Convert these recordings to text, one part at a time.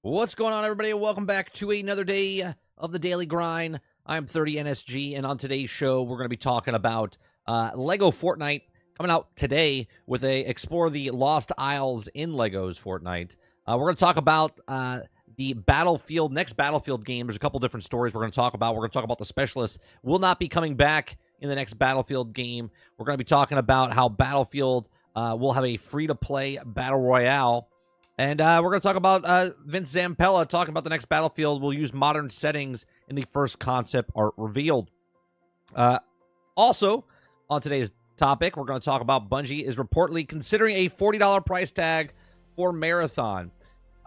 What's going on, everybody? Welcome back to another day of the Daily Grind. I'm 30NSG, and on today's show, we're going to be talking about Lego Fortnite coming out today with a Explore the Lost Isles in Lego's Fortnite. We're going to talk about the Battlefield, next Battlefield game. There's a couple different stories we're going to talk about. We're going to talk about the specialists will not be coming back in the next Battlefield game. We're going to be talking about how Battlefield will have a free-to-play Battle Royale. And we're going to talk about Vince Zampella talking about the next Battlefield will use modern settings in the first concept art revealed. Also, on today's topic, we're going to talk about Bungie is reportedly considering a $40 price tag for Marathon.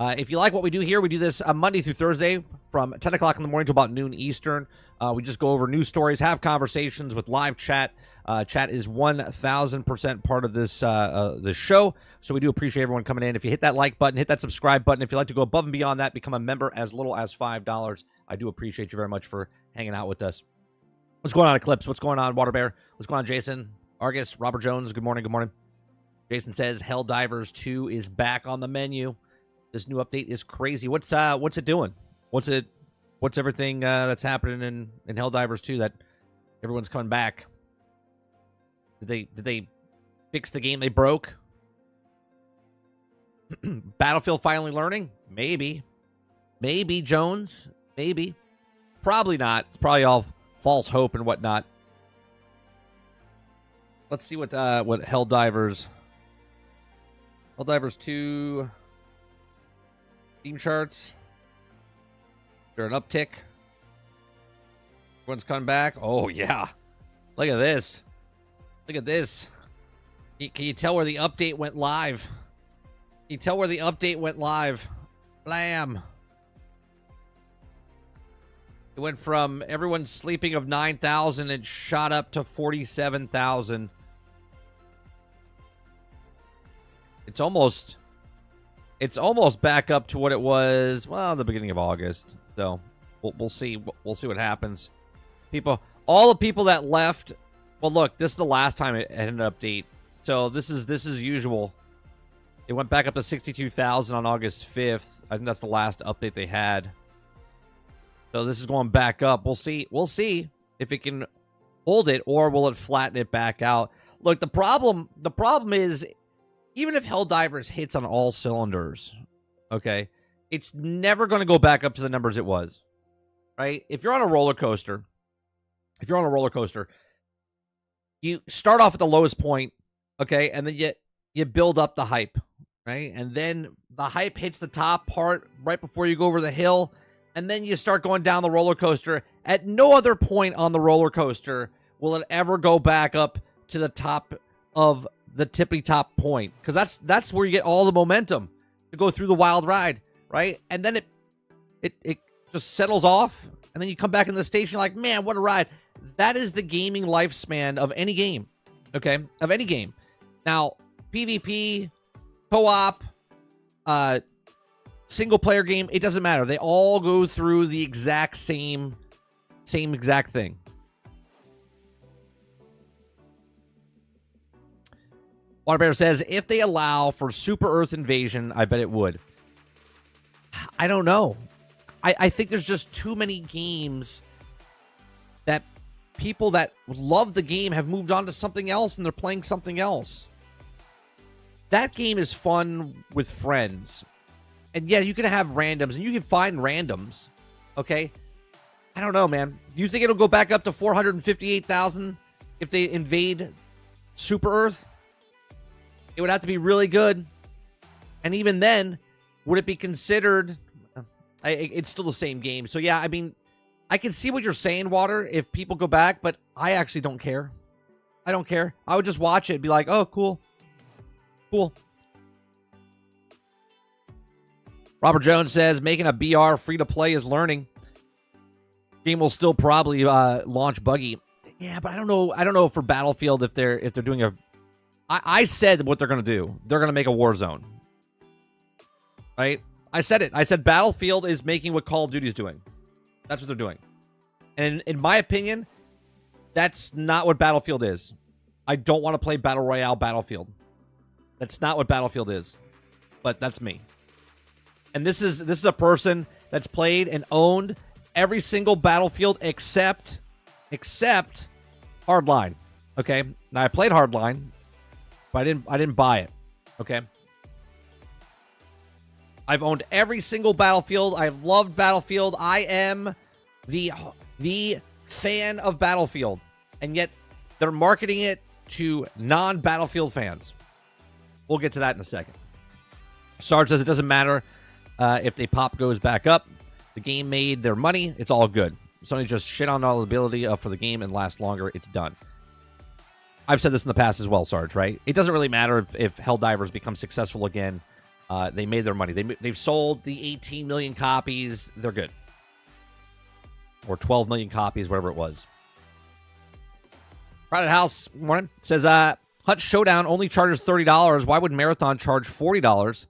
If you like what we do here, we do this Monday through Thursday from 10 o'clock in the morning to about noon Eastern. We just go over news stories, have conversations with live chat. Chat is 1,000% part of this show, so we do appreciate everyone coming in. If you hit that like button, hit that subscribe button. If you'd like to go above and beyond that, become a member as little as $5. I do appreciate you very much for hanging out with us. What's going on, Eclipse? What's going on, Water Bear? What's going on, Jason? Argus, Robert Jones, good morning, good morning. Jason says Helldivers 2 is back on the menu. This new update is crazy. What's it doing? What's everything that's happening in Helldivers 2 that everyone's coming back? Did they fix the game they broke? Battlefield finally learning? Maybe. Maybe, Jones. Maybe. Probably not. It's probably all false hope and whatnot. Let's see what Helldivers 2 Steam charts. Is there an uptick? Everyone's coming back. Oh yeah. Look at this. Look at this. Can you tell where the update went live? Can you tell where the update went live? Blam. It went from everyone sleeping of 9,000 and shot up to 47,000. It's almost back up to what it was, well, the beginning of August. So we'll see. We'll see what happens. All the people that left. Well, look, this is the last time it had an update. So this is usual. It went back up to 62,000 on August 5th. I think that's the last update they had. So this is going back up. We'll see. We'll see if it can hold it or will it flatten it back out. Look, the problem is even if Helldivers hits on all cylinders, okay, it's never going to go back up to the numbers it was. Right? If you're on a roller coaster, you start off at the lowest point, okay, and then you build up the hype, right? And then the hype hits the top part right before you go over the hill, and then you start going down the roller coaster. At no other point on the roller coaster will it ever go back up to the top of the tippy top point, because that's where you get all the momentum to go through the wild ride, right? And then it just settles off, and then you come back into the station like, man, what a ride. That is the gaming lifespan of any game, okay? Of any game. Now, PvP, co-op, single-player game, it doesn't matter. They all go through the exact same exact thing. Waterbear says, if they allow for Super Earth Invasion, I bet it would. I don't know. I think there's just too many games that people that love the game have moved on to something else and they're playing something else. That game is fun with friends. And yeah, you can have randoms and you can find randoms. Okay? I don't know, man. You think it'll go back up to 458,000 if they invade Super Earth? It would have to be really good. And even then, would it be considered... it's still the same game. So yeah, I mean, I can see what you're saying, Water, if people go back, but I actually don't care. I don't care. I would just watch it and be like, oh, cool. Cool. Robert Jones says, making a BR free-to-play is learning. Game will still probably launch buggy. Yeah, but I don't know. I don't know for Battlefield if they're doing a... I said what they're going to do. They're going to make a war zone. Right? I said it. I said Battlefield is making what Call of Duty is doing. That's what they're doing. And in my opinion, that's not what Battlefield is. I don't want to play Battle Royale Battlefield. That's not what Battlefield is. But that's me. And this is a person that's played and owned every single Battlefield except Hardline. Okay? Now I played Hardline, but I didn't buy it. Okay? I've owned every single Battlefield. I've loved Battlefield. I am the fan of Battlefield. And yet they're marketing it to non-Battlefield fans. We'll get to that in a second. Sarge says it doesn't matter if the pop goes back up. The game made their money. It's all good. Sony just shit on all the ability for the game and last longer. It's done. I've said this in the past as well, Sarge, right? It doesn't really matter if Helldivers become successful again. They made their money. They've sold the 18 million copies. They're good. Or 12 million copies, whatever it was. Private House morning says, Hunt Showdown only charges $30. Why would Marathon charge $40?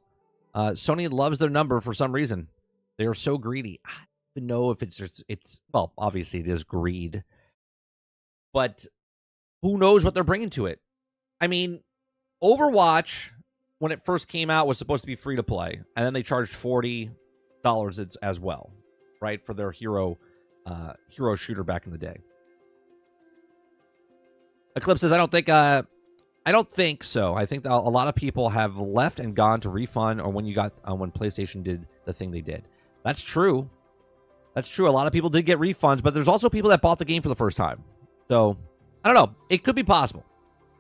Sony loves their number for some reason. They are so greedy. I don't even know if it's well, obviously it is greed. But who knows what they're bringing to it? I mean, Overwatch, when it first came out, was supposed to be free to play. And then they charged $40 as well, right? For their hero shooter back in the day. Eclipse says, I don't think so. I think that a lot of people have left and gone to refund, or when when PlayStation did the thing they did. That's true. That's true. A lot of people did get refunds, but there's also people that bought the game for the first time. So I don't know. It could be possible.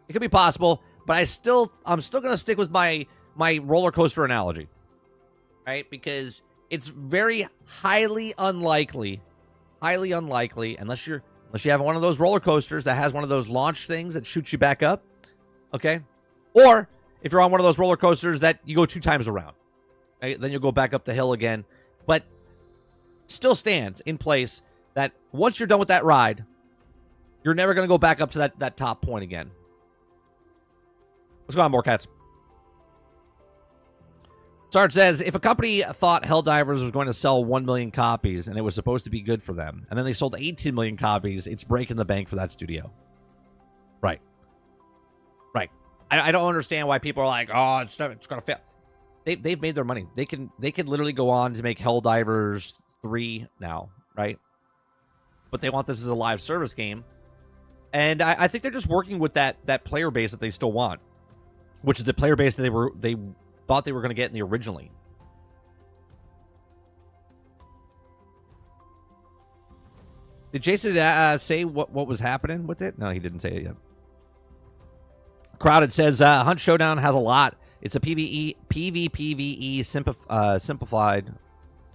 It could be possible, but I'm still going to stick with my roller coaster analogy, right? Because it's very highly unlikely, unless you have one of those roller coasters that has one of those launch things that shoots you back up. Okay? Or if you're on one of those roller coasters that you go 2 times around, right? Then you'll go back up the hill again. But still stands in place that once you're done with that ride, you're never going to go back up to that top point again. What's going on, more cats? Sarge says, if a company thought Helldivers was going to sell 1 million copies and it was supposed to be good for them, and then they sold 18 million copies, it's breaking the bank for that studio. Right. Right. I don't understand why people are like, oh, it's going to fail. They've made their money. They can literally go on to make Helldivers 3 now, right? But they want this as a live service game. And I think they're just working with that player base that they still want, which is the player base that they thought they were going to get in the originally. Did Jason say what was happening with it? No, he didn't say it yet. Crowded says, Hunt Showdown has a lot. It's a PvPvE simplified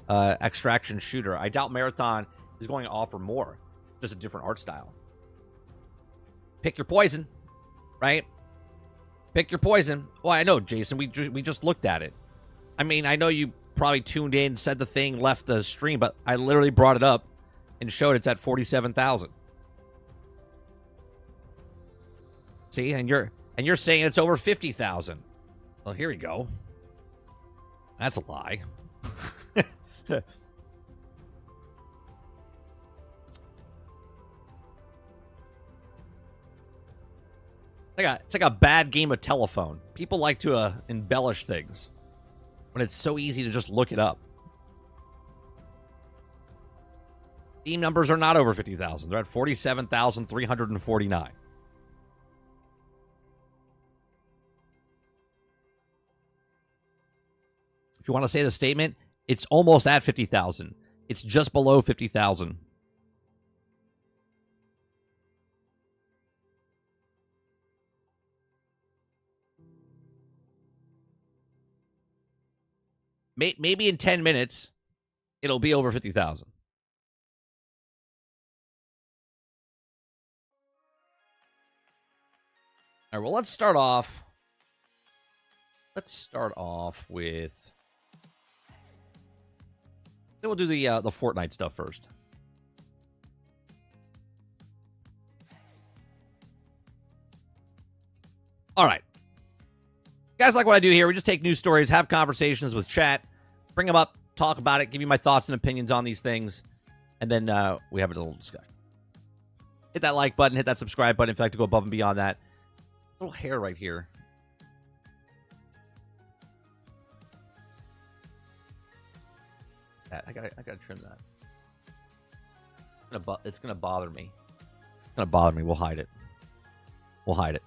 extraction shooter. I doubt Marathon is going to offer more. Just a different art style. Pick your poison, right? Pick your poison. Well, I know, Jason. We just looked at it. I mean, I know you probably tuned in, said the thing, left the stream, but I literally brought it up and showed it's at 47,000. See, and you're saying it's over 50,000. Well, here we go. That's a lie. It's like a bad game of telephone. People like to embellish things when it's so easy to just look it up. Steam numbers are not over 50,000. They're at 47,349. If you want to say the statement, it's almost at 50,000. It's just below 50,000. Maybe in 10 minutes, it'll be over 50,000. All right, well, let's start off with... Then we'll do the Fortnite stuff first. All right. Guys, like what I do here, we just take news stories, have conversations with chat, bring them up, talk about it, give you my thoughts and opinions on these things, and then we have a little discussion. Hit that like button, hit that subscribe button if you'd like to go above and beyond that. Little hair right here. I gotta trim that. It's gonna bother me. It's gonna bother me. We'll hide it. We'll hide it.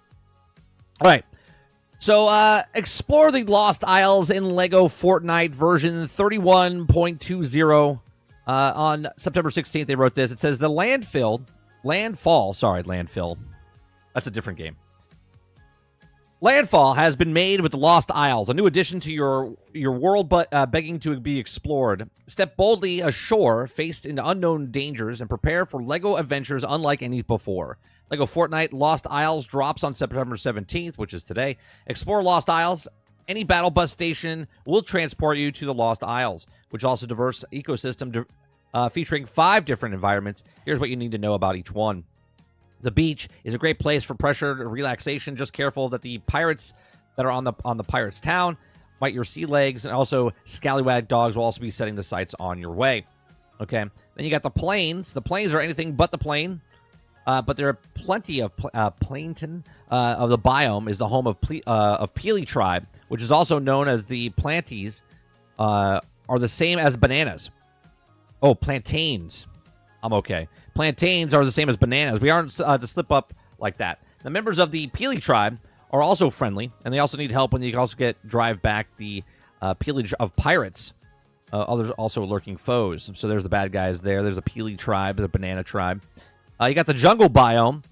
All right. So, explore the Lost Isles in Lego Fortnite version 31.20. On September 16th, they wrote this. It says the landfill. That's a different game. Landfall has been made with the Lost Isles, a new addition to your world, but begging to be explored. Step boldly ashore, faced into unknown dangers, and prepare for LEGO adventures unlike any before. LEGO Fortnite Lost Isles drops on September 17th, which is today. Explore Lost Isles. Any battle bus station will transport you to the Lost Isles, which also diverse ecosystem featuring 5 different environments. Here's what you need to know about each one. The beach is a great place for pressure and relaxation. Just careful that the pirates that are on the pirates' town bite your sea legs, and also scallywag dogs will also be setting the sights on your way. Okay, then you got the plains. The plains are anything but the plain. But there are plenty of plankton. Of the biome is the home of Peely tribe, which is also known as the planties, are the same as bananas. Oh, plantains. I'm okay. Plantains are the same as bananas. We aren't to slip up like that. The members of the Peely tribe are also friendly, and they also need help when you can also drive back the peelage of pirates. Others also lurking foes. So there's the bad guys there. There's a Peely tribe, the banana tribe. You got the jungle biome.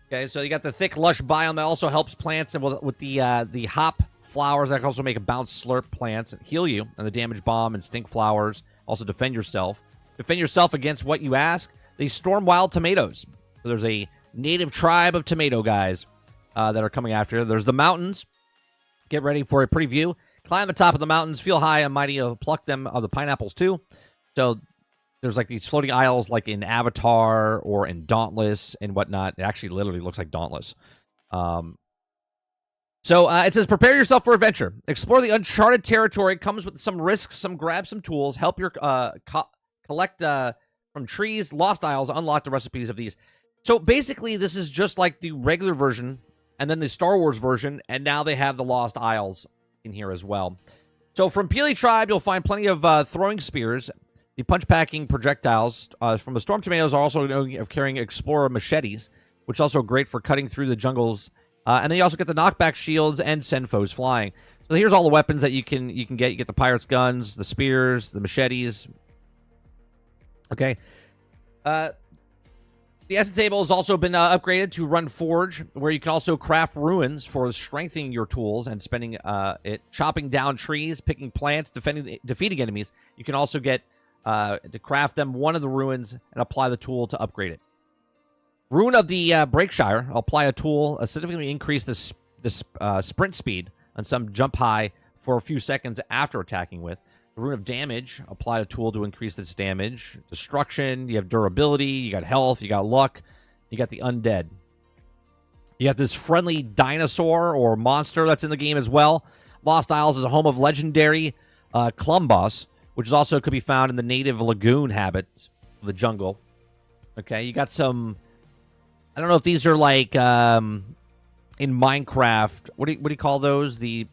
Okay, so you got the thick, lush biome that also helps plants, and with the hop flowers that can also make a bounce slurp plants and heal you, and the damage bomb and stink flowers also defend yourself. Defend yourself against what you ask. The storm wild tomatoes. So there's a native tribe of tomato guys that are coming after. There's the mountains. Get ready for a pretty view. Climb the top of the mountains. Feel high and mighty. Pluck them of the pineapples too. So there's like these floating isles like in Avatar or in Dauntless and whatnot. It actually literally looks like Dauntless. So it says, prepare yourself for adventure. Explore the uncharted territory. It comes with some risks, grab some tools. Help your collect from trees. Lost Isles. Unlock the recipes of these. So basically, this is just like the regular version and then the Star Wars version. And now they have the Lost Isles in here as well. So from Peely Tribe, you'll find plenty of throwing spears. The punch-packing projectiles from the Storm Tomatoes are also known of carrying Explorer machetes, which is also great for cutting through the jungles. And then you also get the knockback shields and send foes flying. So here's all the weapons that you can get. You get the pirates' guns, the spears, the machetes. Okay. The Essence Table has also been upgraded to run Forge, where you can also craft ruins for strengthening your tools and spending it, chopping down trees, picking plants, defeating enemies. You can also get to craft them one of the ruins and apply the tool to upgrade it. Rune of the Breakshire. Apply a tool, significantly increase the sprint speed on some jump high for a few seconds after attacking with. The Rune of Damage. Apply a tool to increase its damage. Destruction. You have durability. You got health. You got luck. You got the undead. You got this friendly dinosaur or monster that's in the game as well. Lost Isles is a home of legendary Clumboss, which is also could be found in the native lagoon habits of the jungle. Okay, you got some. I don't know if these are like in Minecraft. What do you call those? The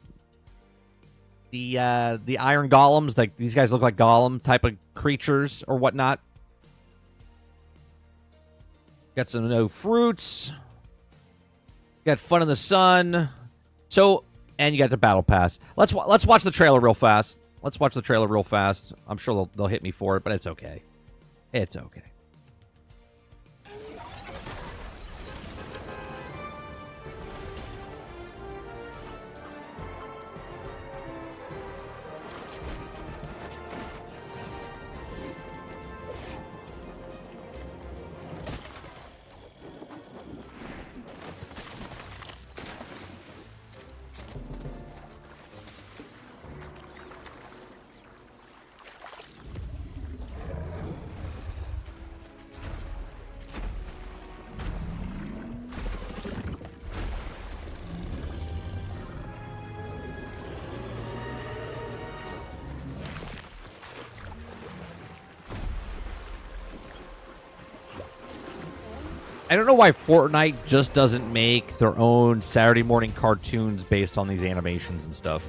iron golems. Like these guys look like golem type of creatures or whatnot. Got some no fruits. Got fun in the sun. So, and you got the battle pass. Let's watch the trailer real fast. Let's watch the trailer real fast. I'm sure they'll hit me for it, but it's okay. It's okay. I don't know why Fortnite just doesn't make their own Saturday morning cartoons based on these animations and stuff.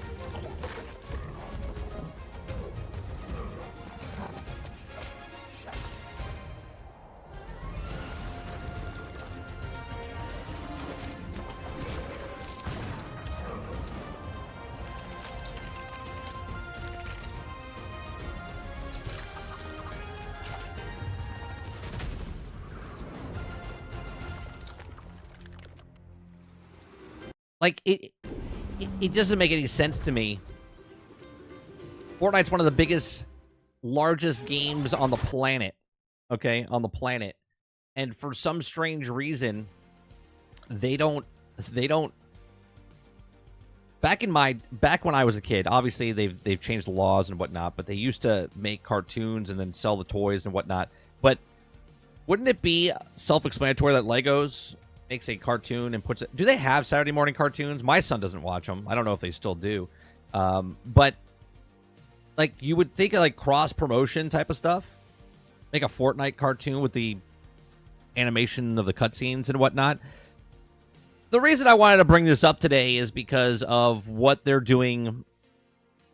Like, it doesn't make any sense to me. Fortnite's one of the biggest, largest games on the planet, okay? On the planet. And for some strange reason, they don't back when I was a kid, obviously they've changed the laws and whatnot, but they used to make cartoons and then sell the toys and whatnot. But wouldn't it be self-explanatory that Legos makes a cartoon and puts it... Do they have Saturday morning cartoons? My son doesn't watch them. I don't know if they still do. But like, you would think of like cross-promotion type of stuff. Make a Fortnite cartoon with the animation of the cutscenes and whatnot. The reason I wanted to bring this up today is because of what they're doing.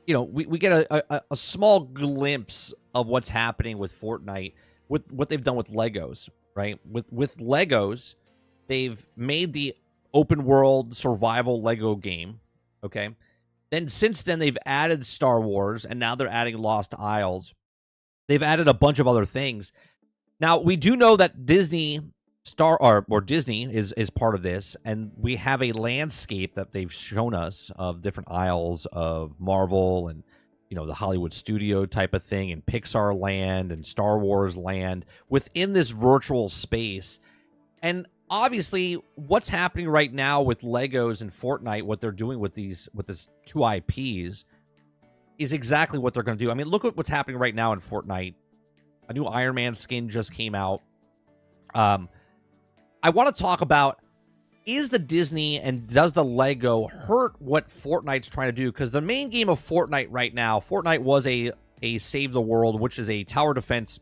You know, we get a small glimpse of what's happening with Fortnite, with what they've done with Legos, right? With Legos, they've made the open world survival Lego game, okay? Then since then, they've added Star Wars, and now they're adding Lost Isles. They've added a bunch of other things. Now, we do know that Disney Disney is part of this, and we have a landscape that they've shown us of different aisles of Marvel and, you know, the Hollywood studio type of thing, and Pixar land and Star Wars land within this virtual space. And obviously, what's happening right now with Legos and Fortnite, what they're doing with this two IPs, is exactly what they're going to do. I mean, look at what's happening right now in Fortnite. A new Iron Man skin just came out. I want to talk about, is the Disney and does the Lego hurt what Fortnite's trying to do? Because the main game of Fortnite right now, Fortnite was a Save the World, which is a tower defense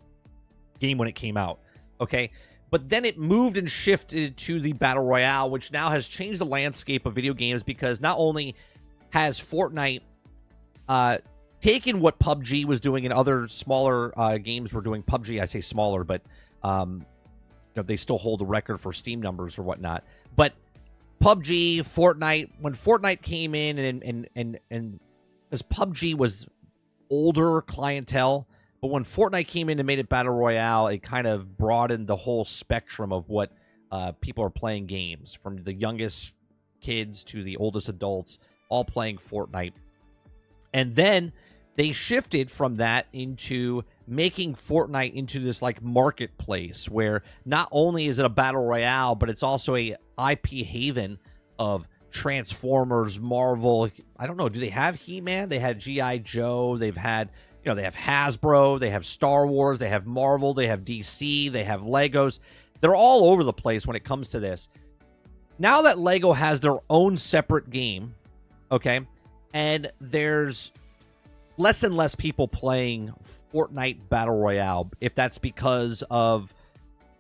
game when it came out, okay? But then it moved and shifted to the Battle Royale, which now has changed the landscape of video games, because not only has Fortnite taken what PUBG was doing and other smaller games were doing. PUBG, I say smaller, but you know, they still hold the record for Steam numbers or whatnot. But PUBG, Fortnite, when Fortnite came in and as PUBG was older clientele, but when Fortnite came in and made it Battle Royale, it kind of broadened the whole spectrum of what people are playing games, from the youngest kids to the oldest adults, all playing Fortnite. And then they shifted from that into making Fortnite into this like marketplace where not only is it a battle royale, but it's also a IP haven of Transformers, Marvel. I don't know. Do they have He-Man? They had G.I. Joe. They've had, you know, they have Hasbro. They have Star Wars. They have Marvel. They have DC. They have Legos. They're all over the place when it comes to this. Now that Lego has their own separate game, okay, and there's less and less people playing Fortnite Battle Royale, if that's because of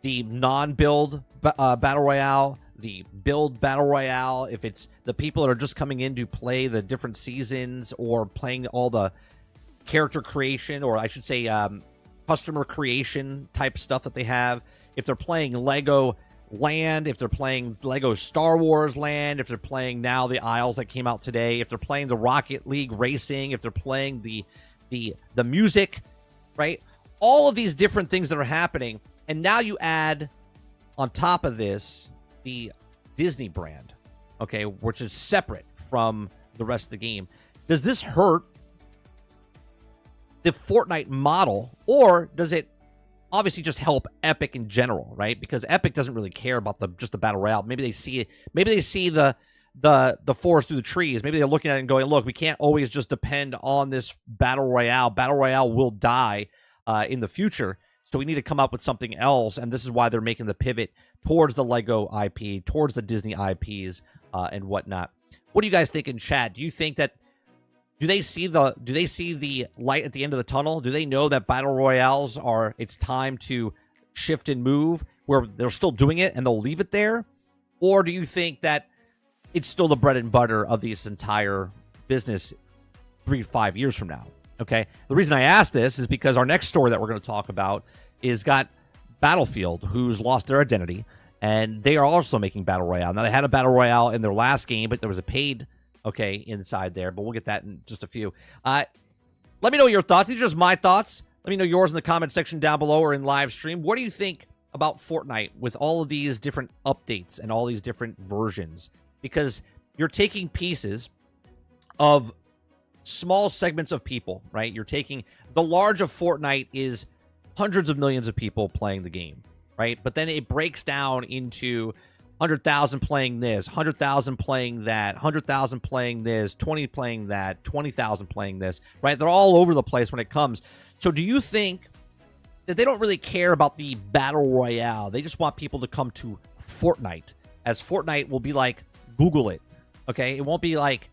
the non-build Battle Royale, the build Battle Royale, if it's the people that are just coming in to play the different seasons or playing all the character creation, or I should say customer creation type stuff that they have, if they're playing Lego Land, if they're playing Lego Star Wars Land, if they're playing now the Isles that came out today, if they're playing the Rocket League Racing, if they're playing the music, right? All of these different things that are happening, and now you add on top of this the Disney brand, okay, which is separate from the rest of the game. Does this hurt the Fortnite model, or does it obviously just help Epic in general, right? Because Epic doesn't really care about just the battle royale. Maybe they see the forest through the trees. Maybe they're looking at it and going, look, we can't always just depend on this battle royale. Battle royale will die in the future, so we need to come up with something else. And this is why they're making the pivot towards the Lego IP, towards the Disney IPs, and whatnot. What do you guys think in chat? Do you think that do they see the light at the end of the tunnel? Do they know that battle royales it's time to shift and move, where they're still doing it and they'll leave it there? Or do you think that it's still the bread and butter of this entire business 3 to 5 years from now? Okay. The reason I ask this is because our next story that we're going to talk about is got Battlefield, who's lost their identity, and they are also making battle royale. Now, they had a battle royale in their last game, but there was a paid inside there, but we'll get that in just a few. Let me know your thoughts. These are just my thoughts. Let me know yours in the comment section down below or in live stream. What do you think about Fortnite with all of these different updates and all these different versions? Because you're taking pieces of small segments of people, right? You're taking the large of Fortnite is hundreds of millions of people playing the game, right? But then it breaks down into 100,000 playing this, 100,000 playing that, 100,000 playing this, 20 playing that, 20,000 playing this, right? They're all over the place when it comes. So do you think that they don't really care about the battle royale? They just want people to come to Fortnite, as Fortnite will be like, Google it, okay? It won't be like,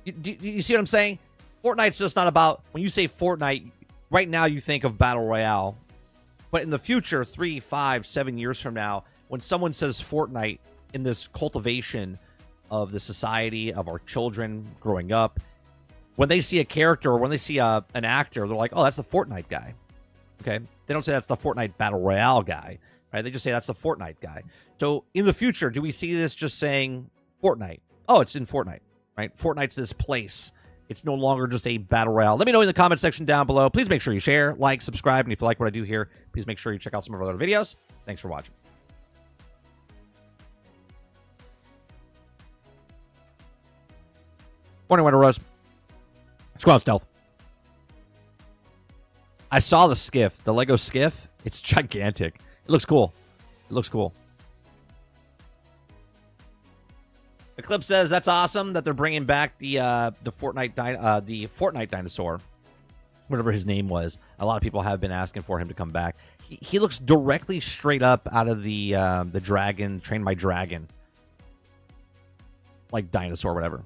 you see what I'm saying? Fortnite's just not about, when you say Fortnite, right now you think of battle royale. But in the future, 3, 5, 7 years from now, when someone says Fortnite in this cultivation of the society of our children growing up, when they see a character or when they see an actor, they're like, oh, that's the Fortnite guy. Okay? They don't say that's the Fortnite battle royale guy, right? They just say that's the Fortnite guy. So in the future, do we see this just saying Fortnite? Oh, it's in Fortnite, right? Fortnite's this place. It's no longer just a battle royale. Let me know in the comment section down below. Please make sure you share, like, subscribe, and if you like what I do here, please make sure you check out some of our other videos. Thanks for watching. Morning, Winter Rose. Let's go on stealth. I saw the skiff, the Lego skiff. It's gigantic. It looks cool. It looks cool. Eclipse says that's awesome that they're bringing back the Fortnite dinosaur, whatever his name was. A lot of people have been asking for him to come back. He looks directly straight up out of the dragon, Trained by Dragon, like dinosaur, whatever.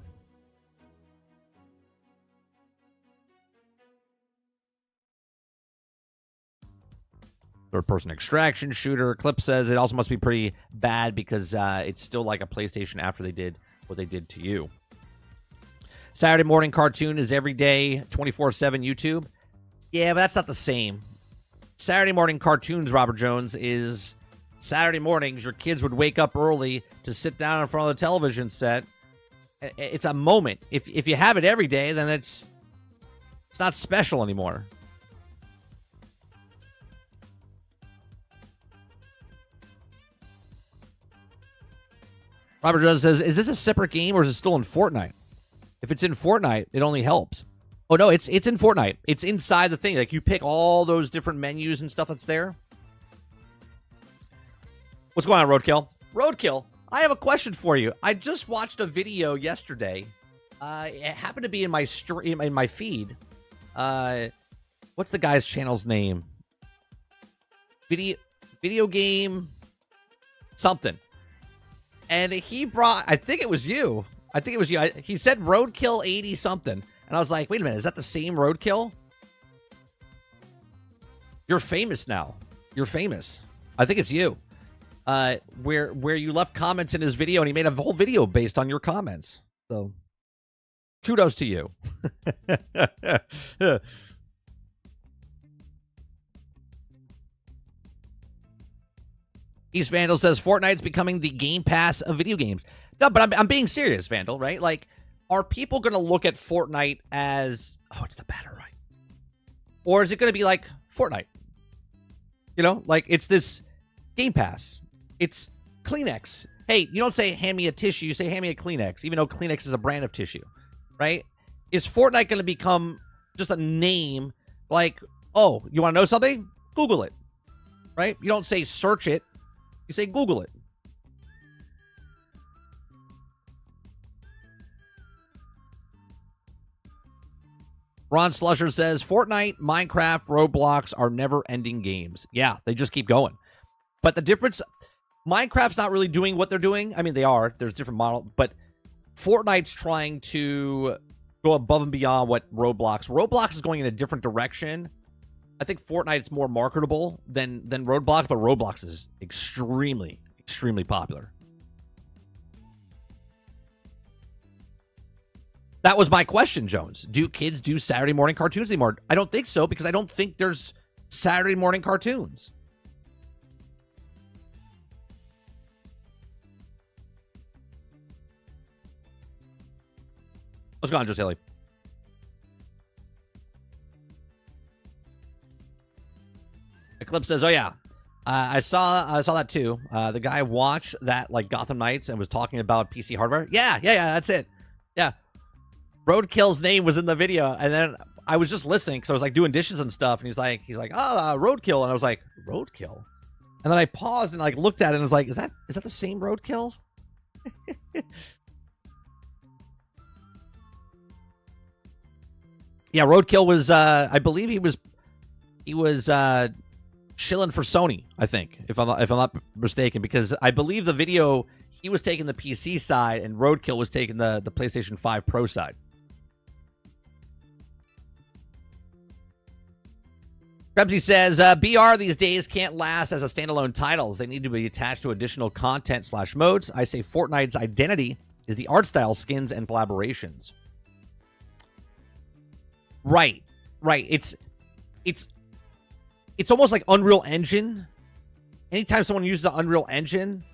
Third-person extraction shooter. Eclipse says it also must be pretty bad because it's still like a PlayStation after they did what they did to you. Saturday morning cartoon is every day, 24/7 YouTube. Yeah, but that's not the same. Saturday morning cartoons, Robert Jones, is Saturday mornings. Your kids would wake up early to sit down in front of the television set. It's a moment. If you have it every day, then it's not special anymore. Robert Jones says, is this a separate game or is it still in Fortnite? If it's in Fortnite, it only helps. Oh, no, it's in Fortnite. It's inside the thing. Like, you pick all those different menus and stuff that's there. What's going on, Roadkill? Roadkill, I have a question for you. I just watched a video yesterday. It happened to be in my stream, in my feed. What's the guy's channel's name? Video game something. And he brought, I think it was you. He said Roadkill 80 something. And I was like, wait a minute, is that the same Roadkill? You're famous now. You're famous. I think it's you. Where you left comments in his video and he made a whole video based on your comments. So kudos to you. East Vandal says Fortnite's becoming the Game Pass of video games. No, but I'm being serious, Vandal, right? Like, are people going to look at Fortnite as, oh, it's the battle right? Or is it going to be like Fortnite? You know, like it's this Game Pass. It's Kleenex. Hey, you don't say hand me a tissue, you say hand me a Kleenex, even though Kleenex is a brand of tissue, right? Is Fortnite going to become just a name like, oh, you want to know something? Google it, right? You don't say search it. You say Google it. Ron Slusher says, Fortnite, Minecraft, Roblox are never-ending games. Yeah, they just keep going. But the difference, Minecraft's not really doing what they're doing. I mean, they are. There's different models. But Fortnite's trying to go above and beyond what Roblox is going in a different direction. I think Fortnite's more marketable than Roblox, but Roblox is extremely, extremely popular. That was my question, Jones. Do kids do Saturday morning cartoons anymore? I don't think so, because I don't think there's Saturday morning cartoons. What's going on, Joe Haley? Eclipse says, oh yeah, I saw that too. The guy watched that like Gotham Knights and was talking about PC hardware. Yeah, that's it. Yeah, Roadkill's name was in the video, and then I was just listening because I was like doing dishes and stuff, and he's like, oh, Roadkill, and I was like, Roadkill, and then I paused and like looked at it and was like, is that the same Roadkill? Yeah, Roadkill was I believe he was chilling for Sony, I think, if I'm not mistaken, because I believe the video he was taking the PC side and Roadkill was taking the PlayStation 5 Pro side. Krebsy says, BR these days can't last as a standalone titles. They need to be attached to additional content / modes. I say Fortnite's identity is the art style, skins, and collaborations. Right. It's almost like Unreal Engine. Anytime someone uses the Unreal Engine,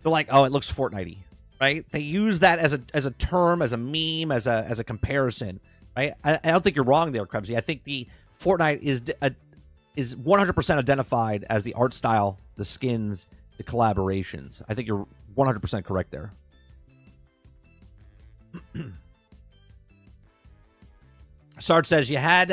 they're like, oh, it looks Fortnite-y, right? They use that as a term, as a meme, as a comparison, right? I don't think you're wrong there, Krebsy. I think the Fortnite is 100% identified as the art style, the skins, the collaborations. I think you're 100% correct there. Sarge says you had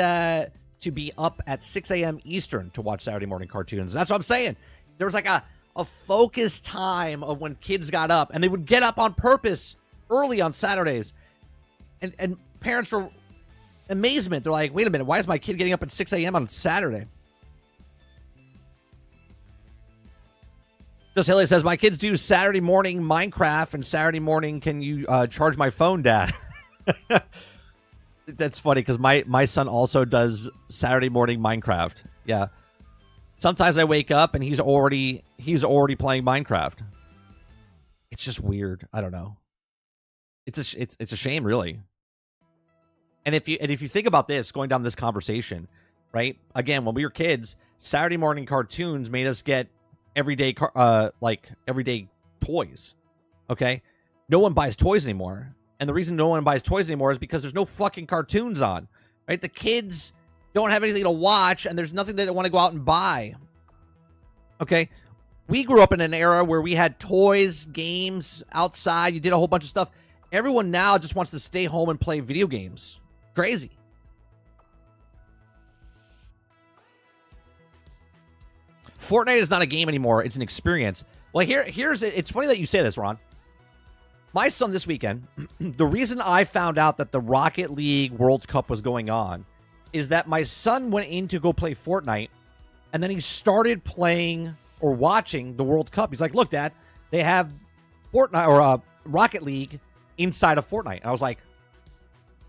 to be up at 6 a.m. Eastern to watch Saturday morning cartoons. That's what I'm saying. There was like a focused time of when kids got up, and they would get up on purpose early on Saturdays. And parents were amazement. They're like, wait a minute, why is my kid getting up at 6 a.m. on Saturday? Just Hilly says, my kids do Saturday morning Minecraft, and Saturday morning, can you charge my phone, Dad? That's funny because my son also does Saturday morning Minecraft. Yeah. Sometimes I wake up and he's already playing Minecraft. It's just weird. I don't know. It's a shame, really. And if you think about this, going down this conversation, right? Again, when we were kids, Saturday morning cartoons made us get everyday toys. Okay? No one buys toys anymore. And the reason no one buys toys anymore is because there's no fucking cartoons on, right? The kids don't have anything to watch, and there's nothing that they want to go out and buy. Okay? We grew up in an era where we had toys, games, outside. You did a whole bunch of stuff. Everyone now just wants to stay home and play video games. Crazy. Fortnite is not a game anymore. It's an experience. Well, it's funny that you say this, Ron. My son this weekend, the reason I found out that the Rocket League World Cup was going on is that my son went in to go play Fortnite, and then he started playing or watching the World Cup. He's like, look, Dad, they have Fortnite or Rocket League inside of Fortnite. And I was like,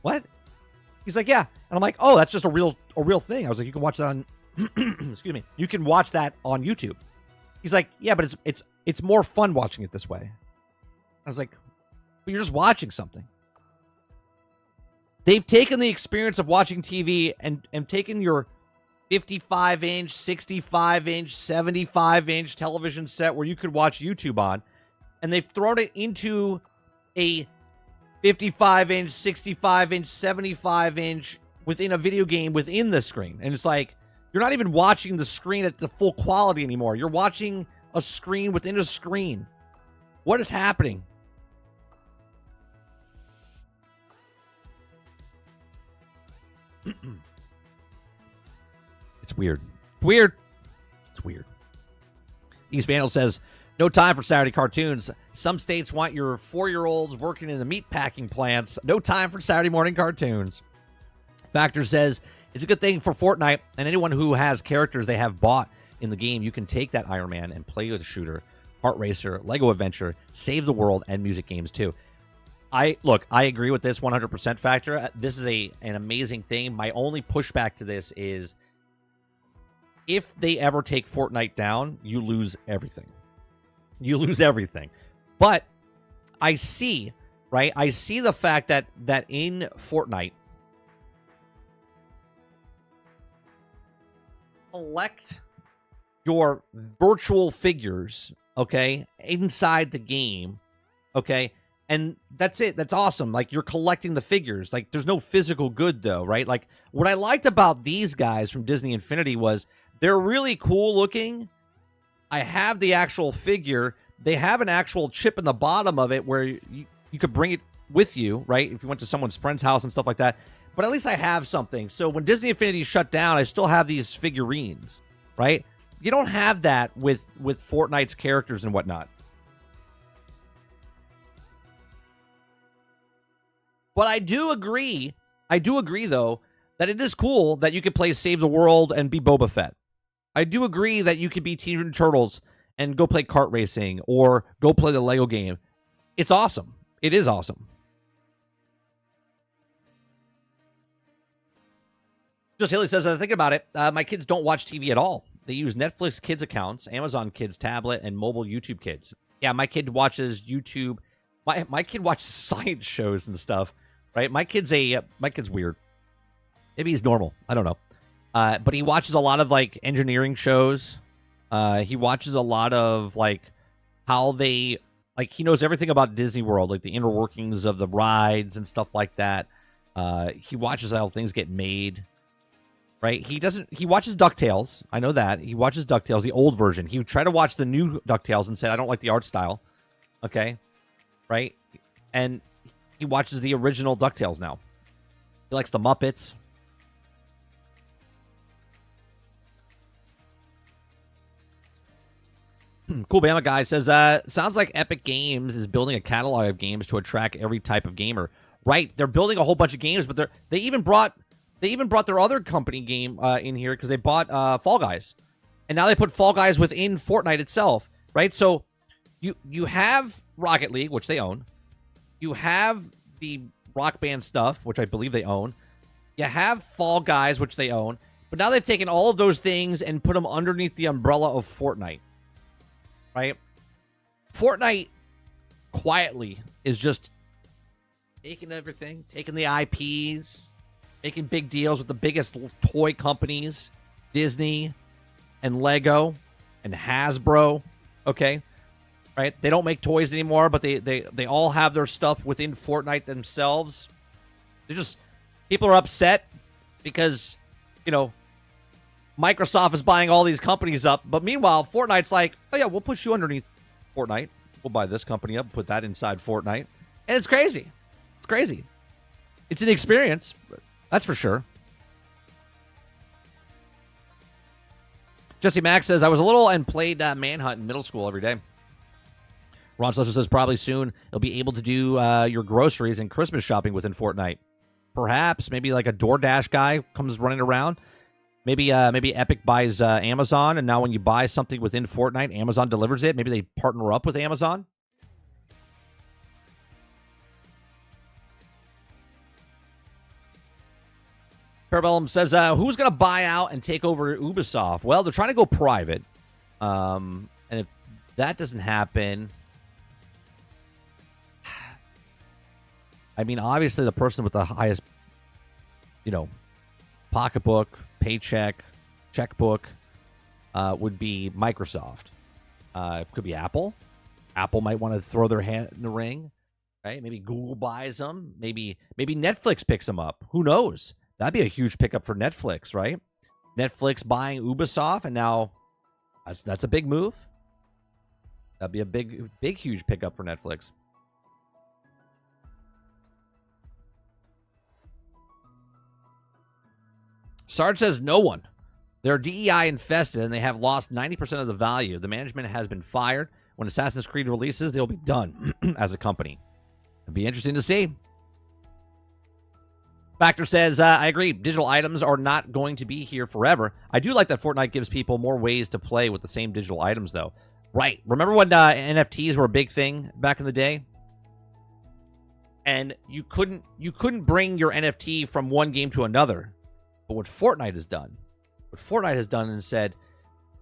what? He's like, yeah. And I'm like, oh, that's just a real thing. I was like, you can watch that on excuse me. You can watch that on YouTube. He's like, yeah, but it's more fun watching it this way. I was like, but you're just watching something. They've taken the experience of watching TV and taken your 55-inch, 65-inch, 75-inch television set where you could watch YouTube on, and they've thrown it into a 55-inch, 65-inch, 75-inch within a video game within the screen. And it's like, you're not even watching the screen at the full quality anymore. You're watching a screen within a screen. What is happening? It's weird. It's weird. East Vandal says, no time for Saturday cartoons. Some states want your 4-year-olds working in the meat packing plants. No time for Saturday morning cartoons. Factor says, it's a good thing for Fortnite, and anyone who has characters they have bought in the game, you can take that Iron Man and play with a shooter, Heart Racer, Lego Adventure, Save the World, and music games too. I agree with this 100% Factor. This is an amazing thing. My only pushback to this is if they ever take Fortnite down, you lose everything. You lose everything. But I see, right? I see the fact that in Fortnite, collect your virtual figures, okay, inside the game, okay? And that's it. That's awesome. Like, you're collecting the figures. Like, there's no physical good, though, right? Like, what I liked about these guys from Disney Infinity was they're really cool looking, I have the actual figure. They have an actual chip in the bottom of it where you could bring it with you, right? If you went to someone's friend's house and stuff like that. But at least I have something. So when Disney Infinity shut down, I still have these figurines, right? You don't have that with Fortnite's characters and whatnot. But I do agree, though, that it is cool that you could play Save the World and be Boba Fett. I do agree that you could be Teenage Mutant Turtles and go play kart racing or go play the Lego game. It's awesome. It is awesome. Just Haley says, I think about it. My kids don't watch TV at all. They use Netflix Kids accounts, Amazon Kids tablet, and mobile YouTube Kids. Yeah, my kid watches YouTube. My kid watches science shows and stuff, right? My kid's weird. Maybe he's normal. I don't know. But he watches a lot of like engineering shows. He watches a lot of like how they he knows everything about Disney World, like the inner workings of the rides and stuff like that. He watches how things get made. Right? He watches DuckTales. I know that. He watches DuckTales, the old version. He would try to watch the new DuckTales and said, I don't like the art style. Okay? Right? And he watches the original DuckTales now. He likes the Muppets. Cool Bama guy says, sounds like Epic Games is building a catalog of games to attract every type of gamer. Right? They're building a whole bunch of games, but they even brought their other company game in here because they bought Fall Guys. And now they put Fall Guys within Fortnite itself, right? So you have Rocket League, which they own. You have the Rock Band stuff, which I believe they own. You have Fall Guys, which they own. But now they've taken all of those things and put them underneath the umbrella of Fortnite, right? Fortnite quietly is just taking everything, taking the IPs, making big deals with the biggest toy companies, Disney and Lego and Hasbro, okay? Right? They don't make toys anymore, but they all have their stuff within Fortnite themselves. People are upset because, Microsoft is buying all these companies up, but meanwhile, Fortnite's like, oh yeah, we'll push you underneath Fortnite. We'll buy this company up, put that inside Fortnite. And it's crazy. It's crazy. It's an experience, that's for sure. Jesse Max says, I was a little and played Manhunt in middle school every day. Ron Slusher says, probably soon you'll be able to do your groceries and Christmas shopping within Fortnite. Perhaps, maybe like a DoorDash guy comes running around. Maybe Epic buys Amazon, and now when you buy something within Fortnite, Amazon delivers it. Maybe they partner up with Amazon. Parabellum says, who's going to buy out and take over Ubisoft? Well, they're trying to go private. And if that doesn't happen, I mean, obviously the person with the highest, pocketbook, paycheck, checkbook would be Microsoft. It could be Apple. Apple might want to throw their hand in the ring, right? Maybe Google buys them. Maybe Netflix picks them up. Who knows? That'd be a huge pickup for Netflix, right? Netflix buying Ubisoft, and now that's a big move. That'd be a big, huge pickup for Netflix. Sarge says no one. They're DEI infested, and they have lost 90% of the value. The management has been fired. When Assassin's Creed releases, they'll be done as a company. It'd be interesting to see. Factor says, I agree. Digital items are not going to be here forever. I do like that Fortnite gives people more ways to play with the same digital items, though. Right. Remember when NFTs were a big thing back in the day? And you couldn't bring your NFT from one game to another. But what Fortnite has done and said,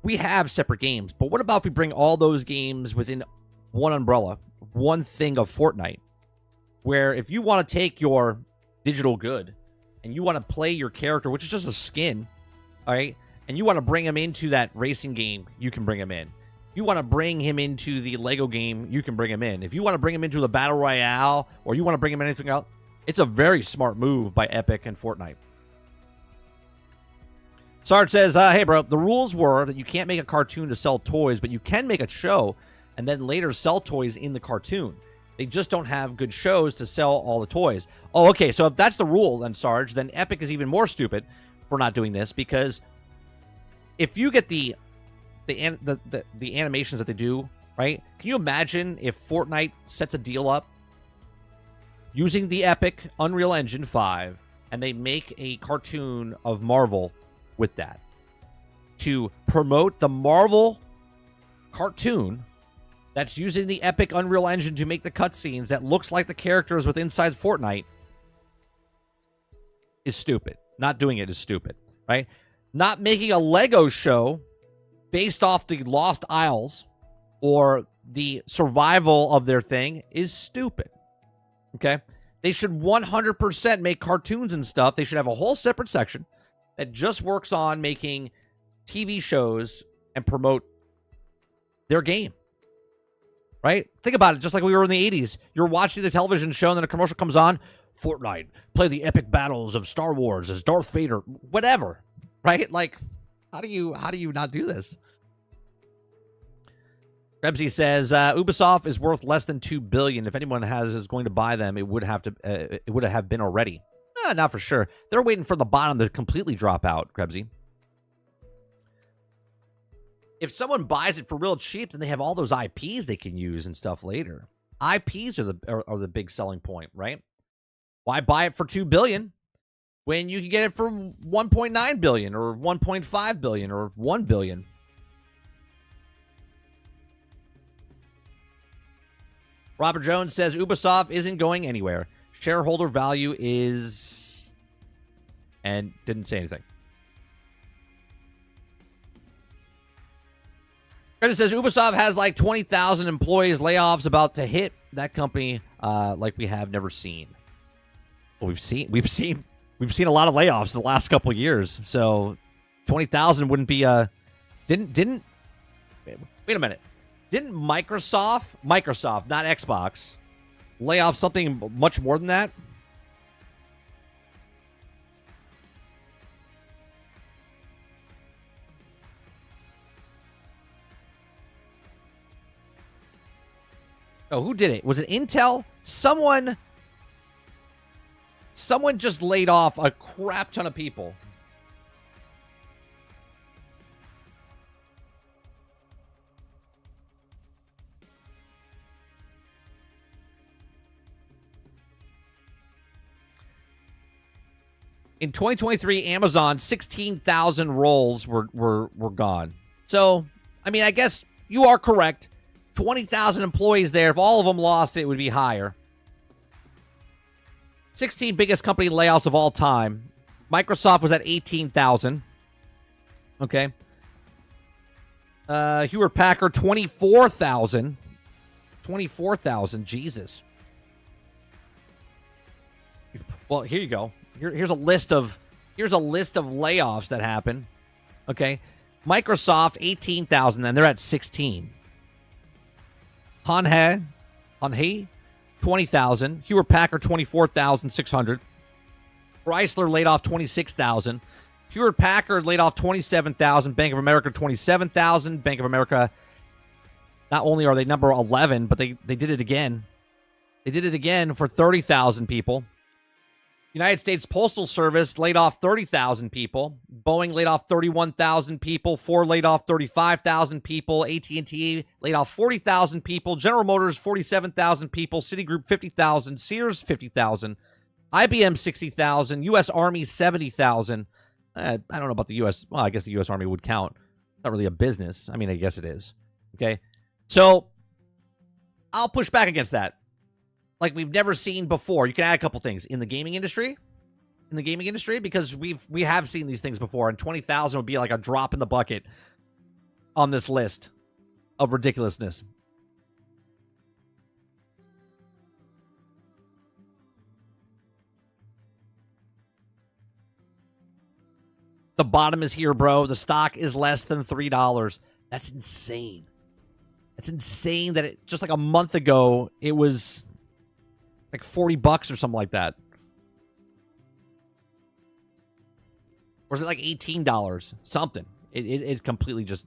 we have separate games, but what about if we bring all those games within one umbrella, one thing of Fortnite, where if you want to take your digital good and you want to play your character, which is just a skin, all right, and you want to bring him into that racing game, you can bring him in. You want to bring him into the Lego game, you can bring him in. If you want to bring him into the Battle Royale, or you want to bring him in anything else, it's a very smart move by Epic and Fortnite. Sarge says, hey, bro, the rules were that you can't make a cartoon to sell toys, but you can make a show and then later sell toys in the cartoon. They just don't have good shows to sell all the toys. Oh, okay, so if that's the rule, then, Sarge, then Epic is even more stupid for not doing this, because if you get the animations that they do, right? Can you imagine if Fortnite sets a deal up using the Epic Unreal Engine 5 and they make a cartoon of Marvel with that to promote the Marvel cartoon that's using the Epic Unreal Engine to make the cutscenes that looks like the characters with inside Fortnite is stupid. Not doing it is stupid, right? Not making a Lego show based off the Lost Isles or the survival of their thing is stupid, okay? They should 100% make cartoons and stuff. They should have a whole separate section that just works on making TV shows and promote their game. Right? Think about it. Just like we were in the 80s. You're watching the television show and then a commercial comes on. Fortnite. Play the epic battles of Star Wars as Darth Vader. Whatever. Right? Like, how do you not do this? Rebsy says, Ubisoft is worth less than $2 billion. If anyone is going to buy them, it would have been already. Not for sure. They're waiting for the bottom to completely drop out, Rebsy. If someone buys it for real cheap, then they have all those IPs they can use and stuff later. IPs are the big selling point, right? Why buy it for $2 billion when you can get it for $1.9 billion or $1.5 billion or $1 billion? Robert Jones says Ubisoft isn't going anywhere. Shareholder value is... and didn't say anything. It says Ubisoft has like 20,000 employees. Layoffs about to hit that company like we have never seen. Well, we've seen a lot of layoffs in the last couple of years. So 20,000 wouldn't be didn't wait a minute. Didn't Microsoft, not Xbox, lay off something much more than that? Oh, who did it? Was it Intel? Someone just laid off a crap ton of people. In 2023, Amazon, 16,000 roles were gone. So, I mean, I guess you are correct. 20,000 employees there. If all of them lost, it would be higher. 16 biggest company layoffs of all time. Microsoft was at 18,000. Okay. Hewlett Packard, 24,000. 24,000. Jesus. Well, here you go. Here's a list of layoffs that happen. Okay. Microsoft, 18,000, and they're at 16. Hanhe, 20,000. Hewlett Packard, 24,600. Chrysler laid off 26,000. Hewlett Packard laid off 27,000. Bank of America, 27,000. Bank of America, not only are they number 11, but they did it again. They did it again for 30,000 people. United States Postal Service laid off 30,000 people. Boeing laid off 31,000 people. Ford laid off 35,000 people. AT&T laid off 40,000 people. General Motors, 47,000 people. Citigroup, 50,000. Sears, 50,000. IBM, 60,000. U.S. Army, 70,000. I don't know about the U.S. Well, I guess the U.S. Army would count. Not really a business. I mean, I guess it is. Okay? So, I'll push back against that. Like we've never seen before. You can add a couple things in the gaming industry. Because we have seen these things before, and 20,000 would be like a drop in the bucket on this list of ridiculousness. The bottom is here, bro. The stock is less than $3. That's insane. It's insane that it just like a month ago it was like $40 or something like that. Or is it like $18? Something. It completely just...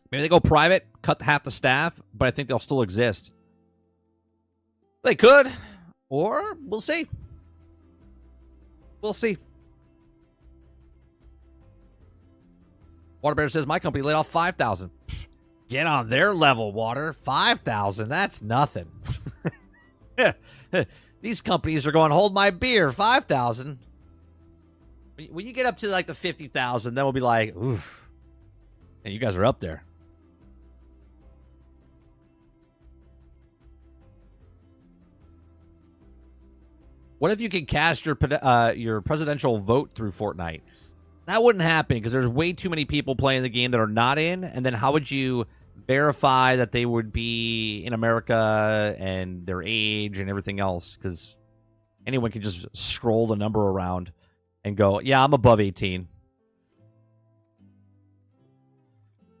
Maybe they go private, cut half the staff, but I think they'll still exist. They could, or we'll see. We'll see. Waterbear says, my company laid off 5,000. Get on their level, Water. 5,000, that's nothing. These companies are going, hold my beer, 5,000. When you get up to like the 50,000, then we'll be like, oof. And you guys are up there. What if you could cast your presidential vote through Fortnite? That wouldn't happen because there's way too many people playing the game that are not in. And then how would you verify that they would be in America and their age and everything else? Because anyone can just scroll the number around and go, yeah, I'm above 18.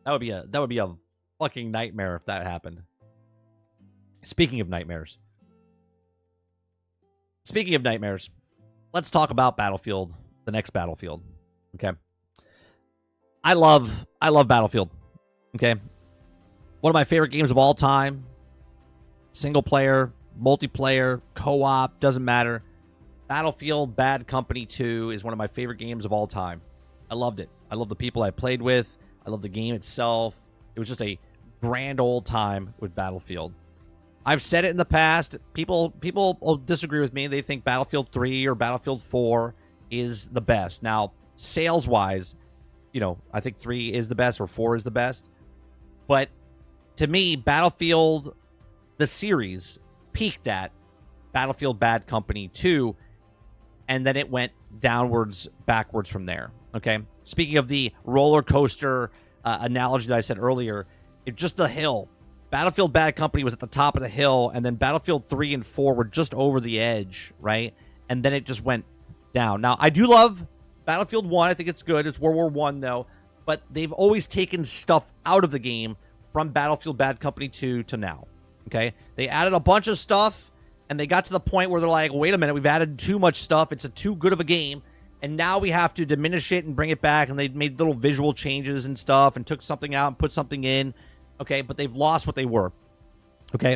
That would be a fucking nightmare if that happened. Speaking of nightmares. Speaking of nightmares, let's talk about Battlefield, the next Battlefield. Okay. I love Battlefield. Okay. One of my favorite games of all time. Single player, multiplayer, co-op, doesn't matter. Battlefield Bad Company 2 is one of my favorite games of all time. I loved it. I love the people I played with. I love the game itself. It was just a grand old time with Battlefield. I've said it in the past. People will disagree with me. They think Battlefield 3 or Battlefield 4 is the best. Now, sales-wise, you know, I think 3 is the best or 4 is the best. But to me, Battlefield, the series, peaked at Battlefield Bad Company 2, and then it went downwards, backwards from there. Okay? Speaking of the roller coaster analogy that I said earlier, it's just a hill. Battlefield Bad Company was at the top of the hill, and then Battlefield 3 and 4 were just over the edge, right? And then it just went down. Now, I do love Battlefield 1. I think it's good. It's World War I, though. But they've always taken stuff out of the game from Battlefield Bad Company 2 to now, okay? They added a bunch of stuff, and they got to the point where they're like, wait a minute, we've added too much stuff. It's too good of a game, and now we have to diminish it and bring it back, and they made little visual changes and stuff and took something out and put something in. Okay, but they've lost what they were. Okay,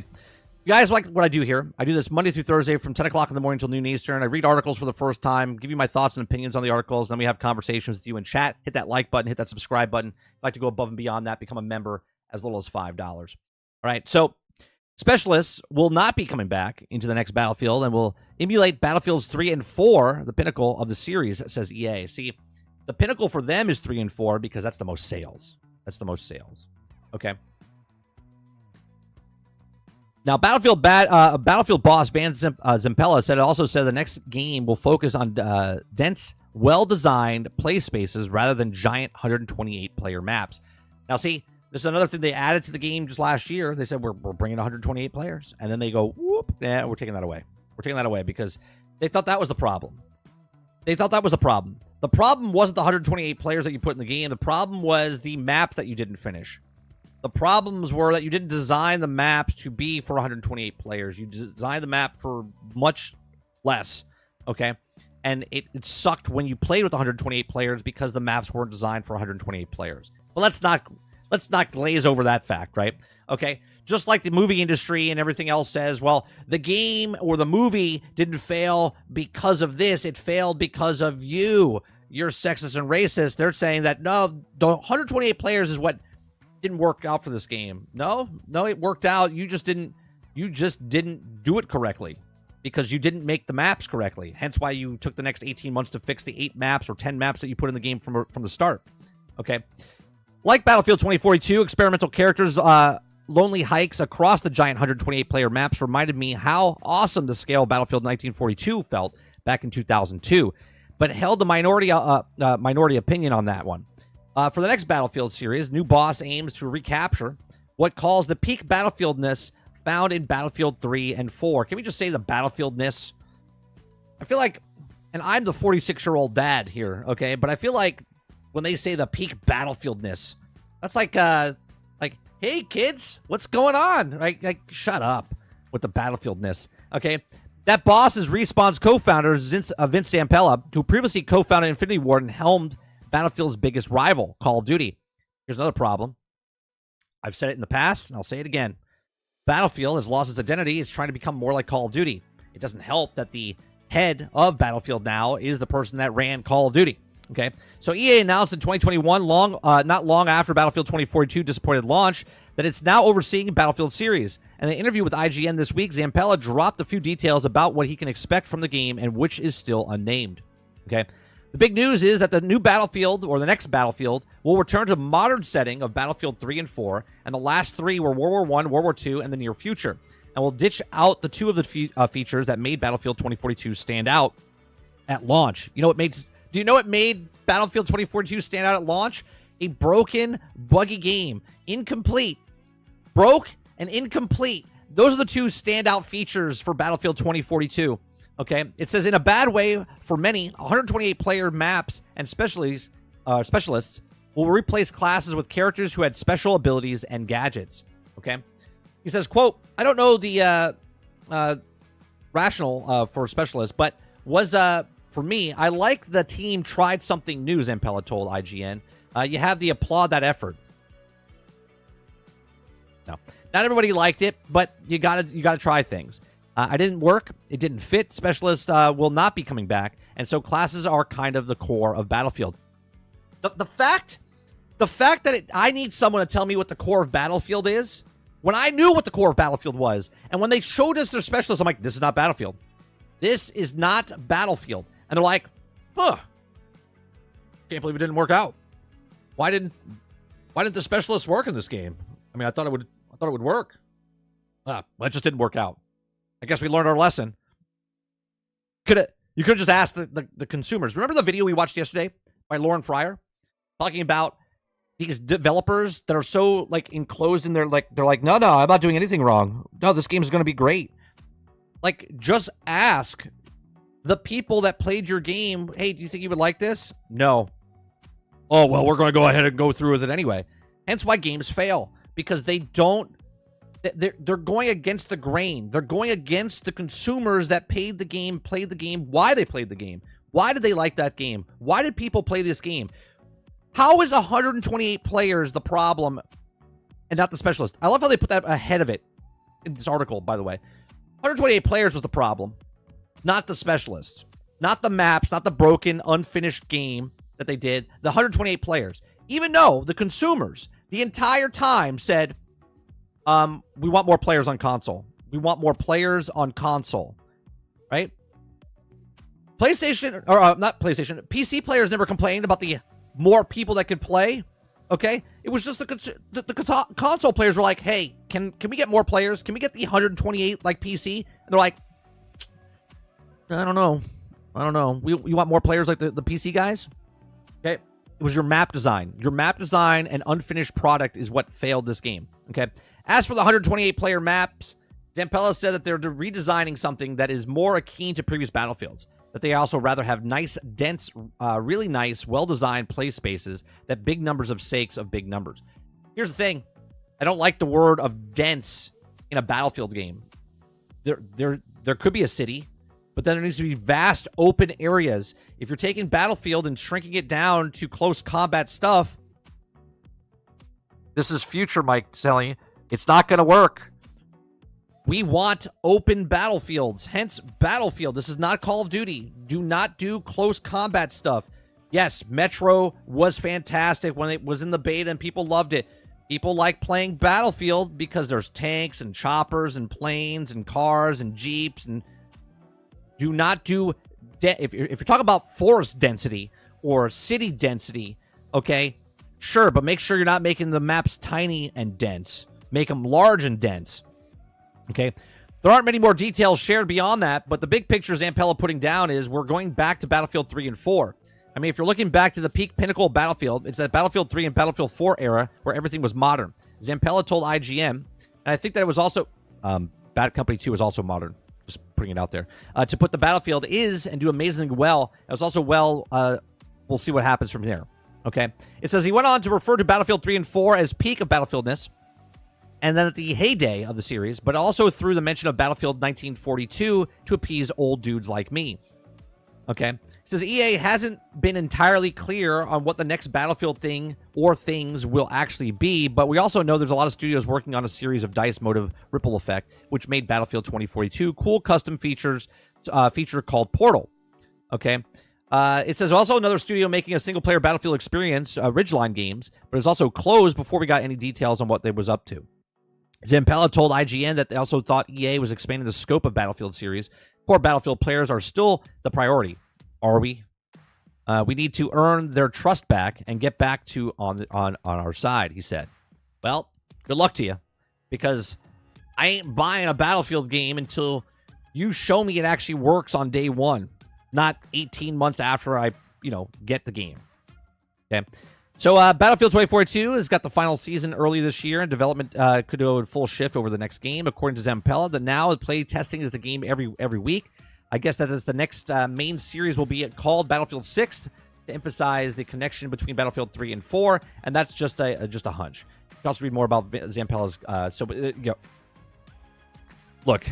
you guys like what I do here. I do this Monday through Thursday from 10 o'clock in the morning until noon Eastern. I read articles for the first time, give you my thoughts and opinions on the articles, then we have conversations with you in chat. Hit that like button, hit that subscribe button. If you'd like to go above and beyond that, become a member as little as $5. All right, so Specialists will not be coming back into the next Battlefield and will emulate Battlefields 3 and 4, the pinnacle of the series, says EA. See, the pinnacle for them is 3 and 4 because that's the most sales. That's the most sales. Okay. Now, Battlefield boss Van Zimpella said the next game will focus on dense, well-designed play spaces rather than giant 128-player maps. Now, see, this is another thing they added to the game just last year. They said, we're bringing 128 players. And then they go, whoop, yeah, we're taking that away. We're taking that away because they thought that was the problem. They thought that was the problem. The problem wasn't the 128 players that you put in the game. The problem was the map that you didn't finish. The problems were that you didn't design the maps to be for 128 players. You designed the map for much less, okay? And it sucked when you played with 128 players because the maps weren't designed for 128 players. But let's not glaze over that fact, right? Okay? Just like the movie industry and everything else says, well, the game or the movie didn't fail because of this. It failed because of you. You're sexist and racist. They're saying that, no, the 128 players is what didn't work out for this game. No, it worked out. You just didn't do it correctly because you didn't make the maps correctly. Hence why you took the next 18 months to fix the 8 maps or 10 maps that you put in the game from the start. Okay. Like Battlefield 2042, experimental characters, lonely hikes across the giant 128-player maps reminded me how awesome the scale of Battlefield 1942 felt back in 2002, but held a minority opinion on that one. For the next Battlefield series, new boss aims to recapture what calls the peak Battlefieldness found in Battlefield 3 and 4. Can we just say the Battlefieldness? I feel like, and I'm the 46-year-old dad here, okay? But I feel like when they say the peak Battlefieldness, that's like, hey, kids, what's going on? Like, shut up with the Battlefieldness, okay? That boss is Respawn's co-founder, Vince Zampella, who previously co-founded Infinity Ward and helmed Battlefield's biggest rival, Call of Duty. Here's another problem. I've said it in the past, and I'll say it again. Battlefield has lost its identity. It's trying to become more like Call of Duty. It doesn't help that the head of Battlefield now is the person that ran Call of Duty. Okay, so EA announced in 2021, not long after Battlefield 2042 disappointed launch, that it's now overseeing Battlefield series. And in an interview with IGN this week, Zampella dropped a few details about what he can expect from the game and which is still unnamed. Okay, the big news is that the new Battlefield, or the next Battlefield, will return to a modern setting of Battlefield 3 and 4, and the last three were World War I, World War II, and the near future. And will ditch out the two of the features that made Battlefield 2042 stand out at launch. Do you know what made Battlefield 2042 stand out at launch? A broken, buggy game. Incomplete. Broke and incomplete. Those are the two standout features for Battlefield 2042. Okay? It says, in a bad way, for many, 128-player maps and specialists will replace classes with characters who had special abilities and gadgets. Okay? He says, quote, I don't know the rationale for specialists, but was... For me, I like the team tried something new, Zampella told IGN. You have to applaud that effort. No, not everybody liked it, but you gotta try things. I didn't work. It didn't fit. Specialists will not be coming back, and so classes are kind of the core of Battlefield. The fact that I need someone to tell me what the core of Battlefield is, when I knew what the core of Battlefield was, and when they showed us their specialists, I'm like, this is not Battlefield. This is not Battlefield. And they're like, can't believe it didn't work out. Why didn't the specialists work in this game? I mean, I thought it would work. Well, it just didn't work out. I guess we learned our lesson. You could have just asked the consumers. Remember the video we watched yesterday by Lauren Fryer talking about these developers that are so like enclosed in their they're like, no, I'm not doing anything wrong. No, this game is going to be great. Like, just ask the people that played your game, hey, do you think you would like this? No. Oh, well, we're going to go ahead and go through with it anyway. Hence why games fail. Because they're going against the grain. They're going against the consumers that played the game, why they played the game. Why did they like that game? Why did people play this game? How is 128 players the problem and not the specialist? I love how they put that ahead of it in this article, by the way. 128 players was the problem. Not the specialists, not the maps, not the broken, unfinished game that they did. The 128 players, even though the consumers the entire time said, we want more players on console. We want more players on console, right? PlayStation, or not PlayStation, PC players never complained about the more people that could play, okay? It was just the console players were like, hey, can we get more players? Can we get the 128 like PC? And they're like, I don't know. You want more players like the PC guys? Okay. It was your map design. Your map design and unfinished product is what failed this game. Okay. As for the 128 player maps, Zampella said that they're redesigning something that is more akin to previous Battlefields. That they also rather have nice, dense, really nice, well-designed play spaces that big numbers of sakes of big numbers. Here's the thing. I don't like the word of dense in a Battlefield game. There could be a city, but then there needs to be vast open areas. If you're taking Battlefield and shrinking it down to close combat stuff, this is future Mike telling you, it's not going to work. We want open battlefields, hence Battlefield. This is not Call of Duty. Do not do close combat stuff. Yes, Metro was fantastic when it was in the beta and people loved it. People like playing Battlefield because there's tanks and choppers and planes and cars and jeeps. And do not do... if you're talking about forest density or city density, okay, sure, but make sure you're not making the maps tiny and dense. Make them large and dense. Okay, there aren't many more details shared beyond that, but the big picture Zampella putting down is we're going back to Battlefield 3 and 4. I mean, if you're looking back to the peak pinnacle of Battlefield, it's that Battlefield 3 and Battlefield 4 era where everything was modern. Zampella told IGN, and I think that it was also, Bad Company 2 was also modern. Just putting it out there, to put the Battlefield is and do amazingly well. It was also well, we'll see what happens from there. Okay. It says he went on to refer to Battlefield 3 and 4 as peak of Battlefieldness, and then at the heyday of the series, but also through the mention of Battlefield 1942 to appease old dudes like me. Okay. It says EA hasn't been entirely clear on what the next Battlefield thing or things will actually be, but we also know there's a lot of studios working on a series of dice motive ripple effect, which made Battlefield 2042 cool custom feature called Portal. Okay. It says also another studio making a single-player Battlefield experience, Ridgeline Games, but it's also closed before we got any details on what they was up to. Zampella told IGN that they also thought EA was expanding the scope of Battlefield series. Core Battlefield players are still the priority. Are we? We need to earn their trust back and get back to on our side, he said. Well, good luck to you, because I ain't buying a Battlefield game until you show me it actually works on day one. Not 18 months after I, get the game. Okay. So Battlefield 2042 has got the final season early this year, and development could go in full shift over the next game. According to Zampella, now play testing is the game every week. I guess that is the next main series will be called Battlefield 6 to emphasize the connection between Battlefield 3 and 4, and that's just a hunch. You can also read more about Zampella's. Look.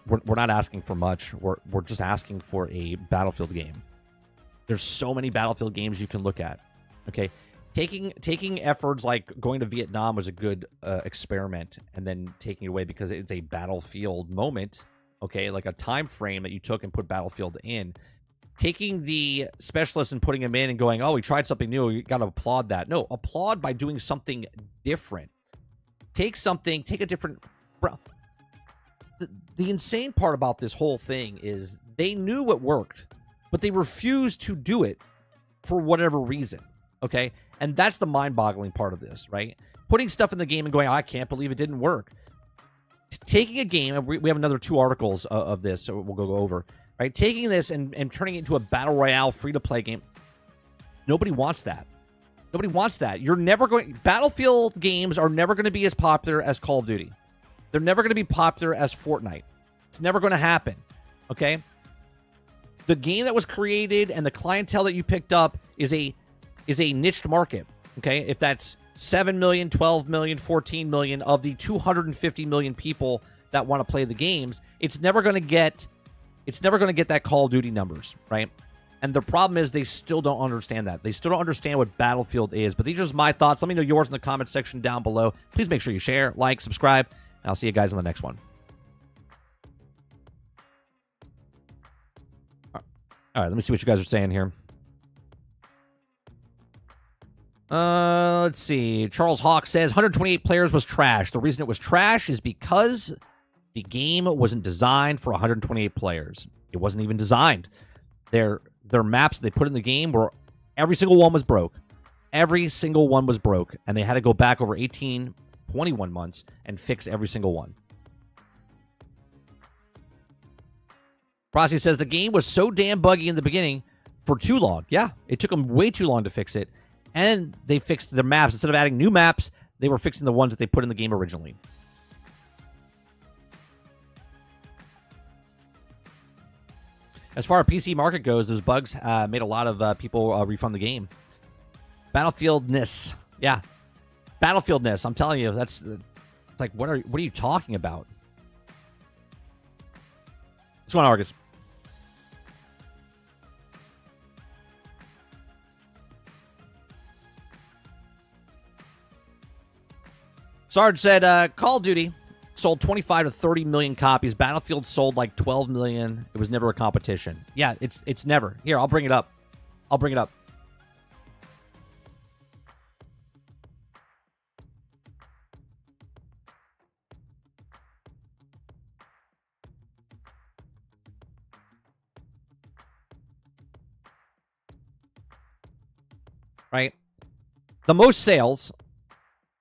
We're not asking for much. We're just asking for a Battlefield game. There's so many Battlefield games you can look at. Okay, taking efforts like going to Vietnam was a good experiment, and then taking it away because it's a Battlefield moment. Okay, like a time frame that you took and put Battlefield in. Taking the specialists and putting them in and going, oh, we tried something new. You got to applaud that. No, applaud by doing something different. Take a different. The insane part about this whole thing is they knew what worked, but they refused to do it for whatever reason, okay? And that's the mind-boggling part of this, right? Putting stuff in the game and going, oh, I can't believe it didn't work. Taking a game, and we have another 2 articles of this, so we'll go over, right? Taking this and turning it into a Battle Royale free-to-play game, nobody wants that. Nobody wants that. Battlefield games are never going to be as popular as Call of Duty. They're never going to be popular as Fortnite. It's never going to happen, okay? The game that was created and the clientele that you picked up is a niched market, okay? If that's 7 million, 12 million, 14 million of the 250 million people that want to play the games, it's never going to get that Call of Duty numbers, right? And the problem is they still don't understand that. They still don't understand what Battlefield is. But these are just my thoughts. Let me know yours in the comment section down below. Please make sure you share, like, subscribe. I'll see you guys on the next one. All right, let me see what you guys are saying here. Let's see. Charles Hawk says 128 players was trash. The reason it was trash is because the game wasn't designed for 128 players. It wasn't even designed. Their maps they put in the game were every single one was broke. Every single one was broke, and they had to go back over 21 months and fix every single one. Prosty says the game was so damn buggy in the beginning for too long. Yeah, it took them way too long to fix it. And they fixed their maps. Instead of adding new maps, they were fixing the ones that they put in the game originally. As far as PC market goes, those bugs made a lot of people refund the game. Battlefieldness. Yeah. Battlefieldness, I'm telling you, it's like, what are you talking about? What's going on, Argus? Sarge said, Call of Duty sold 25 to 30 million copies. Battlefield sold like 12 million. It was never a competition. Yeah, it's never. Here, I'll bring it up. Right? The most sales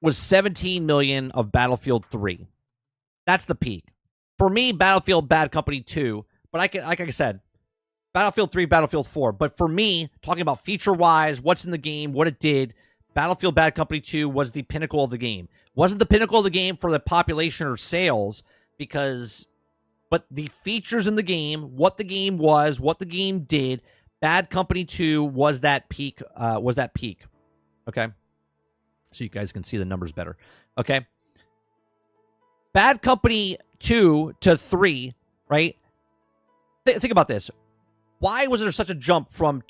was 17 million of Battlefield 3. That's the peak. For me, Battlefield Bad Company 2, but like I said, Battlefield 3, Battlefield 4. But for me, talking about feature-wise, what's in the game, what it did, Battlefield Bad Company 2 was the pinnacle of the game. Wasn't the pinnacle of the game for the population or sales, because But the features in the game, what the game was, what the game did, Bad Company 2 was that peak. Okay, so you guys can see the numbers better. Okay, Bad Company 2 to 3, right? Think about this. Why was there such a jump from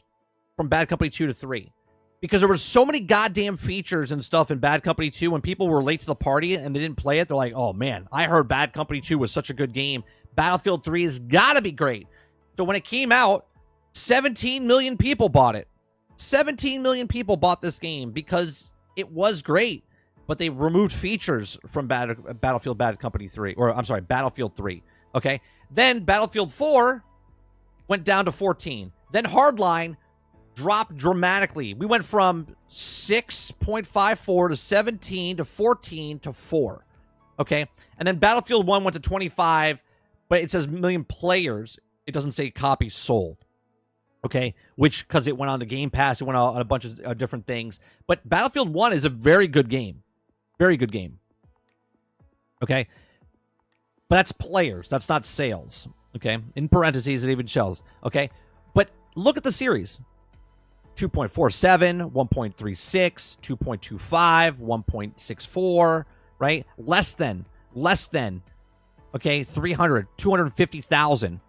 Bad Company 2 to 3? Because there were so many goddamn features and stuff in Bad Company 2 when people were late to the party and they didn't play it. They're like, oh man, I heard Bad Company 2 was such a good game. Battlefield 3 has got to be great. So when it came out, 17 million people bought it. 17 million people bought this game because it was great. But they removed features from Battlefield Bad Company 3. Or, I'm sorry, Battlefield 3. Okay? Then Battlefield 4 went down to 14. Then Hardline dropped dramatically. We went from 6.54 to 17 to 14 to 4. Okay? And then Battlefield 1 went to 25, but it says million players. It doesn't say copies sold. Okay? Which, because it went on the Game Pass, it went on a bunch of different things. But Battlefield 1 is a very good game. Very good game. Okay? But that's players. That's not sales. Okay? In parentheses, it even shows. Okay? But look at the series. 2.47, 1.36, 2.25, 1.64, right? Less than, okay, 300, 250,000,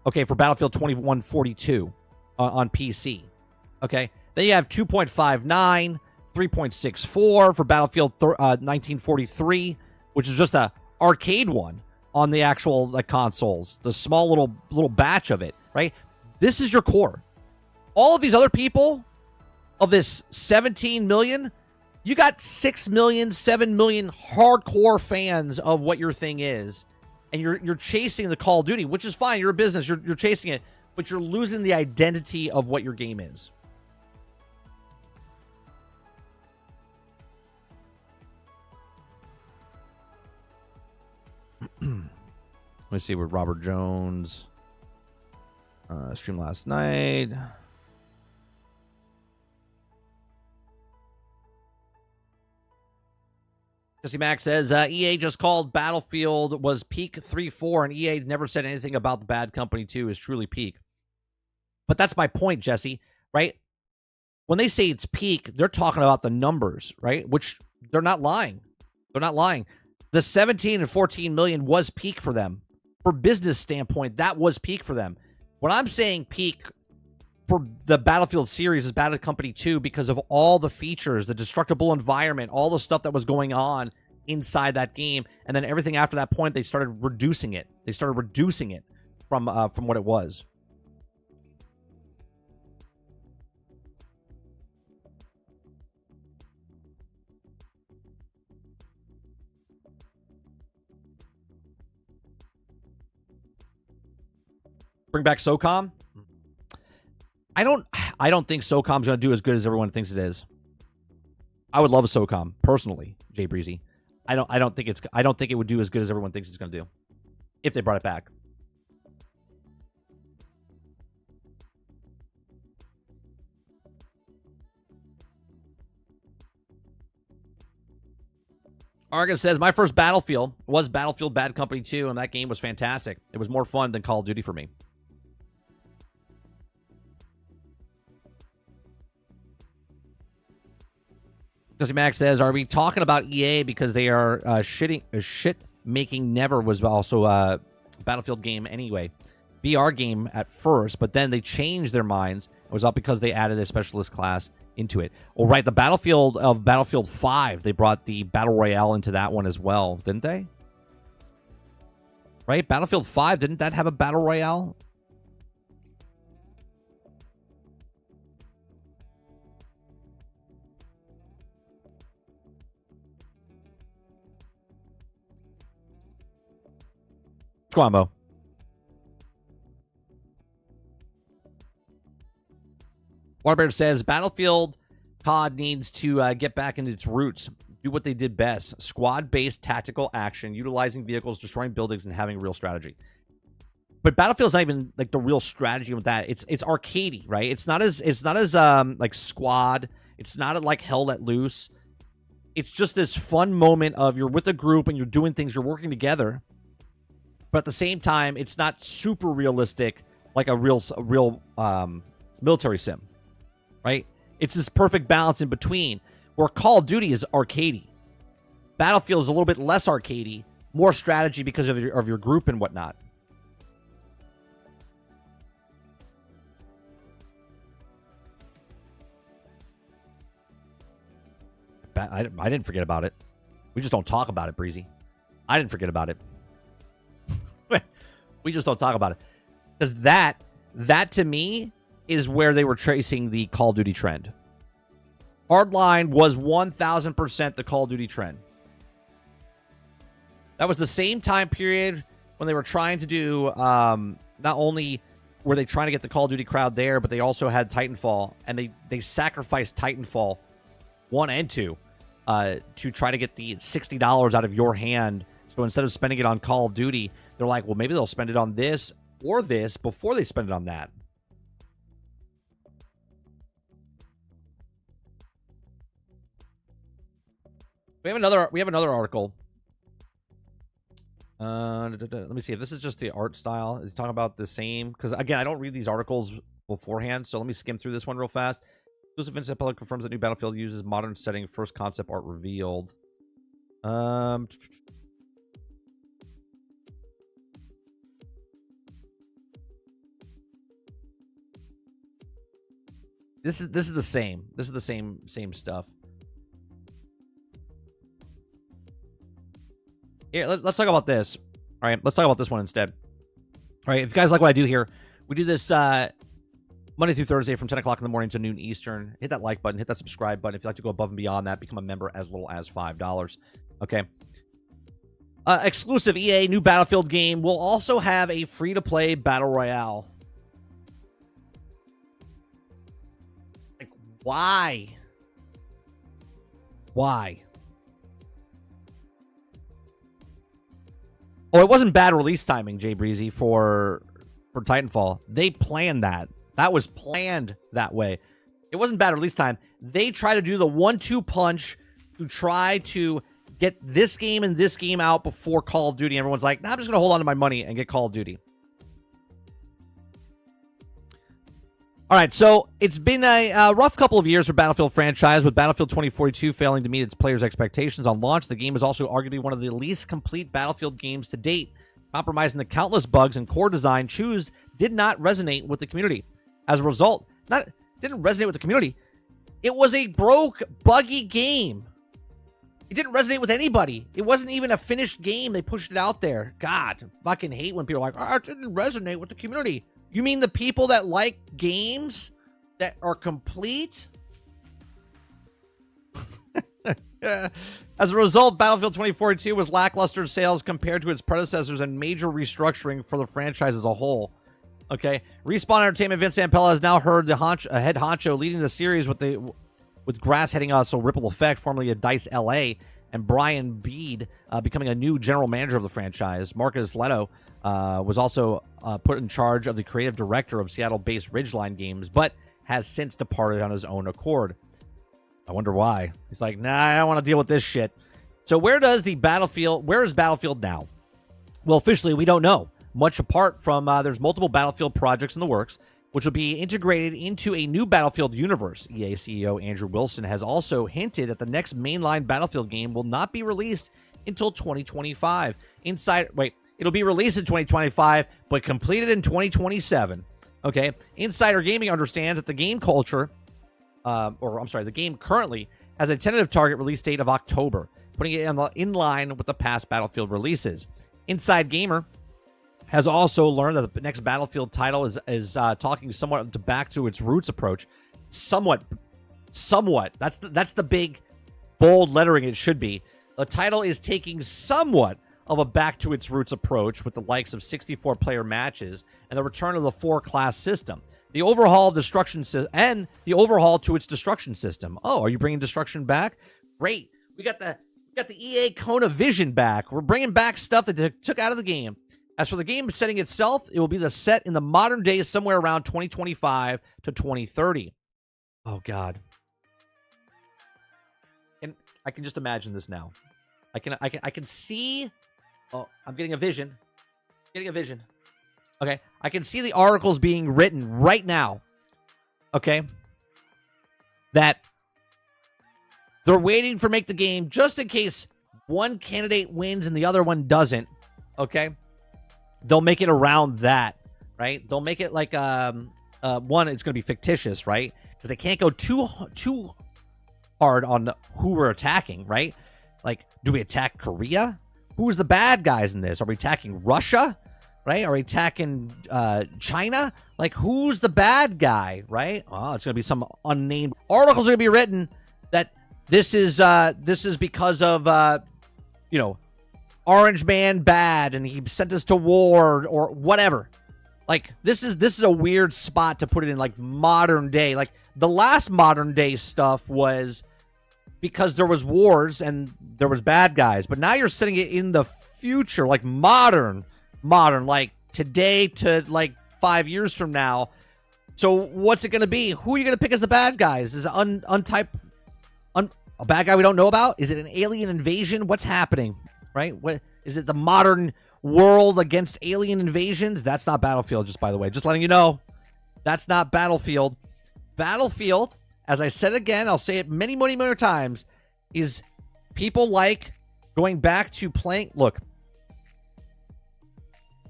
okay, for Battlefield 2142 on PC, okay? Then you have 2.59, 3.64 for Battlefield 1943, which is just a arcade one on the actual consoles, the small little batch of it, right? This is your core. All of these other people of this 17 million, you got 6 million, 7 million hardcore fans of what your thing is. And you're chasing the Call of Duty, which is fine. You're a business. You're chasing it. But you're losing the identity of what your game is. Let me see what Robert Jones streamed last night. Jesse Max says, EA just called Battlefield was peak 3.4, and EA never said anything about the Bad Company 2 is truly peak. But that's my point, Jesse, right? When they say it's peak, they're talking about the numbers, right? Which they're not lying. They're not lying. The 17 and 14 million was peak for them. For business standpoint, that was peak for them. When I'm saying peak for the Battlefield series is Bad Company 2 because of all the features, the destructible environment, all the stuff that was going on inside that game, and then everything after that point, they started reducing it. They started reducing it from what it was. Bring back SOCOM? I don't think SOCOM's going to do as good as everyone thinks it is. I would love a SOCOM personally, Jay Breezy. I don't think it would do as good as everyone thinks it's going to do if they brought it back. Argus says, my first Battlefield was Battlefield Bad Company 2, and that game was fantastic. It was more fun than Call of Duty for me. Jesse Max says, are we talking about EA because they are shit-making Never was also a Battlefield game anyway. VR game at first, but then they changed their minds. It was all because they added a specialist class into it. Well, right, the Battlefield of Battlefield 5, they brought the Battle Royale into that one as well, didn't they? Right? Battlefield 5, didn't that have a Battle Royale? Squambo. Waterbear says, Battlefield COD needs to get back into its roots. Do what they did best. Squad-based tactical action, utilizing vehicles, destroying buildings, and having real strategy. But Battlefield's not even like the real strategy with that. It's arcadey, right? It's not as like Squad. It's not like Hell Let Loose. It's just this fun moment of you're with a group and you're doing things, you're working together. but at the same time, it's not super realistic like a real military sim, right? It's this perfect balance in between where Call of Duty is arcadey. Battlefield is a little bit less arcadey, more strategy because of your group and whatnot. I didn't forget about it. We just don't talk about it, Breezy. I didn't forget about it. We just don't talk about it. Because that to me is where they were tracing the Call of Duty trend. Hardline was 1,000% the Call of Duty trend. That was the same time period when they were trying to do, not only were they trying to get the Call of Duty crowd there, but they also had Titanfall, and they sacrificed Titanfall 1 and 2 to try to get the $60 out of your hand. So instead of spending it on Call of Duty, they're like, well, maybe they'll spend it on this or this before they spend it on that. We have another article. Let me see if this is just the art style. Is he talking about the same? Because again, I don't read these articles beforehand, so let me skim through this one real fast. Exclusive Vincent Public confirms that new Battlefield uses modern setting. First concept art revealed. This is the same. This is the same stuff. Here, let's talk about this. All right, let's talk about this one instead. All right, if you guys like what I do here, we do this Monday through Thursday from 10 o'clock in the morning to noon Eastern. Hit that like button, hit that subscribe button. If you'd like to go above and beyond that, become a member as little as $5. Okay. Exclusive EA new Battlefield game will also have a free-to-play battle royale. Like, why? Why? Oh, it wasn't bad release timing, Jay Breezy, for Titanfall. They planned that. That was planned that way. It wasn't bad release time. They try to do the 1-2 punch to try to get this game and this game out before Call of Duty. Everyone's like, nah, I'm just going to hold on to my money and get Call of Duty. All right, so it's been a rough couple of years for Battlefield franchise, with Battlefield 2042 failing to meet its players' expectations on launch. The game is also arguably one of the least complete Battlefield games to date, compromising the countless bugs and core design did not resonate with the community. As a result, didn't resonate with the community. It was a broke, buggy game. It didn't resonate with anybody. It wasn't even a finished game. They pushed it out there. God, I fucking hate when people are like, oh, it didn't resonate with the community. You mean the people that like games that are complete? As a result, Battlefield 2042 was lackluster sales compared to its predecessors and major restructuring for the franchise as a whole. Okay, Respawn Entertainment Vince Zampella has now heard the head honcho leading the series with Grass heading also Ripple Effect, formerly of DICE LA, and Brian Bede becoming a new general manager of the franchise. Marcus Leto was also put in charge of the creative director of Seattle-based Ridgeline Games, but has since departed on his own accord. I wonder why. He's like, nah, I don't want to deal with this shit. So where is Battlefield now? Well, officially, we don't know. Much apart from, there's multiple Battlefield projects in the works, which will be integrated into a new Battlefield universe. EA CEO Andrew Wilson has also hinted that the next mainline Battlefield game will not be released until 2025. It'll be released in 2025, but completed in 2027. Okay. Insider Gaming understands that the game the game currently has a tentative target release date of October, putting it in line with the past Battlefield releases. Inside Gamer has also learned that the next Battlefield title is talking somewhat back to its roots approach. Somewhat. That's the big, bold lettering it should be. The title is taking somewhat of a back to its roots approach with the likes of 64-player matches and the return of the 4-class system. The overhaul of destruction and the overhaul to its destruction system. Oh, are you bringing destruction back? Great. We got the EA Kona Vision back. We're bringing back stuff that they took out of the game. As for the game setting itself, it will be set in the modern day somewhere around 2025 to 2030. Oh, God. And I can just imagine this now. I can see... Oh, I'm getting a vision. Getting a vision. Okay. I can see the articles being written right now. Okay. That they're waiting for Make the Game just in case one candidate wins and the other one doesn't. Okay. They'll make it around that, right? They'll make it like one, it's going to be fictitious, right? Because they can't go too hard on who we're attacking, right? Like, do we attack Korea? Who's the bad guys in this? Are we attacking Russia? Right? Are we attacking China? Like, who's the bad guy, right? Oh, it's going to be some unnamed articles are going to be written that this is because of, you know, Orange Man bad and he sent us to war or whatever. Like, this is a weird spot to put it in, like, modern day. Like, the last modern day stuff was because there was wars and there was bad guys. But now you're setting it in the future, like modern, like today to like 5 years from now. So what's it going to be? Who are you going to pick as the bad guys? Is it a bad guy we don't know about? Is it an alien invasion? What's happening? Right? What is it? The modern world against alien invasions? That's not Battlefield, just by the way. Just letting you know. That's not Battlefield. Battlefield, as I said again, I'll say it many, many more times, is people like going back to playing. Look,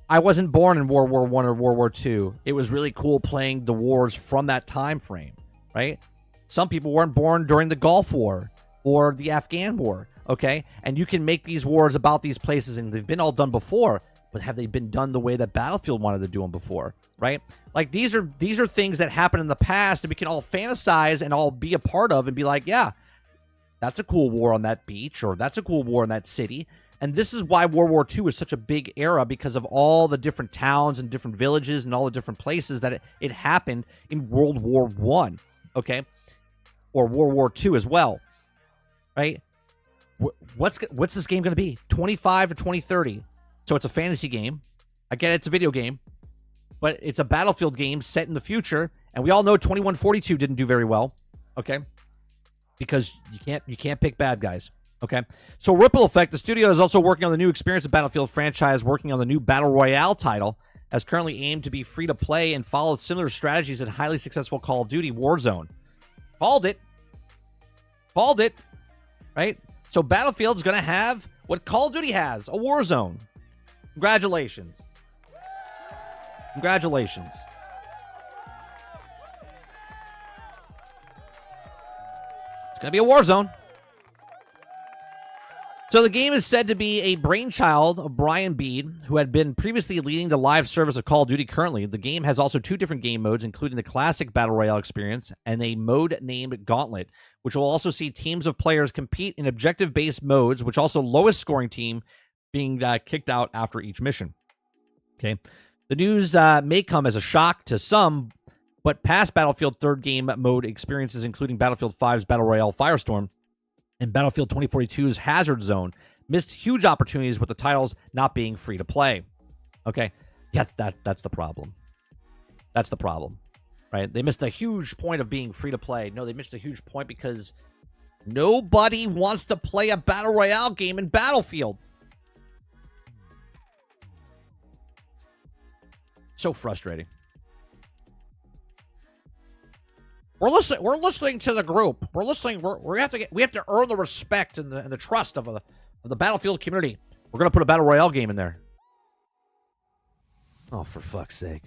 I wasn't born in World War I or World War II. It was really cool playing the wars from that time frame, right? Some people weren't born during the Gulf War or the Afghan War, okay? And you can make these wars about these places, and they've been all done before, but have they been done the way that Battlefield wanted to do them before, right? Like, these are things that happened in the past that we can all fantasize and all be a part of and be like, yeah, that's a cool war on that beach, or that's a cool war in that city. And this is why World War II is such a big era, because of all the different towns and different villages and all the different places that it happened in World War I, okay? Or World War II as well, right? What's this game going to be? 25 to 2030. So it's a fantasy game. I get it, it's a video game, but it's a Battlefield game set in the future. And we all know 2142 didn't do very well, okay? Because you can't pick bad guys. Okay, so Ripple Effect, the studio is also working on the new Experience of Battlefield franchise, working on the new Battle Royale title, as currently aimed to be free to play and follow similar strategies in highly successful Call of Duty Warzone. Called it, right? So Battlefield is going to have what Call of Duty has, a Warzone. Congratulations. Congratulations. It's going to be a Warzone. So the game is said to be a brainchild of Brian Bede, who had been previously leading the live service of Call of Duty currently. The game has also 2 different game modes, including the classic Battle Royale experience and a mode named Gauntlet, which will also see teams of players compete in objective-based modes, which also lowest scoring team being kicked out after each mission. Okay, the news may come as a shock to some, but past Battlefield 3rd game mode experiences, including Battlefield 5's Battle Royale Firestorm, and Battlefield 2042's Hazard Zone, missed huge opportunities with the titles not being free to play. Okay, yes, that's the problem. That's the problem, right? They missed a huge point of being free to play. No, they missed a huge point because nobody wants to play a Battle Royale game in Battlefield. So frustrating. We're listening to the group. We're listening. We have to earn the respect and the trust of the Battlefield community. We're gonna put a Battle Royale game in there. Oh, for fuck's sake!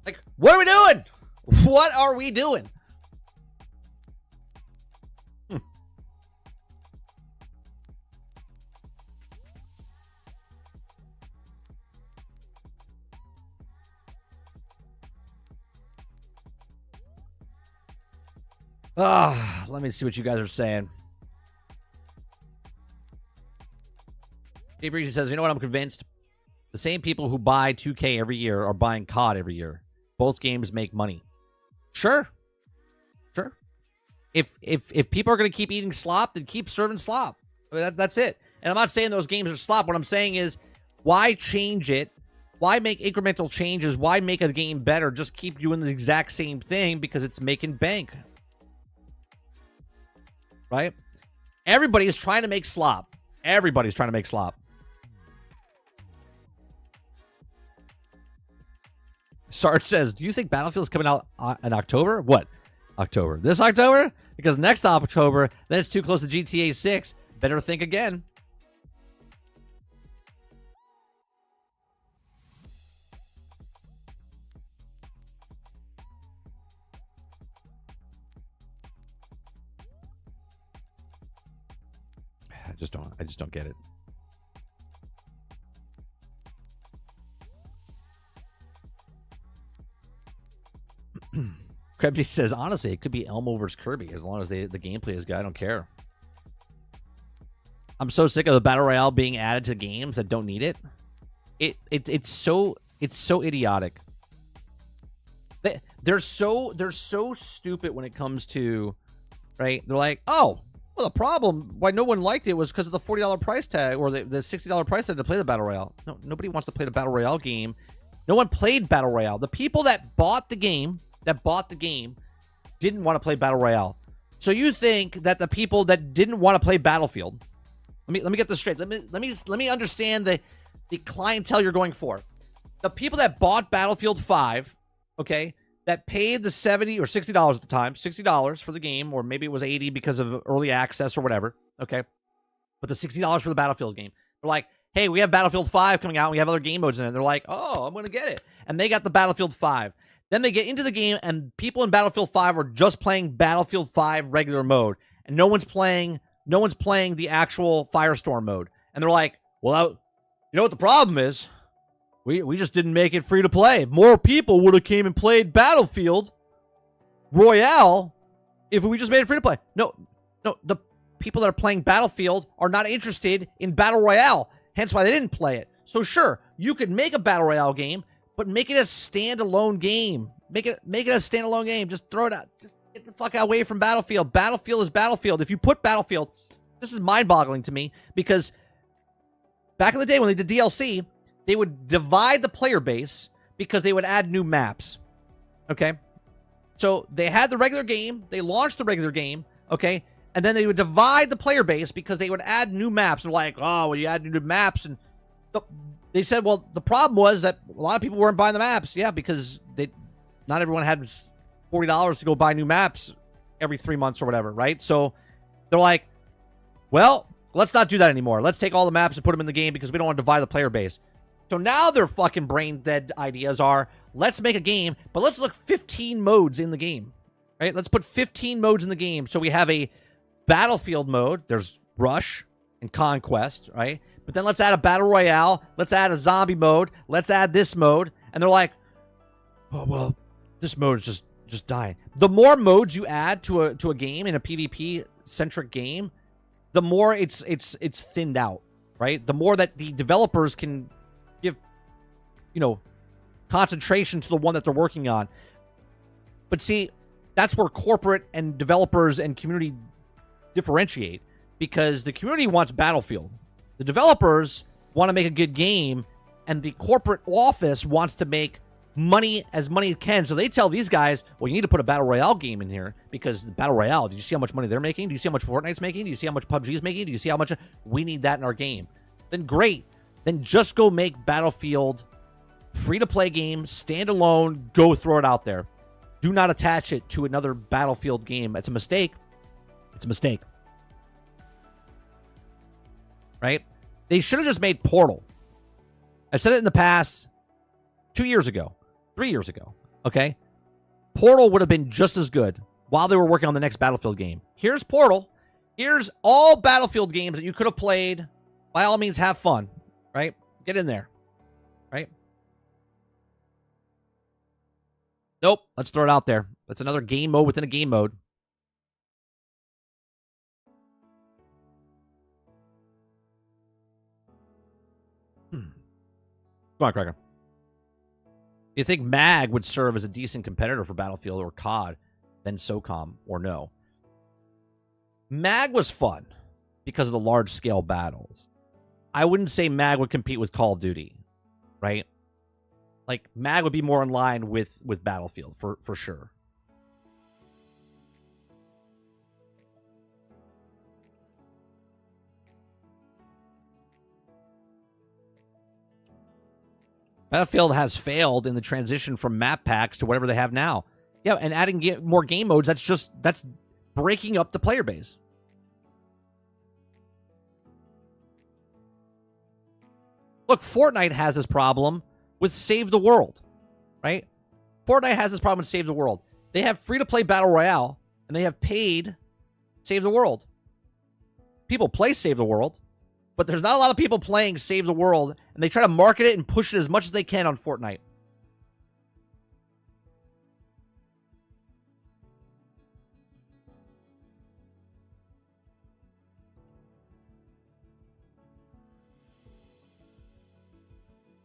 Like, what are we doing? What are we doing? Let me see what you guys are saying. Jay Breezy says, you know what, I'm convinced the same people who buy 2K every year are buying COD every year. Both games make money. Sure. If people are going to keep eating slop, then keep serving slop. I mean, that's it. And I'm not saying those games are slop. What I'm saying is, why change it? Why make incremental changes? Why make a game better? Just keep doing the exact same thing because it's making bank. Right? Everybody is trying to make slop. Everybody's trying to make slop. Sarge says, do you think Battlefield's coming out in October? What? October? This October? Because next October, then it's too close to GTA 6. Better think again. I just don't get it. Krebsy says, honestly, it could be Elmo versus Kirby as long as the gameplay is good. I don't care. I'm so sick of the Battle Royale being added to games that don't need it. It's so idiotic. They're so stupid when it comes to, right? They're like, oh, well, the problem why no one liked it was because of the $40 price tag or the $60 price tag to play the Battle Royale. No, nobody wants to play the Battle Royale game. No one played Battle Royale. The people that bought the game didn't want to play Battle Royale. So you think that the people that didn't want to play Battlefield, let me get this straight. Let me understand the clientele you're going for. The people that bought Battlefield 5, okay, that paid the $70 or $60 at the time, $60 for the game, or maybe it was $80 because of early access or whatever, okay? But the $60 for the Battlefield game. They're like, hey, we have Battlefield 5 coming out, and we have other game modes in it. And they're like, oh, I'm going to get it. And they got the Battlefield 5. Then they get into the game, and people in Battlefield 5 are just playing Battlefield 5 regular mode. And no one's playing the actual Firestorm mode. And they're like, well, you know what the problem is? We just didn't make it free to play. More people would have came and played Battlefield Royale if we just made it free to play. No, the people that are playing Battlefield are not interested in Battle Royale. Hence why they didn't play it. So sure, you could make a Battle Royale game, but make it a standalone game. Make it a standalone game. Just throw it out. Just get the fuck away from Battlefield. Battlefield is Battlefield. If you put Battlefield, this is mind-boggling to me because back in the day when they did DLC, they would divide the player base because they would add new maps. Okay? So they had the regular game. They launched the regular game. Okay? And then they would divide the player base because they would add new maps. They're like, oh, well, you add new maps. And they said, well, the problem was that a lot of people weren't buying the maps. Yeah, because not everyone had $40 to go buy new maps every 3 months or whatever, right? So they're like, well, let's not do that anymore. Let's take all the maps and put them in the game because we don't want to divide the player base. So now their fucking brain dead ideas are, let's make a game, but let's look 15 modes in the game, right? Let's put 15 modes in the game. So we have a Battlefield mode. There's Rush and Conquest, right? But then let's add a Battle Royale. Let's add a zombie mode. Let's add this mode. And they're like, oh, well, this mode is just dying. The more modes you add to a game in a PvP-centric game, the more it's thinned out, right? The more that the developers can give, concentration to the one that they're working on. But see, that's where corporate and developers and community differentiate, because the community wants Battlefield. The developers want to make a good game, and the corporate office wants to make money as money can. So they tell these guys, well, you need to put a Battle Royale game in here, because the Battle Royale, do you see how much money they're making? Do you see how much Fortnite's making? Do you see how much PUBG's making? Do you see how much? We need that in our game. Then great. Then just go make Battlefield free-to-play game, standalone, go throw it out there. Do not attach it to another Battlefield game. It's a mistake. It's a mistake. Right? They should have just made Portal. I've said it in the past 2 years ago, 3 years ago, okay? Portal would have been just as good while they were working on the next Battlefield game. Here's Portal. Here's all Battlefield games that you could have played. By all means, have fun, right? Get in there, right? Nope, let's throw it out there. That's another game mode within a game mode. Come on, Cracker. Do you think MAG would serve as a decent competitor for Battlefield or COD than SOCOM, or no? MAG was fun because of the large-scale battles. I wouldn't say MAG would compete with Call of Duty, right? Like, MAG would be more in line with Battlefield, for sure. Battlefield has failed in the transition from map packs to whatever they have now. Yeah, and adding more game modes, that's breaking up the player base. Look, Fortnite has this problem with Save the World, right? Fortnite has this problem with Save the World. They have free-to-play Battle Royale, and they have paid Save the World. People play Save the World, but there's not a lot of people playing Save the World, and they try to market it and push it as much as they can on Fortnite.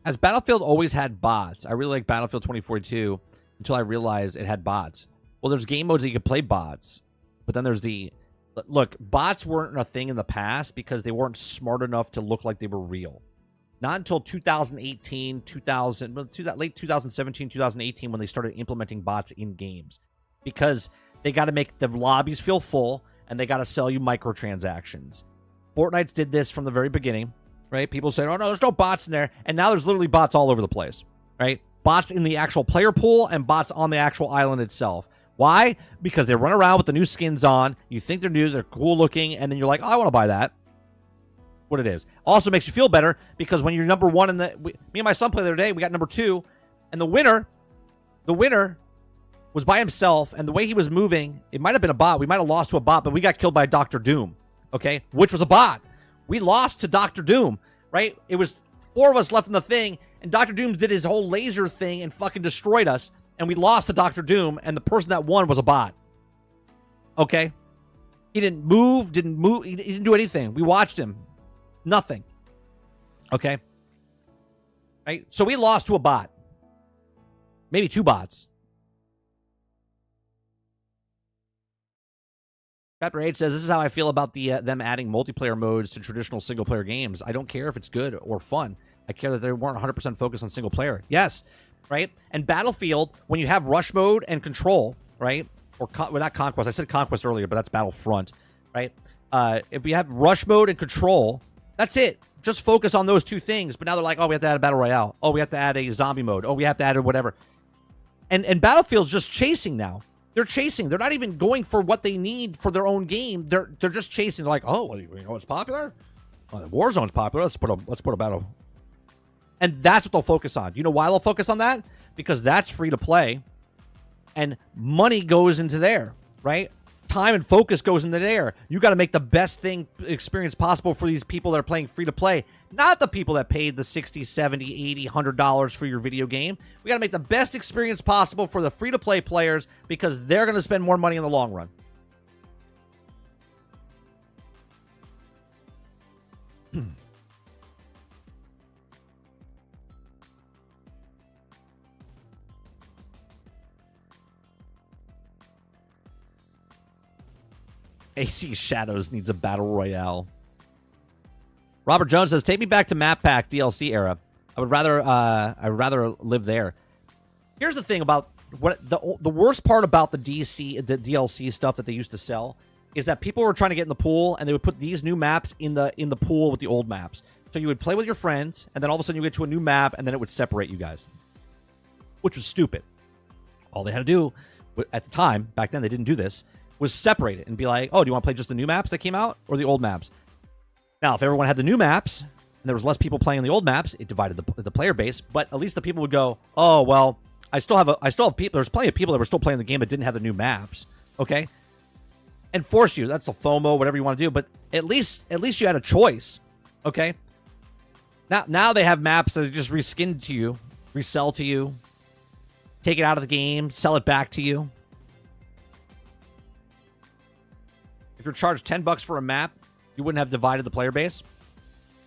Has Battlefield always had bots? I really like Battlefield 2042 until I realized it had bots. Well, there's game modes that you can play bots, but then there's the... Look, bots weren't a thing in the past because they weren't smart enough to look like they were real. Not until 2018, late 2017, 2018, when they started implementing bots in games. Because they got to make the lobbies feel full, and they got to sell you microtransactions. Fortnite did this from the very beginning. Right? People say, oh, no, there's no bots in there. And now there's literally bots all over the place, right? Bots in the actual player pool and bots on the actual island itself. Why? Because they run around with the new skins on. You think they're new, they're cool looking, and then you're like, oh, I want to buy that. What it is. Also makes you feel better because when you're number one in the... me and my son played the other day, we got number 2, and the winner was by himself, and the way he was moving, it might have been a bot. We might have lost to a bot, but we got killed by Dr. Doom, okay? Which was a bot. We lost to Dr. Doom, right? It was 4 of us left in the thing, and Dr. Doom did his whole laser thing and fucking destroyed us, and we lost to Dr. Doom, and the person that won was a bot. Okay? He didn't move, he didn't do anything. We watched him. Nothing. Okay? Right? So we lost to a bot. Maybe 2 bots. Chapter 8 says, this is how I feel about them adding multiplayer modes to traditional single-player games. I don't care if it's good or fun. I care that they weren't 100% focused on single-player. Yes, right? And Battlefield, when you have rush mode and control, right? Or, well, not Conquest. I said Conquest earlier, but that's Battlefront, right? If we have rush mode and control, that's it. Just focus on those 2 things. But now they're like, oh, we have to add a Battle Royale. Oh, we have to add a zombie mode. Oh, we have to add a whatever. And Battlefield's just chasing now. They're chasing. They're not even going for what they need for their own game. They're just chasing. They're like, oh, well, you know what's popular? Warzone's popular. Let's put a battle. And that's what they'll focus on. You know why they'll focus on that? Because that's free to play, and money goes into there, right? Time and focus goes into there. You got to make the best experience possible for these people that are playing free to play, not the people that paid the $60, $70, $80, $100 for your video game. We got to make the best experience possible for the free to play players because they're going to spend more money in the long run. AC Shadows needs a battle royale. Robert Jones says, take me back to Map Pack DLC era. I'd rather live there. Here's the thing about what the worst part about the DLC stuff that they used to sell is that people were trying to get in the pool, and they would put these new maps in the pool with the old maps. So you would play with your friends, and then all of a sudden you get to a new map, and then it would separate you guys, which was stupid. All they had to do at the time, back then they didn't do this, was separate it and be like, oh, do you want to play just the new maps that came out or the old maps? Now, if everyone had the new maps and there was less people playing the old maps, it divided the player base, but at least the people would go, oh, well, I still have people. There's plenty of people that were still playing the game that didn't have the new maps, okay? And force you. That's the FOMO, whatever you want to do, but at least you had a choice, okay? Now they have maps that are just reskinned to you, resell to you, take it out of the game, sell it back to you. If you're charged $10 for a map, you wouldn't have divided the player base.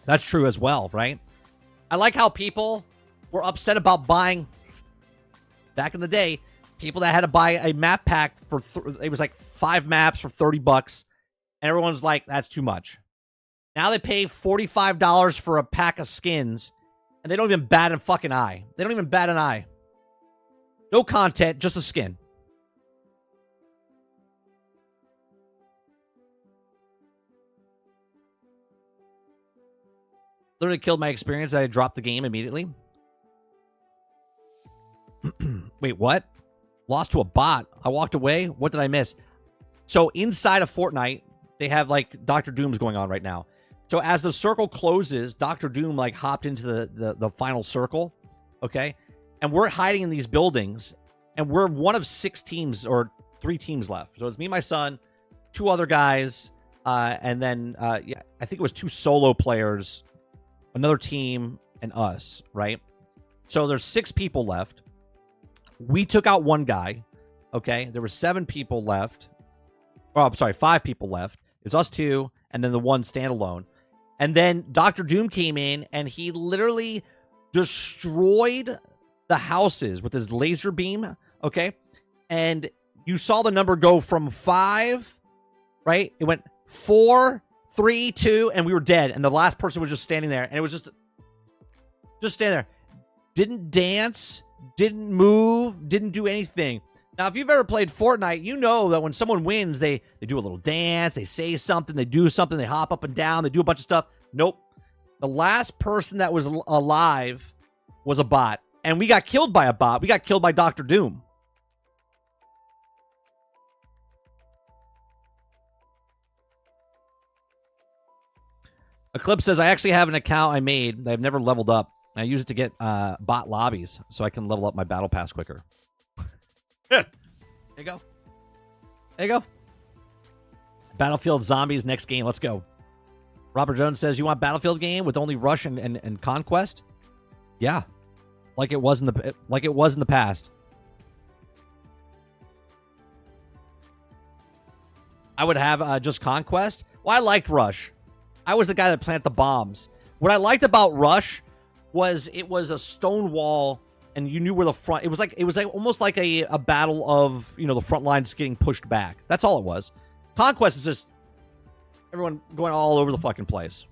That's true as well, right? I like how people were upset about buying, back in the day, people that had to buy a map pack for, it was like 5 maps for $30, and everyone's like, that's too much. Now they pay $45 for a pack of skins, and they don't even bat a fucking eye. They don't even bat an eye. No content, just a skin. Literally killed my experience. I dropped the game immediately. Wait, what? Lost to a bot. I walked away. What did I miss? So inside of Fortnite, they have like Dr. Doom's going on right now. So as the circle closes, Dr. Doom like hopped into the final circle. Okay. And we're hiding in these buildings. And we're one of 6 teams or 3 teams left. So it's me, my son, 2 other guys, and then yeah, I think it was 2 solo players, another team, and us, right? So there's 6 people left. We took out 1 guy. Okay. There were 7 people left. Oh, I'm sorry, 5 people left. It's us 2, and then the 1 standalone. And then Dr. Doom came in, and he literally destroyed the houses with his laser beam, okay? And you saw the number go from 5, right? It went 4, 3, 2, and we were dead. And the last person was just standing there, and it was just standing there. Didn't dance, didn't move, didn't do anything. Now, if you've ever played Fortnite, you know that when someone wins, they do a little dance, they say something, they do something, they hop up and down, they do a bunch of stuff. Nope. The last person that was alive was a bot. And we got killed by a bot. We got killed by Dr. Doom. Eclipse says, I actually have an account I made that I've never leveled up. I use it to get bot lobbies so I can level up my battle pass quicker. There you go. There you go. Battlefield Zombies next game. Let's go. Robert Jones says, you want Battlefield game with only rush and conquest? Yeah. Like it was in the past. I would have just conquest. Well, I liked rush. I was the guy that planted the bombs. What I liked about rush was it was a stone wall, and you knew where the front. It was like almost like a battle of, you know, the front lines getting pushed back. That's all it was. Conquest is just everyone going all over the fucking place.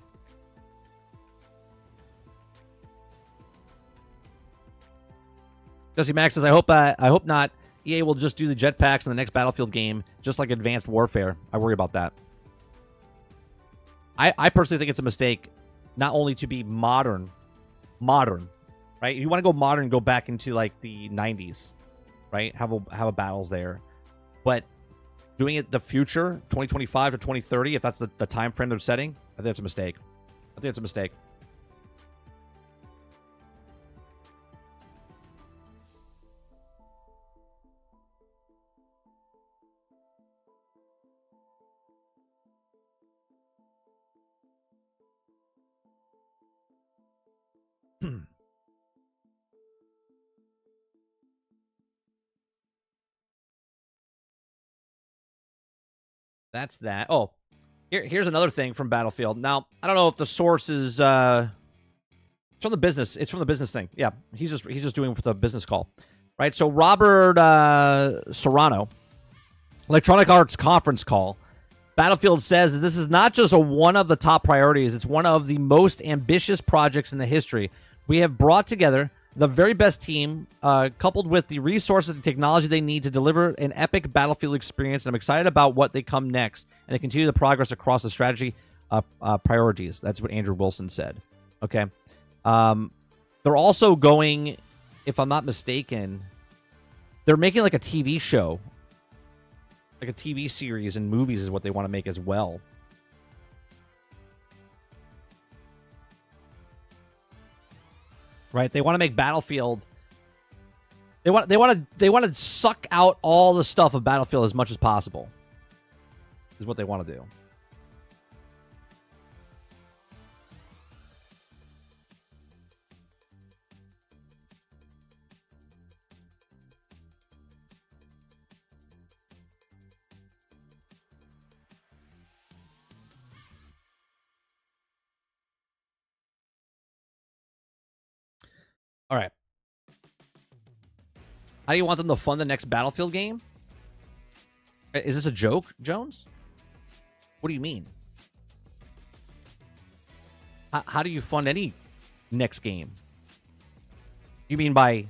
Jesse Max says, I hope not. EA will just do the jetpacks in the next Battlefield game, just like Advanced Warfare. I worry about that. I personally think it's a mistake not only to be modern, right? You want to go modern, go back into like the 90s, right? Have a battles there. But doing it the future, 2025 to 2030, if that's the time frame they're setting, I think it's a mistake. I think it's a mistake. That's that. Oh, here's another thing from Battlefield. Now, I don't know if the source is it's from the business. It's from the business thing. Yeah, he's just doing it for the business call, right? So Robert Serrano, Electronic Arts conference call. Battlefield says that this is not just one of the top priorities. It's one of the most ambitious projects in the history. We have brought together the very best team, coupled with the resources and technology they need to deliver an epic Battlefield experience. And I'm excited about what they come next and they continue the progress across the strategy priorities. That's what Andrew Wilson said. Okay. They're also going, if I'm not mistaken, they're making like a TV show, like a TV series and movies is what they want to make as well. Right, they want to make Battlefield. They want to suck out all the stuff of Battlefield as much as possible. Is what they want to do. All right. How do you want them to fund the next Battlefield game? Is this a joke, Jones? What do you mean? How do you fund any next game? You mean by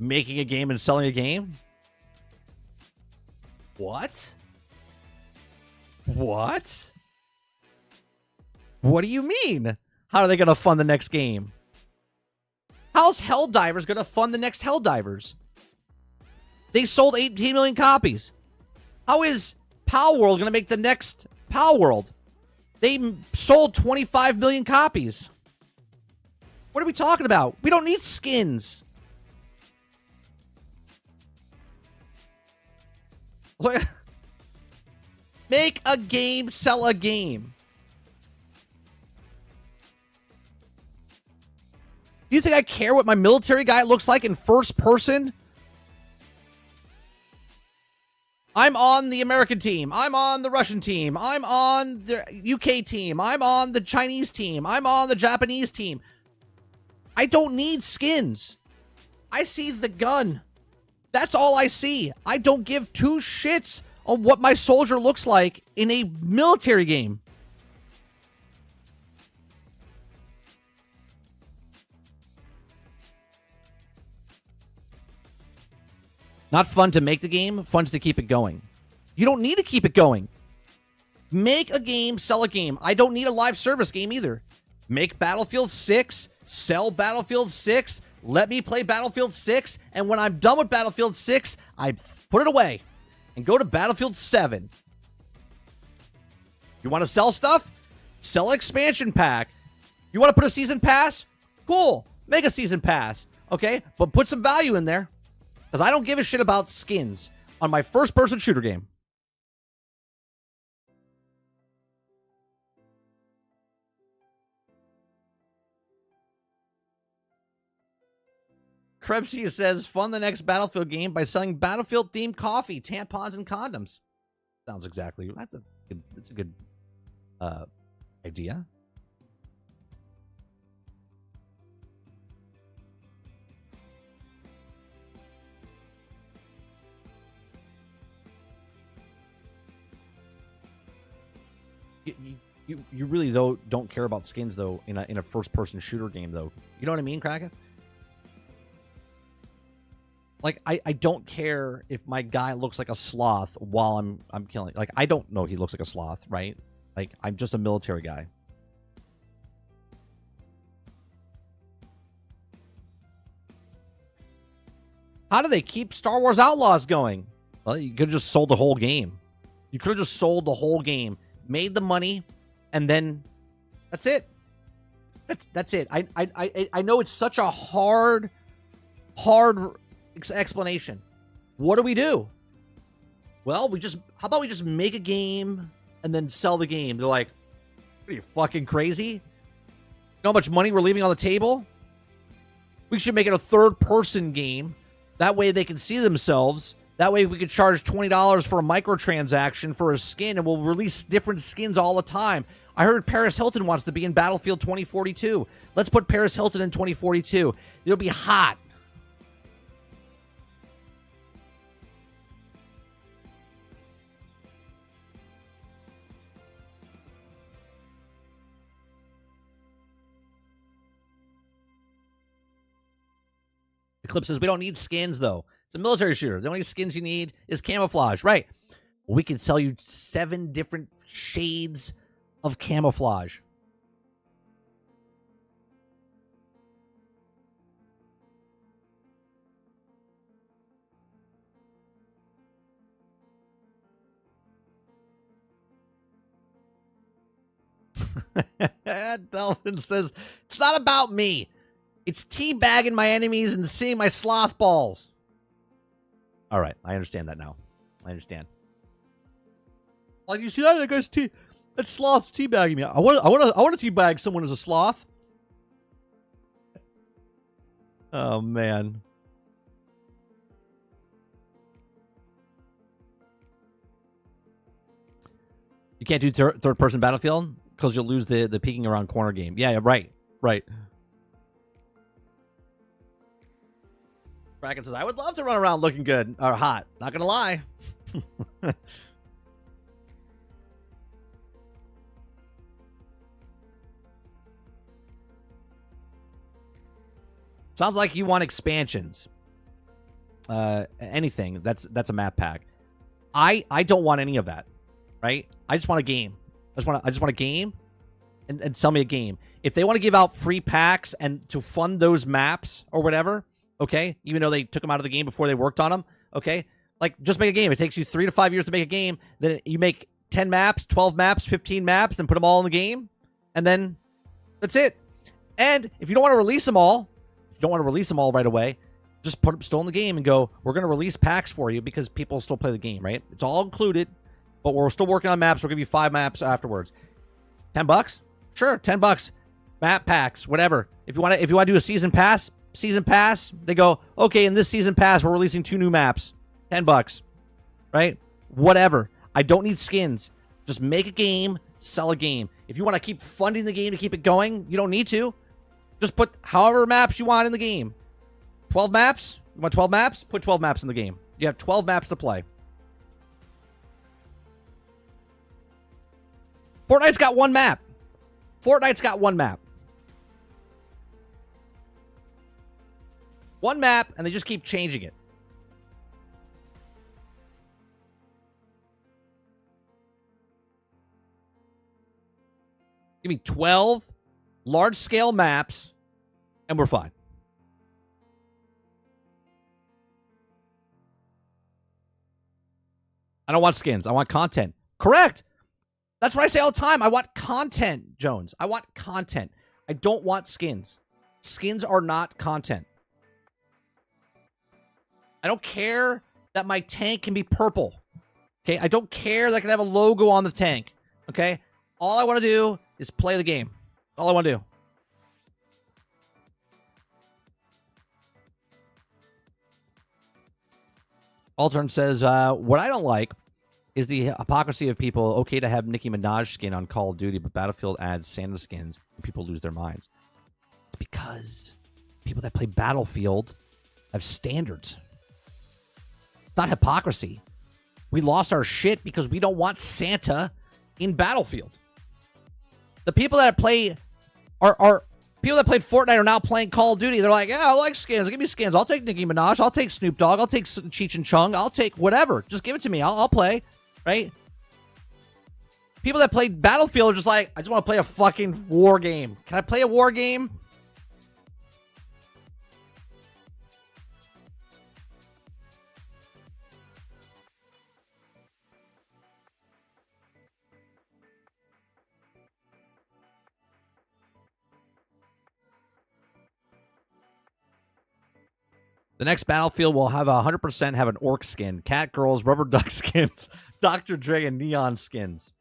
making a game and selling a game? What? What? What do you mean? How are they going to fund the next game? How's Helldivers going to fund the next Helldivers? They sold 18 million copies. How is Pal World going to make the next Pal World? They sold 25 million copies. What are we talking about? We don't need skins. Make a game, sell a game. Do you think I care what my military guy looks like in first person? I'm on the American team. I'm on the Russian team. I'm on the UK team. I'm on the Chinese team. I'm on the Japanese team. I don't need skins. I see the gun. That's all I see. I don't give two shits on what my soldier looks like in a military game. Not fun to make the game, fun to keep it going. You don't need to keep it going. Make a game, sell a game. I don't need a live service game either. Make Battlefield 6, sell Battlefield 6, let me play Battlefield 6, and when I'm done with Battlefield 6, I put it away and go to Battlefield 7. You want to sell stuff? Sell an expansion pack. You want to put a season pass? Cool. Make a season pass. Okay? But put some value in there. Because I don't give a shit about skins on my first-person shooter game. Krebsy says, fund the next Battlefield game by selling Battlefield-themed coffee, tampons, and condoms. Sounds exactly... That's a good idea. You really though don't care about skins though in a first person shooter game though. You know what I mean, Kraken? Like I don't care if my guy looks like a sloth while I'm killing. Like I don't know he looks like a sloth, right? Like I'm just a military guy. How do they keep Star Wars Outlaws going? Well, you could have just sold the whole game. You could have just sold the whole game. Made the money, and then that's it. That's it. I know it's such a hard explanation. What do we do? Well, how about we just make a game and then sell the game? They're like, what are you fucking crazy? You know how much money we're leaving on the table? We should make it a third-person game. That way they can see themselves. That way we could charge $20 for a microtransaction for a skin, and we'll release different skins all the time. I heard Paris Hilton wants to be in Battlefield 2042. Let's put Paris Hilton in 2042. It'll be hot. Eclipse says, we don't need skins, though. It's a military shooter. The only skins you need is camouflage. Right. We can sell you 7 different shades of camouflage. Delvin says, it's not about me. It's teabagging my enemies and seeing my sloth balls. All right, I understand that now. I understand. Like, you see that? That guy's that sloth's teabagging me. I want to teabag someone as a sloth. Oh man. You can't do third-person Battlefield because you'll lose the peeking around corner game. Yeah, right. Kraken says, I would love to run around looking good or hot. Not gonna lie. Sounds like you want expansions. Anything. That's a map pack. I don't want any of that. Right? I just want a game. I just want a game and sell me a game. If they want to give out free packs and to fund those maps or whatever, okay, even though they took them out of the game before they worked on them, Okay, like just make a game. It takes you 3 to 5 years to make a game. Then you make 10 maps, 12 maps, 15 maps, then put them all in the game, and then that's it. And if you don't want to release them all, right away, just put them still in the game and go, we're going to release packs for you because people still play the game, right? It's all included, but we're still working on maps. We'll give you 5 maps afterwards. $10? Sure, $10. Map packs, whatever. If you want to do a season pass, they go, okay, in this season pass, we're releasing 2 new maps. $10, right? Whatever. I don't need skins. Just make a game, sell a game. If you want to keep funding the game to keep it going, you don't need to. Just put however maps you want in the game. 12 maps? You want 12 maps? Put 12 maps in the game. You have 12 maps to play. Fortnite's got 1 map. One map, and they just keep changing it. Give me 12 large-scale maps, and we're fine. I don't want skins. I want content. Correct. That's what I say all the time. I want content, Jones. I want content. I don't want skins. Skins are not content. I don't care that my tank can be purple. Okay? I don't care that I can have a logo on the tank. Okay? All I want to do is play the game. All I want to do. Altern says, what I don't like is the hypocrisy of people. Okay to have Nicki Minaj skin on Call of Duty, but Battlefield adds Santa skins and people lose their minds. It's because people that play Battlefield have standards. It's not hypocrisy. We lost our shit because we don't want Santa in Battlefield. The people that play are people that played Fortnite are now playing Call of Duty. They're like, yeah, I like skins. Give me skins. I'll take Nicki Minaj. I'll take Snoop Dogg. I'll take Cheech and Chong. I'll take whatever. Just give it to me. I'll play. Right? People that played Battlefield are just like, I just want to play a fucking war game. Can I play a war game? The next Battlefield will have 100% have an orc skin, cat girls, rubber duck skins, Dr. Dre, and neon skins.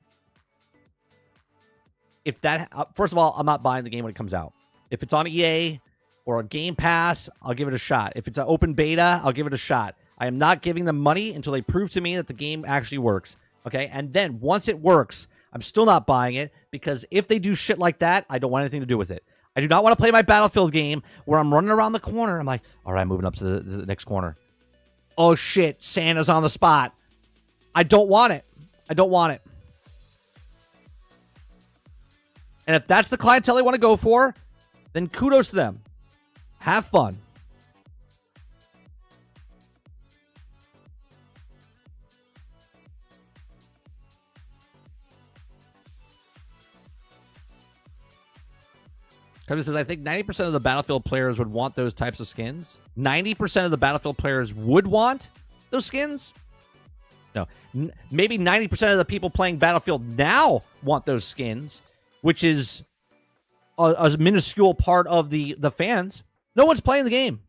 If that, first of all, I'm not buying the game when it comes out. If it's on EA or a Game Pass, I'll give it a shot. If it's an open beta, I'll give it a shot. I am not giving them money until they prove to me that the game actually works. Okay, and then once it works, I'm still not buying it because if they do shit like that, I don't want anything to do with it. I do not want to play my Battlefield game where I'm running around the corner. I'm like, all right, moving up to the next corner. Oh, shit, Santa's on the spot. I don't want it. I don't want it. And if that's the clientele they want to go for, then kudos to them. Have fun. Kevin says, I think 90% of the Battlefield players would want those types of skins. 90% of the Battlefield players would want those skins? No. Maybe 90% of the people playing Battlefield now want those skins, which is a minuscule part of the fans. No one's playing the game.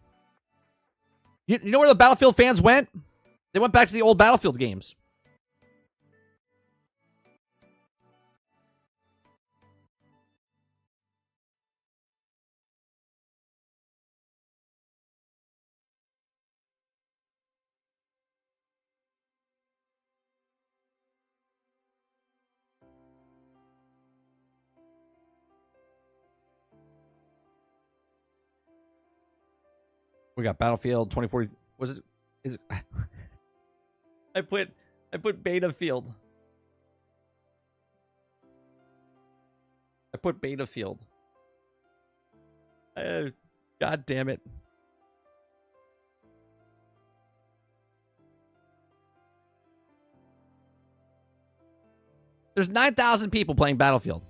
You know where the Battlefield fans went? They went back to the old Battlefield games. We got Battlefield 2040. Was it? Is it? I put Beta Field. I put Beta Field. God damn it. There's 9,000 people playing Battlefield.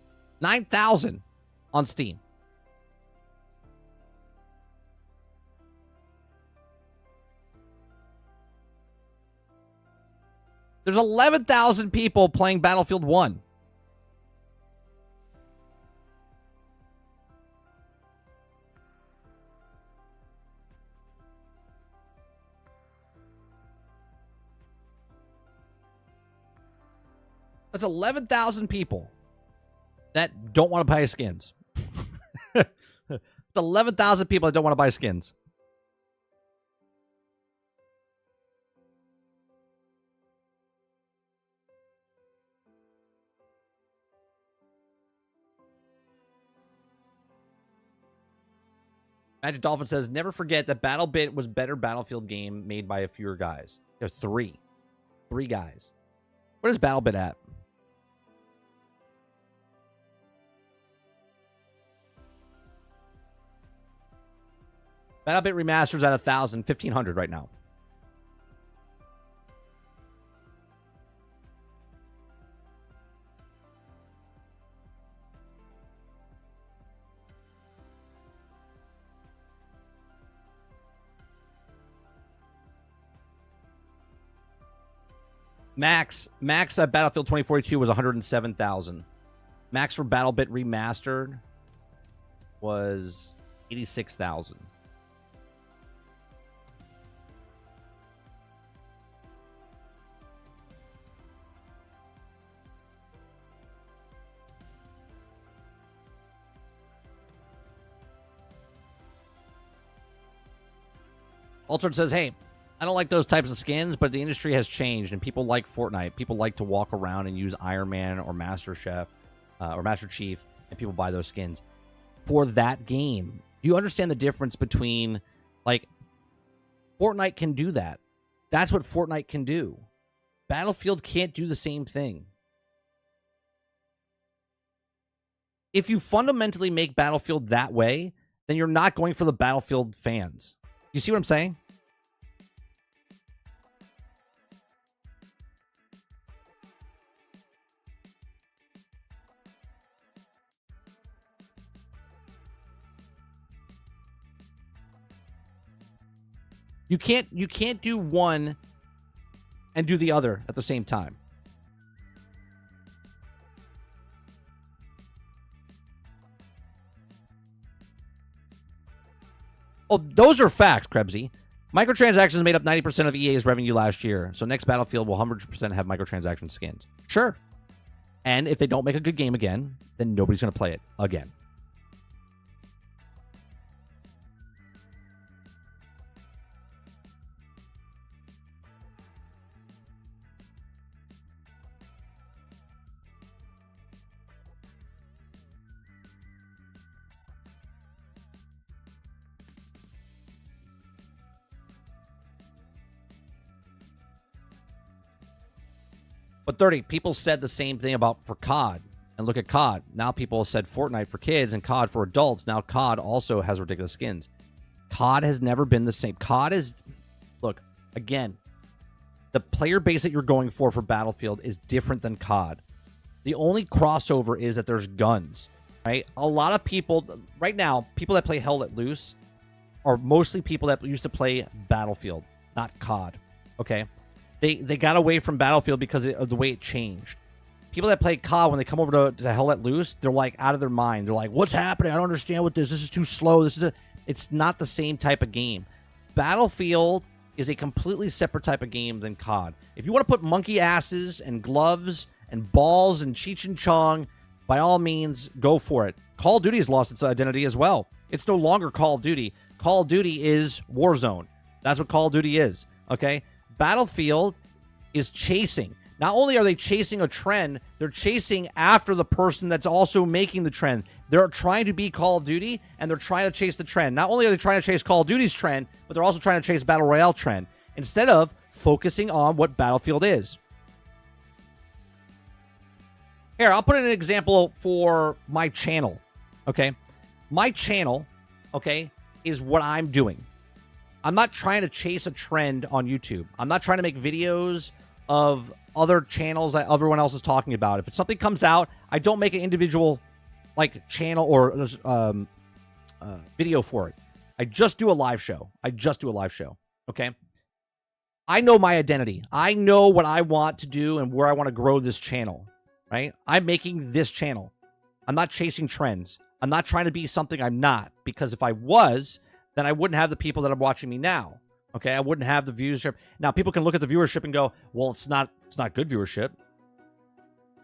9,000 on Steam. There's 11,000 people playing Battlefield 1. That's 11,000 people that don't want to buy skins. It's 11,000 people that don't want to buy skins. Magic Dolphin says, never forget that BattleBit was better Battlefield game made by a fewer guys. There's three guys. Where is BattleBit at? BattleBit Remastered's at 1,000, 1,500 right now. Max at Battlefield 2042 was 107,000. Max for BattleBit Remastered was 86,000. Altered says, hey, I don't like those types of skins, but the industry has changed, and people like Fortnite. People like to walk around and use Iron Man or Master Chef or Master Chief, and people buy those skins for that game. Do you understand the difference between, like, Fortnite can do that. That's what Fortnite can do. Battlefield can't do the same thing. If you fundamentally make Battlefield that way, then you're not going for the Battlefield fans. You see what I'm saying? You can't do one and do the other at the same time. Oh, those are facts, Krebsy. Microtransactions made up 90% of EA's revenue last year, so next Battlefield will 100% have microtransaction skins. Sure. And if they don't make a good game again, then nobody's going to play it again. But 30, people said the same thing for COD. And look at COD. Now people said Fortnite for kids and COD for adults. Now COD also has ridiculous skins. COD has never been the same. COD is... Look, again, the player base that you're going for Battlefield is different than COD. The only crossover is that there's guns, right? A lot of people... Right now, people that play Hell Let Loose are mostly people that used to play Battlefield, not COD, okay? They got away from Battlefield because of the way it changed. People that play COD, when they come over to Hell Let Loose, they're like out of their mind. They're like, what's happening? I don't understand what this is too slow. It's not the same type of game. Battlefield is a completely separate type of game than COD. If you want to put monkey asses and gloves and balls and Cheech and Chong, by all means, go for it. Call of Duty has lost its identity as well. It's no longer Call of Duty. Call of Duty is Warzone. That's what Call of Duty is, okay? Battlefield is chasing. Not only are they chasing a trend, they're chasing after the person that's also making the trend. They're trying to be Call of Duty, and they're trying to chase the trend. Not only are they trying to chase Call of Duty's trend, but they're also trying to chase Battle Royale trend, instead of focusing on what Battlefield is. Here, I'll put in an example for my channel, okay? My channel, okay, is what I'm doing. I'm not trying to chase a trend on YouTube. I'm not trying to make videos of other channels that everyone else is talking about. If something comes out, I don't make an individual like channel or video for it. I just do a live show. Okay? I know my identity. I know what I want to do and where I want to grow this channel, right? I'm making this channel. I'm not chasing trends. I'm not trying to be something I'm not, because if I was, then I wouldn't have the people that are watching me now. Okay, I wouldn't have the viewership. Now, people can look at the viewership and go, well, it's not good viewership.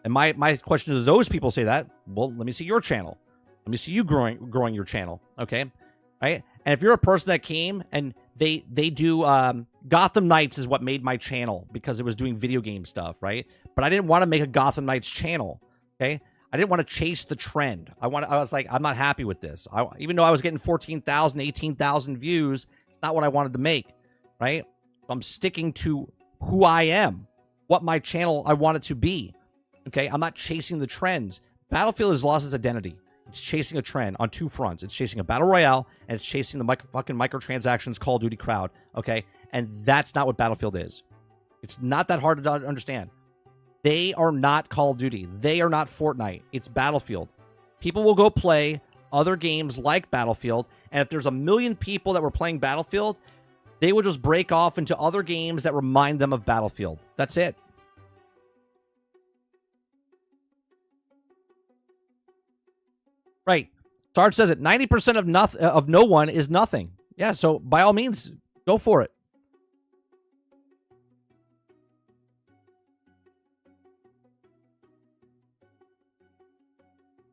And my question to those people say that, well, let me see your channel. Let me see you growing your channel, okay? Right? And if you're a person that came and they do Gotham Knights is what made my channel, because it was doing video game stuff, right? But I didn't want to make a Gotham Knights channel, okay? I didn't want to chase the trend. I was like, I'm not happy with this. Even though I was getting 14,000, 18,000 views, it's not what I wanted to make, right? So I'm sticking to who I am, what my channel I want it to be, okay? I'm not chasing the trends. Battlefield has lost its identity. It's chasing a trend on two fronts. It's chasing a battle royale, and it's chasing the fucking microtransactions Call of Duty crowd, okay? And that's not what Battlefield is. It's not that hard to understand. They are not Call of Duty. They are not Fortnite. It's Battlefield. People will go play other games like Battlefield, and if there's 1 million people that were playing Battlefield, they will just break off into other games that remind them of Battlefield. That's it. Right. Sarge says it. 90% of no one is nothing. Yeah, so by all means, go for it.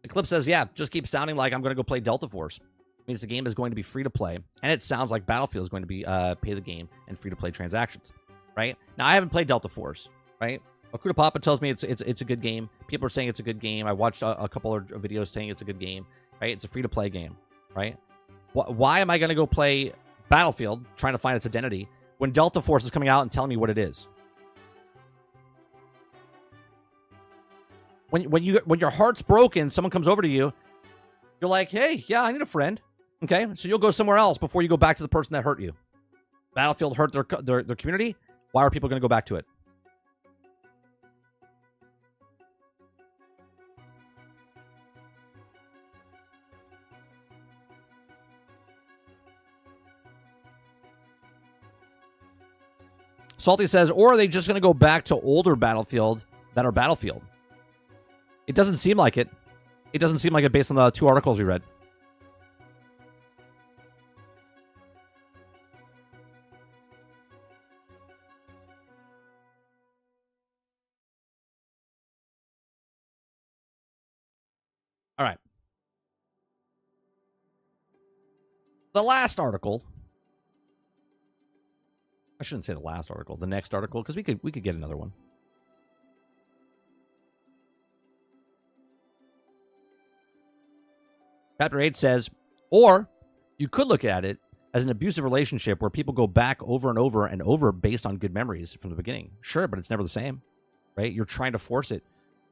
Eclipse says, yeah, just keep sounding like I'm going to go play Delta Force. It means the game is going to be free to play, and it sounds like Battlefield is going to be pay the game and free to play transactions. Right? Now, I haven't played Delta Force, right? Akuta Papa tells me it's a good game. People are saying it's a good game. I watched a couple of videos saying it's a good game, right? It's a free-to-play game, right? Why am I going to go play Battlefield trying to find its identity when Delta Force is coming out and telling me what it is? When your heart's broken, someone comes over to you, you're like, hey, yeah, I need a friend. Okay, so you'll go somewhere else before you go back to the person that hurt you. Battlefield hurt their community. Why are people going to go back to it? Salty says, or are they just going to go back to older Battlefield that are Battlefield? It doesn't seem like it. It doesn't seem like it based on the 2 articles we read. All right. The last article. I shouldn't say the last article. The next article, because we could get another one. Chapter 8 says, or you could look at it as an abusive relationship where people go back over and over and over based on good memories from the beginning. Sure, but it's never the same, right? You're trying to force it,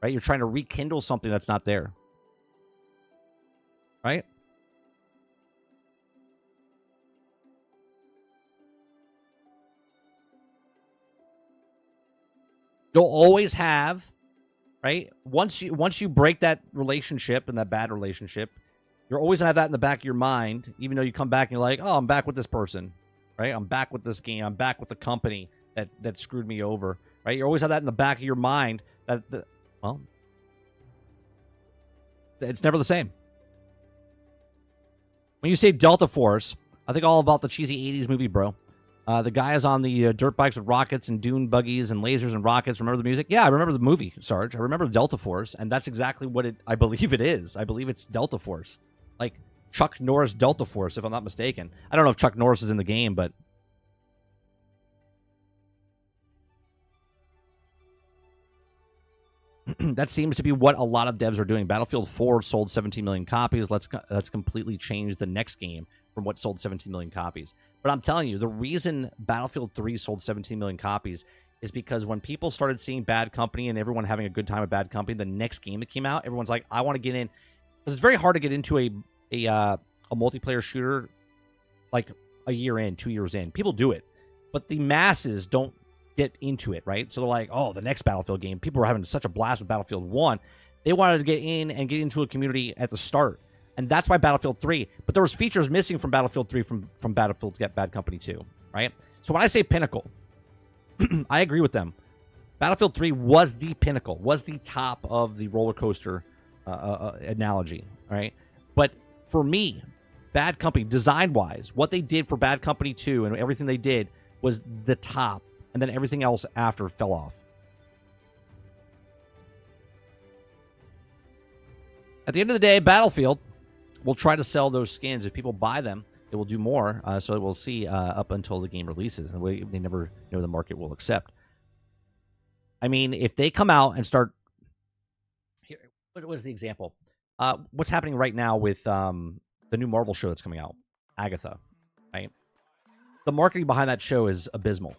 right? You're trying to rekindle something that's not there, right? You'll always have, right? Once you break that relationship and that bad relationship, you're always gonna have that in the back of your mind, even though you come back and you're like, oh, I'm back with this person, right? I'm back with this game. I'm back with the company that screwed me over, right? You always have that in the back of your mind well, it's never the same. When you say Delta Force, I think all about the cheesy 80s movie, bro. The guy is on the dirt bikes with rockets and dune buggies and lasers and rockets. Remember the music? Yeah, I remember the movie, Sarge. I remember Delta Force, and that's exactly what I believe it is. I believe it's Delta Force. Like Chuck Norris Delta Force, if I'm not mistaken. I don't know if Chuck Norris is in the game, but... that seems to be what a lot of devs are doing. Battlefield 4 sold 17 million copies. Let's completely change the next game from what sold 17 million copies. But I'm telling you, the reason Battlefield 3 sold 17 million copies is because when people started seeing Bad Company and everyone having a good time at Bad Company, the next game that came out, everyone's like, I want to get in. Because it's very hard to get into a multiplayer shooter like a year in, 2 years in. People do it. But the masses don't get into it, right? So they're like, oh, the next Battlefield game. People were having such a blast with Battlefield 1. They wanted to get in and get into a community at the start. And that's why Battlefield 3. But there was features missing from Battlefield 3 from Battlefield Bad Company 2, right? So when I say pinnacle, I agree with them. Battlefield 3 was the pinnacle, was the top of the roller coaster analogy, right? But for me, Bad Company, design-wise, what they did for Bad Company 2 and everything they did was the top, and then everything else after fell off. At the end of the day, Battlefield will try to sell those skins. If people buy them, it will do more. So we'll see up until the game releases. And they never know the market will accept. I mean, if they come out and start... Here, what was the example? What's happening right now with the new Marvel show that's coming out? Agatha, right? The marketing behind that show is abysmal.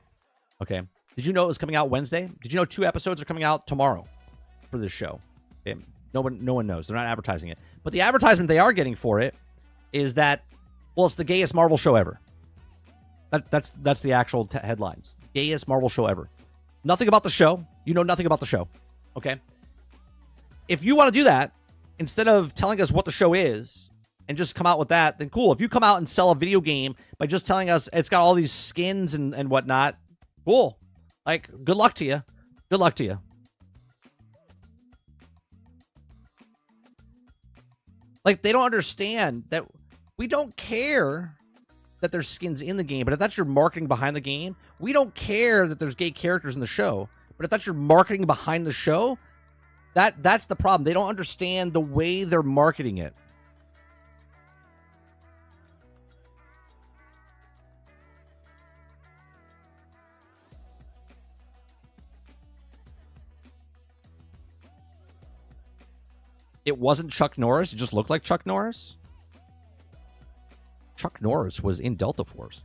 Okay. Did you know it was coming out Wednesday? Did you know 2 episodes are coming out tomorrow for this show? Okay. No one knows. They're not advertising it. But the advertisement they are getting for it is that, well, it's the gayest Marvel show ever. That's the actual headlines. Gayest Marvel show ever. Nothing about the show. You know nothing about the show. Okay? If you want to do that, instead of telling us what the show is and just come out with that, then cool. If you come out and sell a video game by just telling us it's got all these skins and whatnot, cool. Like, good luck to you. Good luck to you. Like, they don't understand that we don't care that there's skins in the game, but if that's your marketing behind the game, we don't care that there's gay characters in the show. But if that's your marketing behind the show, that's the problem. They don't understand the way they're marketing it. It wasn't Chuck Norris. It just looked like Chuck Norris. Chuck Norris was in Delta Force.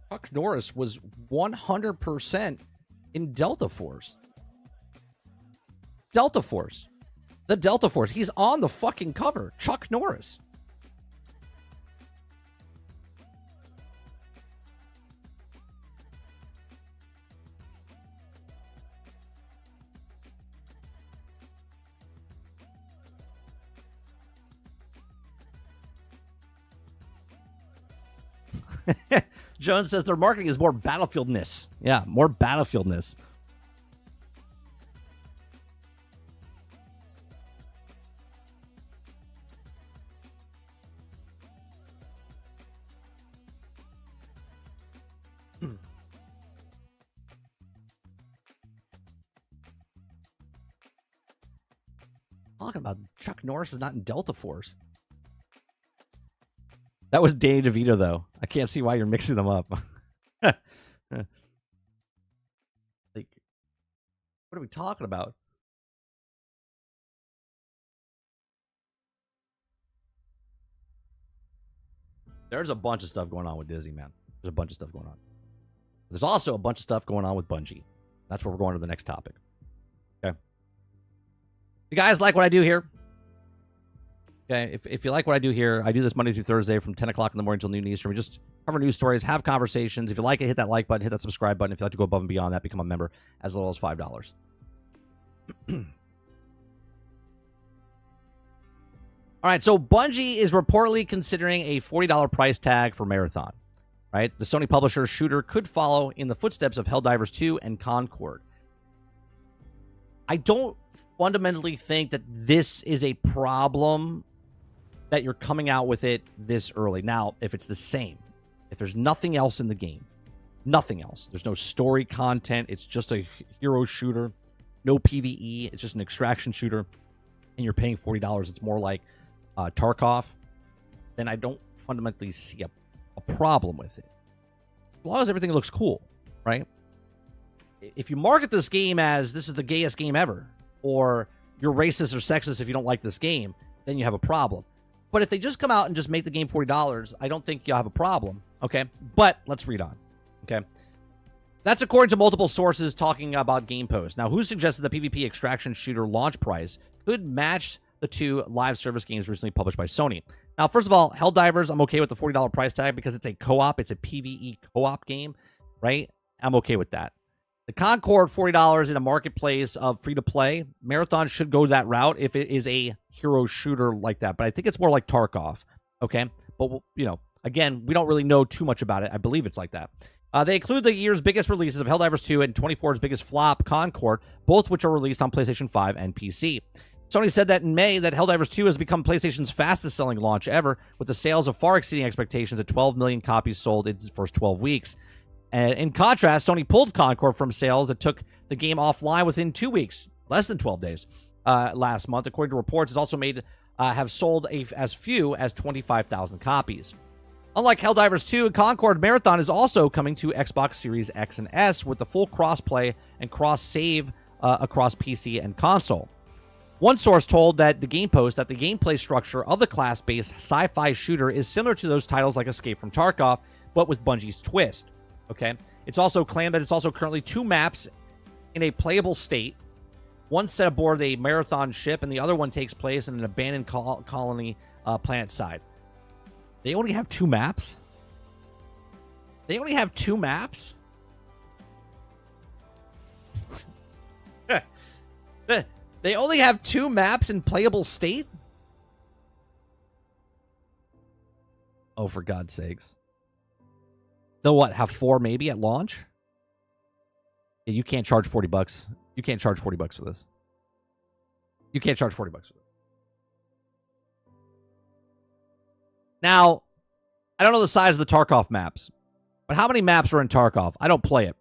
Chuck Norris was 100% in Delta Force. Delta Force. The Delta Force. He's on the fucking cover. Chuck Norris. Jones says their marketing is more Battlefieldness. Yeah, more Battlefieldness. Talking about Chuck Norris is not in Delta Force. That was Danny DeVito, though. I can't see why you're mixing them up. Like, what are we talking about? There's a bunch of stuff going on with Disney, man. There's a bunch of stuff going on. There's also a bunch of stuff going on with Bungie. That's where we're going to the next topic. Okay. You guys like what I do here? Okay, if you like what I do here, I do this Monday through Thursday from 10 o'clock in the morning until noon Eastern. We just cover news stories, have conversations. If you like it, hit that like button, hit that subscribe button. If you'd like to go above and beyond that, become a member as little as $5. All right, so Bungie is reportedly considering a $40 price tag for Marathon. Right, the Sony publisher shooter could follow in the footsteps of Helldivers 2 and Concord. I don't fundamentally think that this is a problem that you're coming out with it this early. Now, if it's the same, if there's nothing else in the game, nothing else, there's no story content, it's just a hero shooter, no PvE, it's just an extraction shooter, and you're paying $40, it's more like Tarkov, then I don't fundamentally see a problem with it. As long as everything looks cool, right? If you market this game as this is the gayest game ever, or you're racist or sexist if you don't like this game, then you have a problem. But if they just come out and just make the game $40, I don't think you'll have a problem. Okay, but let's read on. Okay, that's according to multiple sources talking about Game Post. Now, who suggested the PvP extraction shooter launch price could match the 2 live service games recently published by Sony? Now, first of all, Helldivers, I'm okay with the $40 price tag because it's a co-op. It's a PvE co-op game, right? I'm okay with that. The Concord, $40 in a marketplace of free-to-play. Marathon should go that route if it is a hero shooter like that. But I think it's more like Tarkov, okay? But, you know, again, we don't really know too much about it. I believe it's like that. They include the year's biggest releases of Helldivers 2 and 24's biggest flop, Concord, both which are released on PlayStation 5 and PC. Sony said that in May that Helldivers 2 has become PlayStation's fastest-selling launch ever, with the sales of far exceeding expectations at 12 million copies sold in its first 12 weeks. And in contrast, Sony pulled Concord from sales that took the game offline within 2 weeks, less than 12 days, last month. According to reports, it's also made have sold as few as 25,000 copies. Unlike Helldivers 2, Concord Marathon is also coming to Xbox Series X and S with the full cross-play and cross-save across PC and console. One source told that the Game Post that the gameplay structure of the class-based sci-fi shooter is similar to those titles like Escape from Tarkov, but with Bungie's twist. Okay, it's also claimed that it's also currently 2 maps in a playable state. One set aboard a Marathon ship, and the other one takes place in an abandoned colony planet side. They only have 2 maps? They only have 2 maps? They only have 2 maps in playable state? Oh, for God's sakes. They'll what, have 4 maybe at launch? Yeah, you can't charge $40. You can't charge $40 for this. You can't charge $40 for this. Now, I don't know the size of the Tarkov maps, but how many maps are in Tarkov? I don't play it.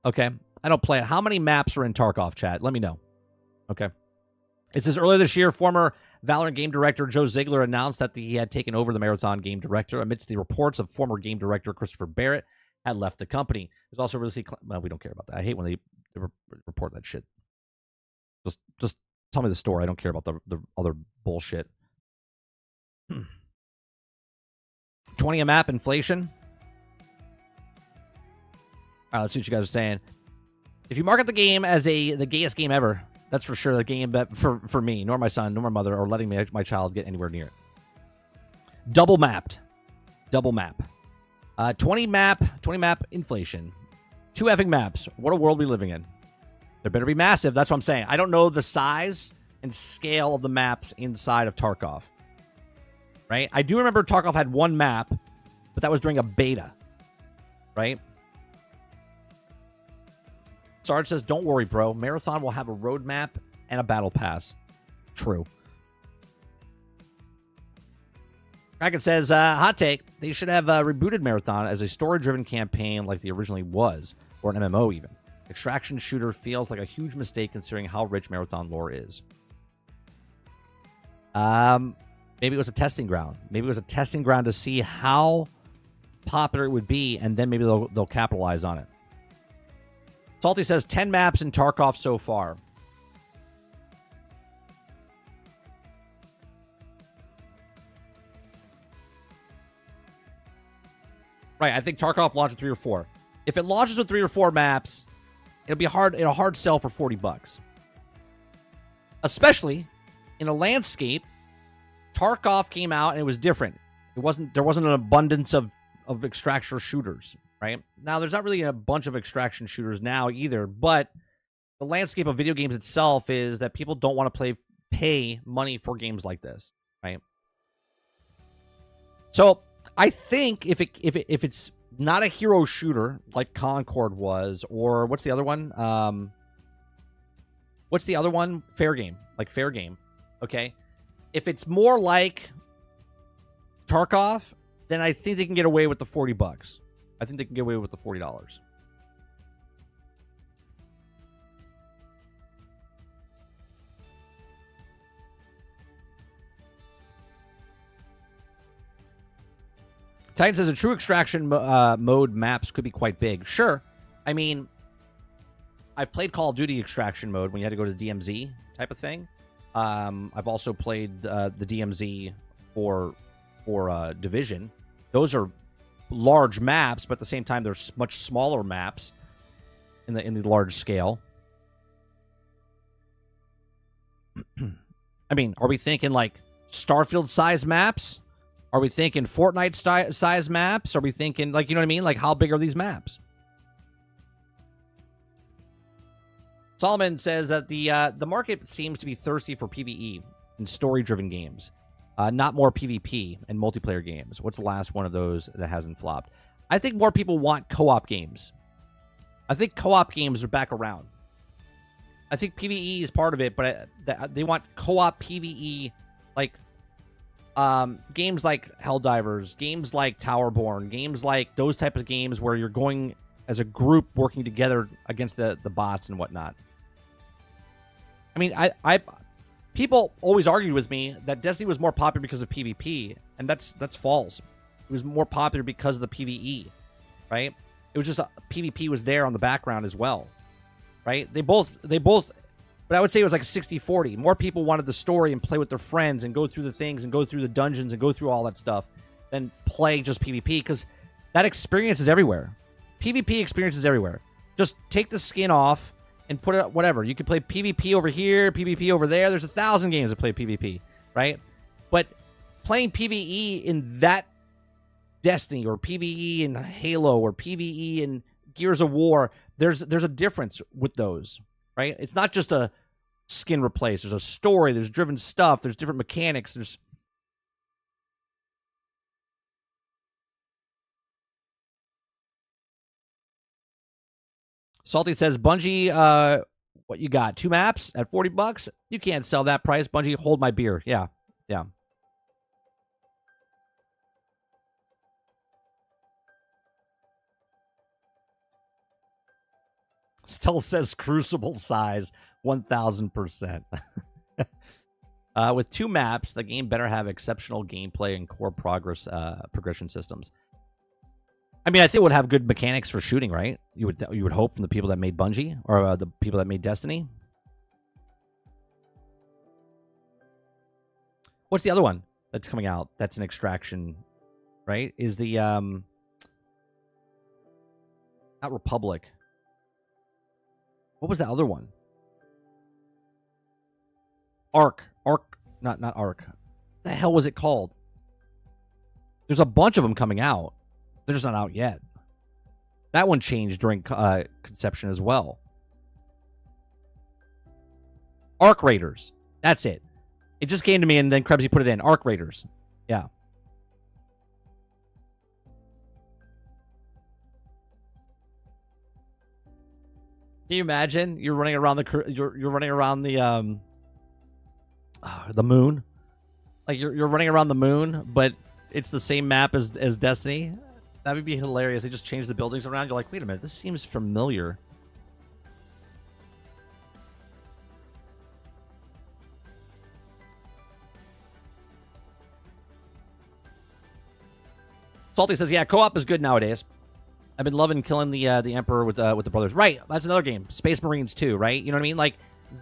Okay? I don't play it. How many maps are in Tarkov, chat? Let me know. Okay. It says earlier this year, former Valorant game director Joe Ziegler announced that he had taken over the Marathon game director amidst the reports of former game director Christopher Barrett had left the company. There's also really well, we don't care about that. I hate when they report that shit. Just tell me the story. I don't care about the other bullshit. 20 a map inflation. All right, let's see what you guys are saying. If you market the game as the gayest game ever, that's for sure the game for me, nor my son, nor my mother, or letting my child get anywhere near it. Double mapped. 20 map inflation. 2 effing maps. What a world we living in. There better be massive. That's what I'm saying. I don't know the size and scale of the maps inside of Tarkov. Right? I do remember Tarkov had 1 map, but that was during a beta. Right? Sarge says, don't worry, bro. Marathon will have a roadmap and a battle pass. True. Kraken says, hot take. They should have rebooted Marathon as a story-driven campaign like the originally was, or an MMO even. Extraction shooter feels like a huge mistake considering how rich Marathon lore is. Maybe it was a testing ground. Maybe it was a testing ground to see how popular it would be, and then maybe they'll capitalize on it. Salty says 10 maps in Tarkov so far. Right, I think Tarkov launched with 3 or 4. If it launches with 3 or 4 maps, it'll be a hard sell for $40. Especially in a landscape, Tarkov came out and it was different. There wasn't an abundance of extraction shooters, right? Now there's not really a bunch of extraction shooters now either, but the landscape of video games itself is that people don't want to pay money for games like this, right? So I think if it's not a hero shooter like Concord was, or what's the other one? Fair game, like Fair Game. Okay, if it's more like Tarkov, then I think they can get away with the $40. I think they can get away with the $40. Titan says a true extraction mode maps could be quite big. Sure. I mean, I've played Call of Duty extraction mode when you had to go to the DMZ type of thing. I've also played the DMZ for Division. Those are large maps, but at the same time, they're much smaller maps in the large scale. I mean, are we thinking like Starfield size maps? Are we thinking Fortnite size maps? Are we thinking, like, you know what I mean? Like, how big are these maps? Solomon says that the market seems to be thirsty for PvE and story-driven games, not more PvP and multiplayer games. What's the last one of those that hasn't flopped? I think more people want co-op games. I think co-op games are back around. I think PvE is part of it, but they want co-op PvE, like games like Helldivers, games like Towerborn, games like those type of games where you're going as a group working together against the bots and whatnot. I mean, people always argue with me that Destiny was more popular because of PvP, and that's false. It was more popular because of the PvE, right? It was just PvP was there on the background as well, right? They both, but I would say it was like 60-40. More people wanted the story and play with their friends and go through the things and go through the dungeons and go through all that stuff than play just PvP, because that experience is everywhere. PvP experience is everywhere. Just take the skin off and put it whatever. You can play PvP over here, PvP over there. There's 1,000 games that play PvP, right? But playing PvE in that Destiny or PvE in Halo or PvE in Gears of War, there's a difference with those, right? It's not just a skin replace. There's a story. There's driven stuff. There's different mechanics. There's Salty says, Bungie, what you got? 2 maps at $40? You can't sell that price. Bungie, hold my beer. Yeah. Still says Crucible size, 1,000%. With 2 maps, the game better have exceptional gameplay and core progression systems. I mean, I think it would have good mechanics for shooting, right? You would hope from the people that made Bungie or the people that made Destiny. What's the other one that's coming out? That's an extraction, right? Is the not Republic? What was the other one? Ark, not Ark. What the hell was it called? There's a bunch of them coming out. They're just not out yet. That one changed during conception as well. Ark Raiders. That's it. It just came to me, and then Krebsy put it in. Ark Raiders. Yeah. Can you imagine? You're running around you're running around the moon. Like you're running around the moon, but it's the same map as Destiny. That would be hilarious. They just change the buildings around. You're like, wait a minute, this seems familiar. Salty says, yeah, co-op is good nowadays. I've been loving killing the Emperor with the brothers. Right, that's another game. Space Marines 2, right? You know what I mean? Like,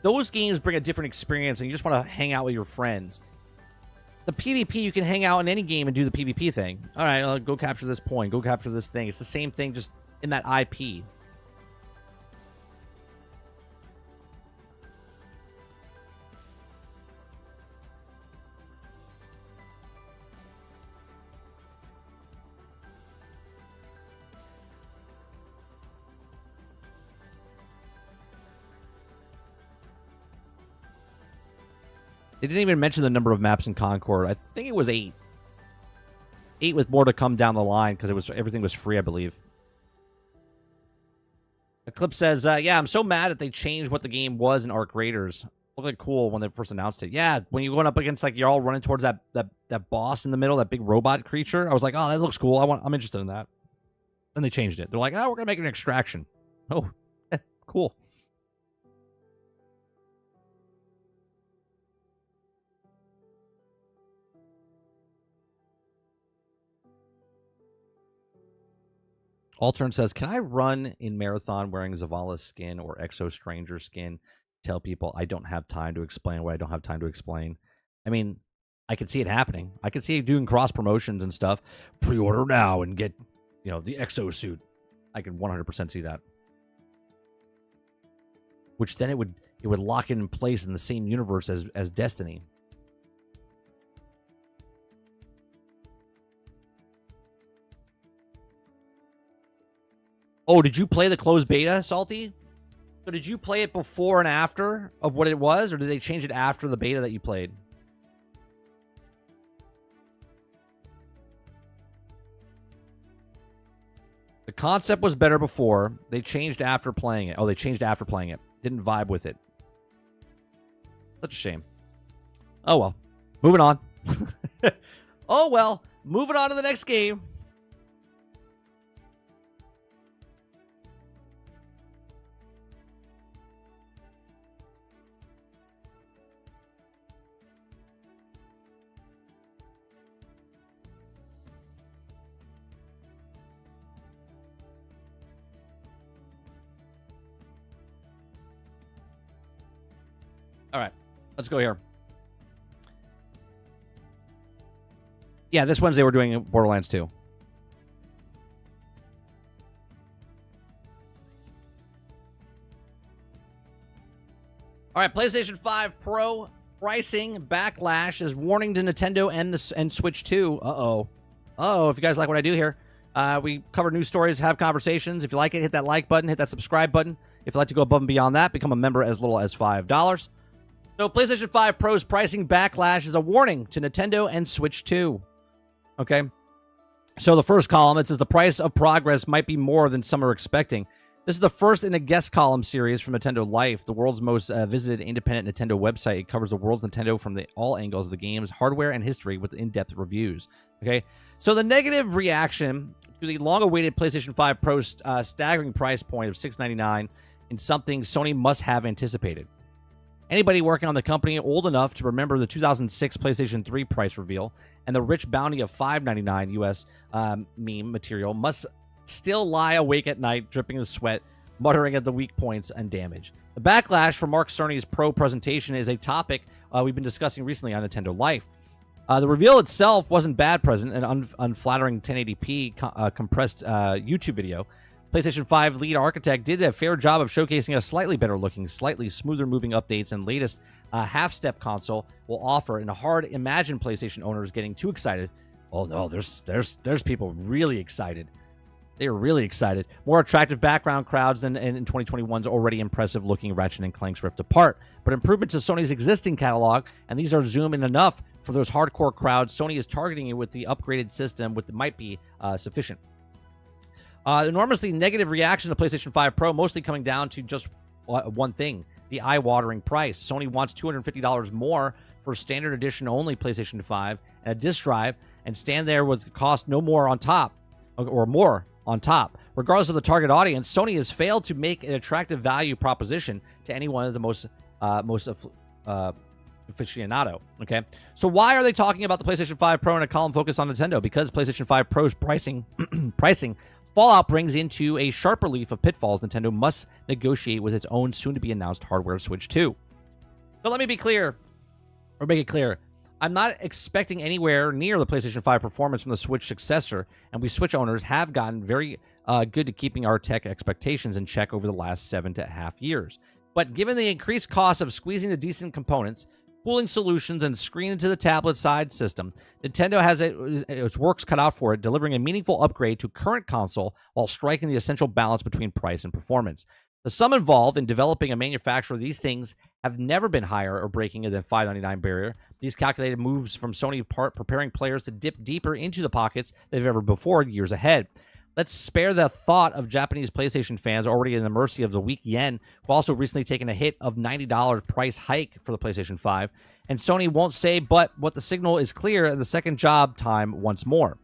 those games bring a different experience, and you just want to hang out with your friends. The PvP, you can hang out in any game and do the PvP thing. All right, I'll go capture this point. Go capture this thing. It's the same thing, just in that IP. They didn't even mention the number of maps in Concord. I think it was 8. 8 with more to come down the line because everything was free, I believe. Eclipse says, yeah, I'm so mad that they changed what the game was in Ark Raiders. It looked like cool when they first announced it. Yeah, when you're going up against, like, you're all running towards that boss in the middle, that big robot creature. I was like, oh, that looks cool. I'm interested in that. Then they changed it. They're like, oh, we're going to make an extraction. Oh, cool. Altern says, can I run in Marathon wearing Zavala's skin or Exo Stranger skin? Tell people I don't have time to explain what I don't have time to explain. I mean, I can see it happening. I can see it doing cross promotions and stuff. Pre-order now and get, the Exo suit. I can 100% see that. Which then it would lock it in place in the same universe as Destiny. Oh, did you play the closed beta, Salty? So did you play it before and after of what it was, or did they change it after the beta that you played? The concept was better before. They changed after playing it. Oh, they changed after playing it. Didn't vibe with it. Such a shame. Oh, well. Moving on. Oh, well. Moving on to the next game. All right, let's go here. Yeah, this Wednesday we're doing Borderlands 2. All right, PlayStation 5 Pro Pricing Backlash is warning to Nintendo and Switch 2. Uh-oh. Uh-oh, if you guys like what I do here. We cover news stories, have conversations. If you like it, hit that like button, hit that subscribe button. If you'd like to go above and beyond that, become a member as little as $5. So PlayStation 5 Pro's pricing backlash is a warning to Nintendo and Switch 2. Okay? So the first column, it says the price of progress might be more than some are expecting. This is the first in a guest column series from Nintendo Life, the world's most visited independent Nintendo website. It covers the world's Nintendo from all angles of the games, hardware, and history with in-depth reviews. Okay? So the negative reaction to the long-awaited PlayStation 5 Pro's staggering price point of $699 is something Sony must have anticipated. Anybody working on the company old enough to remember the 2006 PlayStation 3 price reveal and the rich bounty of $5.99 US meme material must still lie awake at night, dripping in sweat, muttering at the weak points and damage. The backlash from Mark Cerny's Pro presentation is a topic we've been discussing recently on Nintendo Life. The reveal itself wasn't bad present, an unflattering 1080p compressed YouTube video. PlayStation 5 lead architect did a fair job of showcasing a slightly better looking, slightly smoother moving updates and latest half-step console will offer, and hard imagine PlayStation owners getting too excited. Oh no, there's people really excited. They are really excited. More attractive background crowds than in 2021's already impressive looking Ratchet & Clank's Rift Apart. But improvements to Sony's existing catalog, and these are zoom in enough for those hardcore crowds. Sony is targeting it with the upgraded system, which might be sufficient. Enormously negative reaction to PlayStation 5 Pro, mostly coming down to just one thing, the eye-watering price. Sony wants $250 more for standard edition only PlayStation 5 and a disc drive, and stand there with cost no more on top, or more on top. Regardless of the target audience, Sony has failed to make an attractive value proposition to anyone of the most aficionado. Okay, so why are they talking about the PlayStation 5 Pro in a column focused on Nintendo? Because PlayStation 5 Pro's pricing fallout brings into a sharp relief of pitfalls Nintendo must negotiate with its own soon-to-be-announced hardware Switch 2. So let me be clear, or make it clear, I'm not expecting anywhere near the PlayStation 5 performance from the Switch successor, and we Switch owners have gotten very good at keeping our tech expectations in check over the last 7.5 years. But given the increased cost of squeezing the decent components, cooling solutions, and screen into the tablet side system, Nintendo has its works cut out for it, delivering a meaningful upgrade to current console while striking the essential balance between price and performance. The sum involved in developing a manufacturer of these things have never been higher or breaking than $599 barrier. These calculated moves from Sony preparing players to dip deeper into the pockets they've ever before years ahead. Let's spare the thought of Japanese PlayStation fans already in the mercy of the weak yen, who also recently taken a hit of $90 price hike for the PlayStation 5. And Sony won't say, but what the signal is clear in the second job time once more.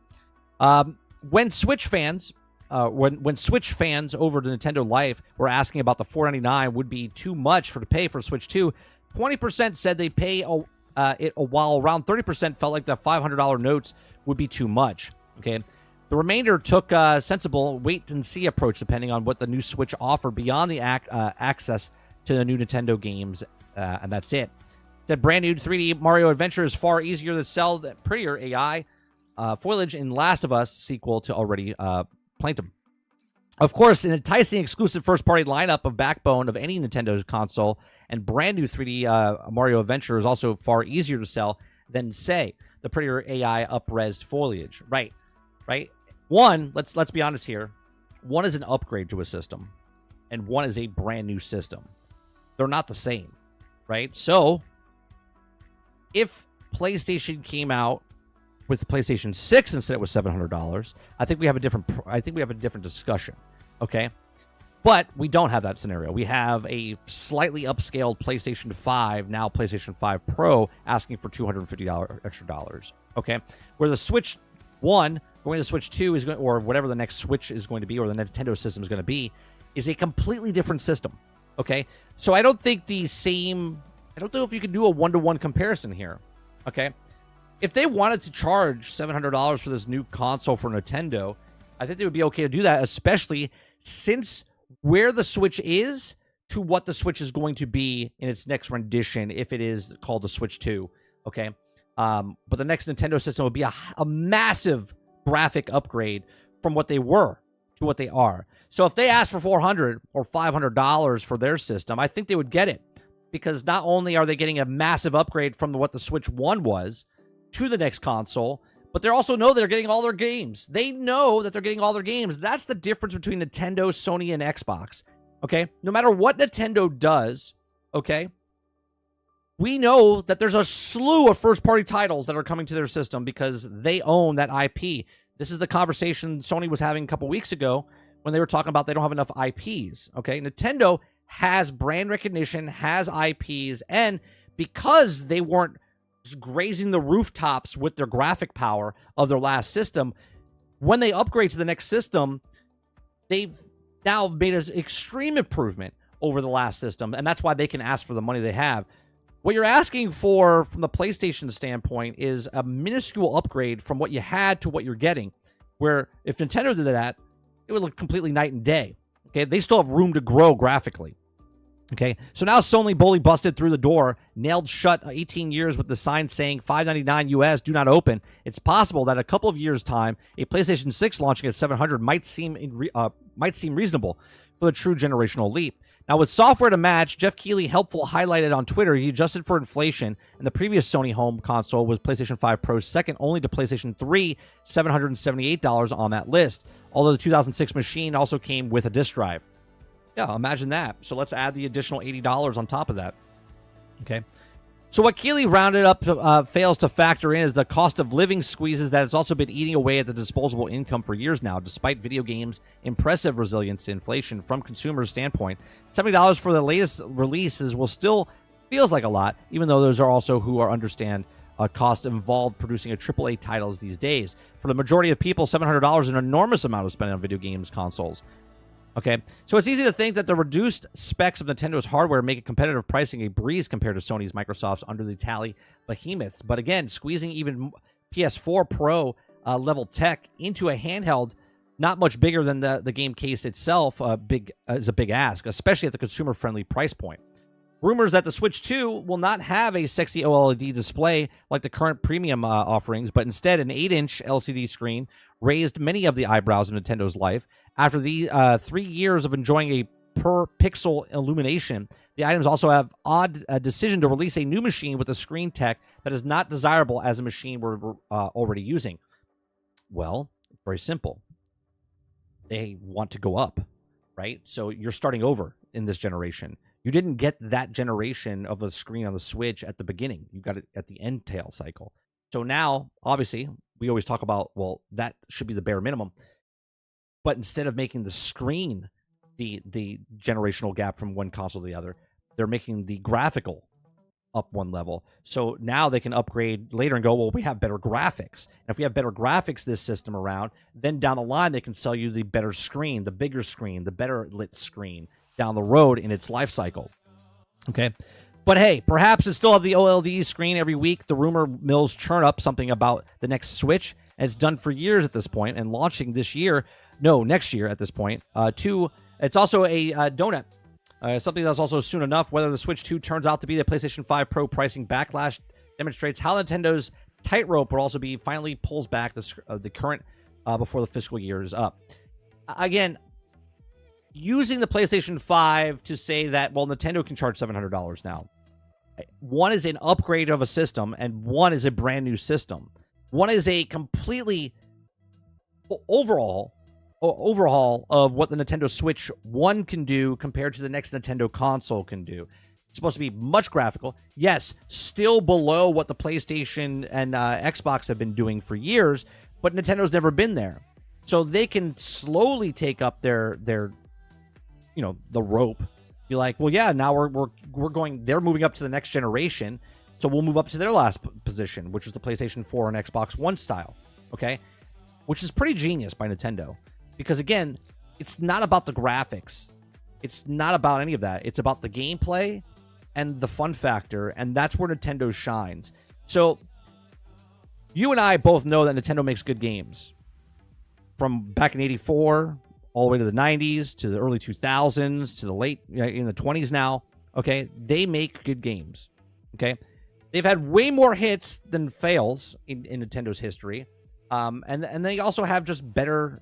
When Switch fans over to Nintendo Life were asking about the $499 would be too much to pay for Switch 2, 20% said they'd pay it, while around 30% felt like the $500 notes would be too much. Okay. The remainder took a sensible wait-and-see approach, depending on what the new Switch offered beyond the access to the new Nintendo games, and that's it. That brand new 3D Mario Adventure is far easier to sell than prettier AI foliage in Last of Us sequel to already Plankton. Of course, an enticing exclusive first-party lineup of backbone of any Nintendo console and brand new 3D Mario Adventure is also far easier to sell than, say, the prettier AI up-resed foliage. Right. One, let's be honest here. One is an upgrade to a system. and one is a brand new system. They're not the same, right? So if PlayStation came out with the PlayStation 6 and said it was $700, I think we have a different discussion, okay? But we don't have that scenario. We have a slightly upscaled PlayStation 5, now PlayStation 5 Pro, asking for $250 extra dollars, okay? Where the Switch 1 going to Switch 2 is going, or whatever the next Switch is going to be, or the Nintendo system is going to be, is a completely different system, okay? So I don't think I don't know if you can do a one-to-one comparison here, okay? If they wanted to charge $700 for this new console for Nintendo, I think they would be okay to do that, especially since where the Switch is to what the Switch is going to be in its next rendition, if it is called the Switch 2, okay? But the next Nintendo system would be a massive graphic upgrade from what they were to what they are. So if they asked for $400 or $500 for their system, I think they would get it, because not only are they getting a massive upgrade from what the Switch 1 was to the next console, but they also know they're getting all their games. They know that they're getting all their games. That's the difference between Nintendo, Sony, and Xbox, okay? No matter what Nintendo does, okay, we know that there's a slew of first-party titles that are coming to their system because they own that IP. This is the conversation Sony was having a couple weeks ago when they were talking about they don't have enough IPs, okay? Nintendo has brand recognition, has IPs, and because they weren't just grazing the rooftops with their graphic power of their last system, when they upgrade to the next system, they've now made an extreme improvement over the last system, and that's why they can ask for the money they have. What you're asking for from the PlayStation standpoint is a minuscule upgrade from what you had to what you're getting, where if Nintendo did that, it would look completely night and day. Okay, they still have room to grow graphically. Okay, so now Sony bully busted through the door, nailed shut 18 years with the sign saying $599 US, do not open. It's possible that a couple of years' time, a PlayStation 6 launching at $700 might seem reasonable for the true generational leap. Now, with software to match, Jeff Keighley helpful highlighted on Twitter he adjusted for inflation, and the previous Sony home console was PlayStation 5 Pro, second only to PlayStation 3, $778 on that list, although the 2006 machine also came with a disk drive. Yeah, imagine that. So let's add the additional $80 on top of that. Okay. So what Keighley rounded up fails to factor in is the cost of living squeezes that has also been eating away at the disposable income for years now, despite video games' impressive resilience to inflation from consumers' standpoint. $70 for the latest releases will still feels like a lot, even though those are also who understand cost involved producing a AAA titles these days. For the majority of people, $700 is an enormous amount of spending on video games consoles. Okay, so it's easy to think that the reduced specs of Nintendo's hardware make competitive pricing a breeze compared to Sony's, Microsoft's under the tally behemoths. But again, squeezing even PS4 Pro level tech into a handheld not much bigger than the game case itself is a big ask, especially at the consumer-friendly price point. Rumors that the Switch 2 will not have a sexy OLED display like the current premium offerings, but instead an 8-inch LCD screen raised many of the eyebrows of Nintendo's life. After the 3 years of enjoying a per-pixel illumination, the items also have odd decision to release a new machine with a screen tech that is not desirable as a machine we're already using. Well, very simple. They want to go up, right? So you're starting over in this generation. You didn't get that generation of a screen on the Switch at the beginning. You got it at the end tail cycle. So now, obviously, we always talk about, well, that should be the bare minimum. But instead of making the screen the generational gap from one console to the other, they're making the graphical up one level. So now they can upgrade later and go, well, we have better graphics. And if we have better graphics this system around, then down the line, they can sell you the better screen, the bigger screen, the better lit screen down the road in its life cycle. Okay. But hey, perhaps it still have the OLED screen every week. The rumor mills churn up something about the next Switch, and it's done for years at this point, and launching this year, no, next year at this point. It's also a donut. Something that's also soon enough. Whether the Switch 2 turns out to be the PlayStation 5 Pro pricing backlash demonstrates how Nintendo's tightrope will also be finally pulls back the current before the fiscal year is up. Again, using the PlayStation 5 to say that, well, Nintendo can charge $700 now. One is an upgrade of a system, and one is a brand new system. One is a completely overall overhaul of what the Nintendo Switch 1 can do compared to the next Nintendo console can do. It's supposed to be much graphical. Yes, still below what the PlayStation and Xbox have been doing for years, but Nintendo's never been there. So they can slowly take up their you know, the rope. Be like, well, yeah, now we're going, they're moving up to the next generation, so we'll move up to their last position, which is the PlayStation 4 and Xbox One style, okay? Which is pretty genius by Nintendo. Because, again, it's not about the graphics. It's not about any of that. It's about the gameplay and the fun factor, and that's where Nintendo shines. So, you and I both know that Nintendo makes good games. From back in 84, all the way to the 90s, to the early 2000s, to the late, in the 20s now, okay? They make good games, okay? They've had way more hits than fails in Nintendo's history. And they also have just better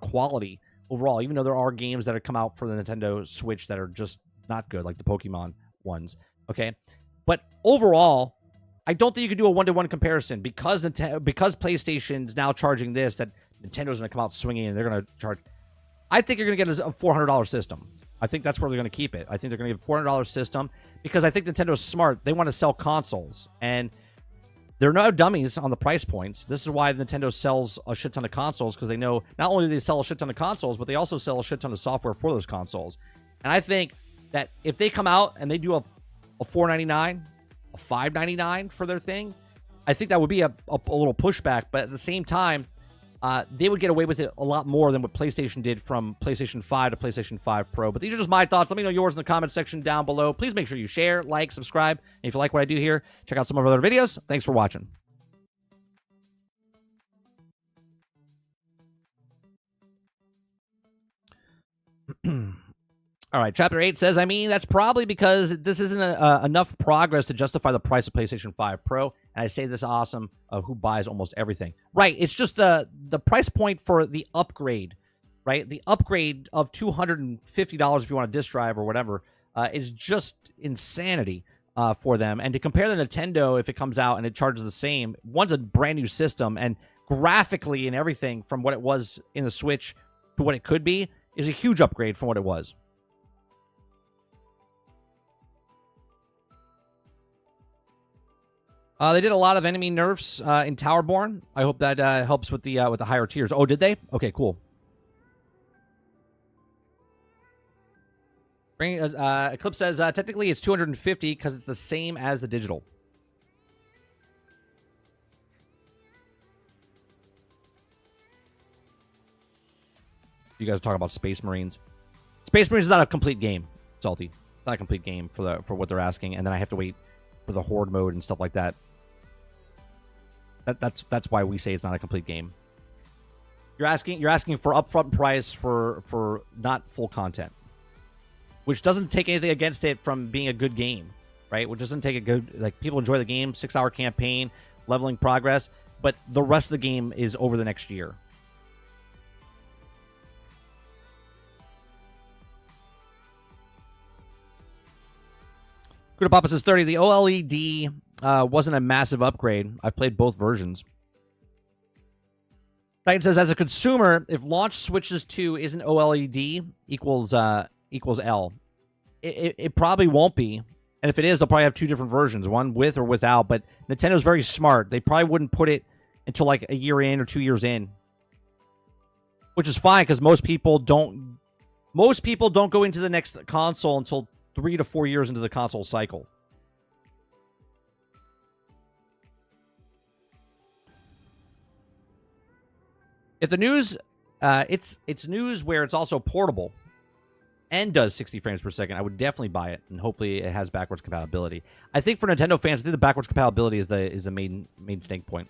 quality overall, even though there are games that have come out for the Nintendo Switch that are just not good, like the Pokemon ones, okay? But overall, I don't think you can do a one-to-one comparison because PlayStation's now charging this, that Nintendo's going to come out swinging and they're going to charge. I think you're going to get a $400 system. I think that's where they're going to keep it. I think they're going to give a $400 system because I think Nintendo's smart. They want to sell consoles, and they're no dummies on the price points. This is why Nintendo sells a shit ton of consoles, because they know not only do they sell a shit ton of consoles, but they also sell a shit ton of software for those consoles. And I think that if they come out and they do a $499, a $599 for their thing, I think that would be a little pushback. But at the same time, they would get away with it a lot more than what PlayStation did from PlayStation 5 to PlayStation 5 Pro. But these are just my thoughts. Let me know yours in the comment section down below. Please make sure you share, like, subscribe. And if you like what I do here, check out some of our other videos. Thanks for watching. All right, Chapter 8 says, I mean, that's probably because this isn't enough progress to justify the price of PlayStation 5 Pro. And I say this awesome of who buys almost everything. Right, it's just the price point for the upgrade, right? The upgrade of $250 if you want a disc drive or whatever is just insanity for them. And to compare the Nintendo, if it comes out and it charges the same, one's a brand new system, and graphically and everything from what it was in the Switch to what it could be is a huge upgrade from what it was. They did a lot of enemy nerfs in Towerborn. I hope that helps with the higher tiers. Oh, did they? Okay, cool. Eclipse says, technically it's 250 because it's the same as the digital. You guys are talking about Space Marines. Space Marines is not a complete game, Salty. It's not a complete game for what they're asking, and then I have to wait for the horde mode and stuff like that. That's why we say it's not a complete game. You're asking for upfront price for not full content, which doesn't take anything against it from being a good game, right? Which doesn't take a good, like, people enjoy the game, 6-hour campaign, leveling progress, but the rest of the game is over the next year. Good Papa says 30. The OLED wasn't a massive upgrade. I've played both versions. Titan says, as a consumer, if launch switches to isn't OLED equals L, it probably won't be. And if it is, they'll probably have two different versions, one with or without. But Nintendo's very smart. They probably wouldn't put it until like a year in or 2 years in, which is fine because most people don't go into the next console until 3 to 4 years into the console cycle. If the news, it's news where it's also portable and does 60 frames per second, I would definitely buy it, and hopefully it has backwards compatibility. I think for Nintendo fans, I think the backwards compatibility is the main stake point.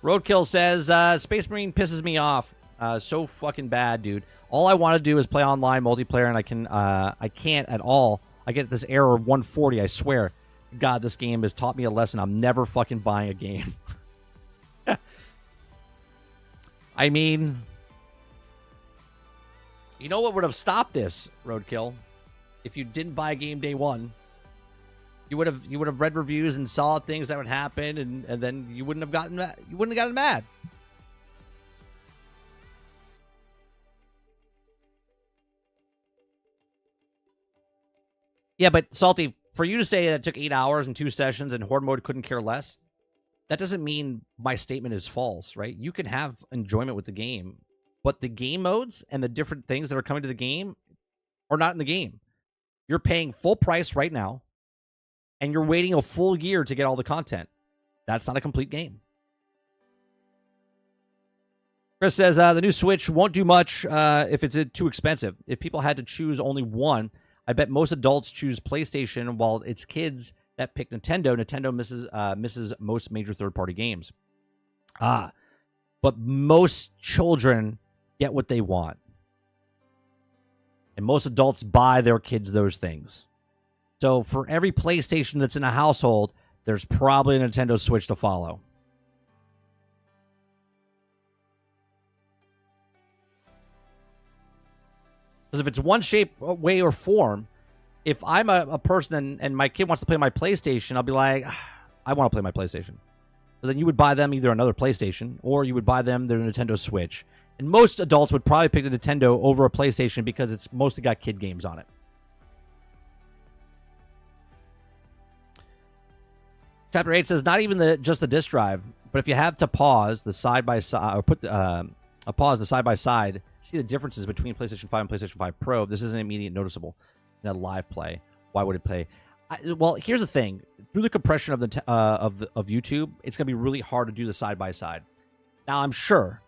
Roadkill says, Space Marine pisses me off. So fucking bad, dude. All I want to do is play online multiplayer, and I can't at all. I get this error of 140, I swear. God, this game has taught me a lesson. I'm never fucking buying a game. I mean, you know what would have stopped this, Roadkill? If you didn't buy a game day one. You would have read reviews and saw things that would happen, and then you wouldn't have gotten mad. You wouldn't have gotten mad. Yeah, but Salty, for you to say that it took 8 hours and 2 sessions and Horde mode couldn't care less, that doesn't mean my statement is false, right? You can have enjoyment with the game, but the game modes and the different things that are coming to the game are not in the game. You're paying full price right now, and you're waiting a full year to get all the content. That's not a complete game. Chris says, the new Switch won't do much if it's too expensive. If people had to choose only one, I bet most adults choose PlayStation, while it's kids that pick Nintendo. Nintendo misses most major third-party games. But most children get what they want. And most adults buy their kids those things. So for every PlayStation that's in a household, there's probably a Nintendo Switch to follow. Because if it's one shape, way, or form, if I'm a person and my kid wants to play my PlayStation, I'll be like, I want to play my PlayStation. So then you would buy them either another PlayStation, or you would buy them their Nintendo Switch. And most adults would probably pick the Nintendo over a PlayStation because it's mostly got kid games on it. Chapter 8 says, not even just the disc drive, but if you have to pause the side-by-side, or put a pause the side-by-side, see the differences between PlayStation 5 and PlayStation 5 Pro. This isn't immediate noticeable in a live play. Why would it play? Well, here's the thing. Through the compression of of YouTube, it's going to be really hard to do the side-by-side. Now, I'm sure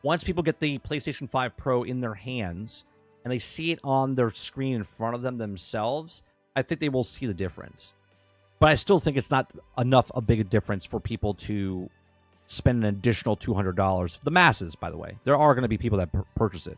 once people get the PlayStation 5 Pro in their hands and they see it on their screen in front of them themselves, I think they will see the difference. But I still think it's not enough a big difference for people to spend an additional $200. The masses, by the way. There are going to be people that purchase it.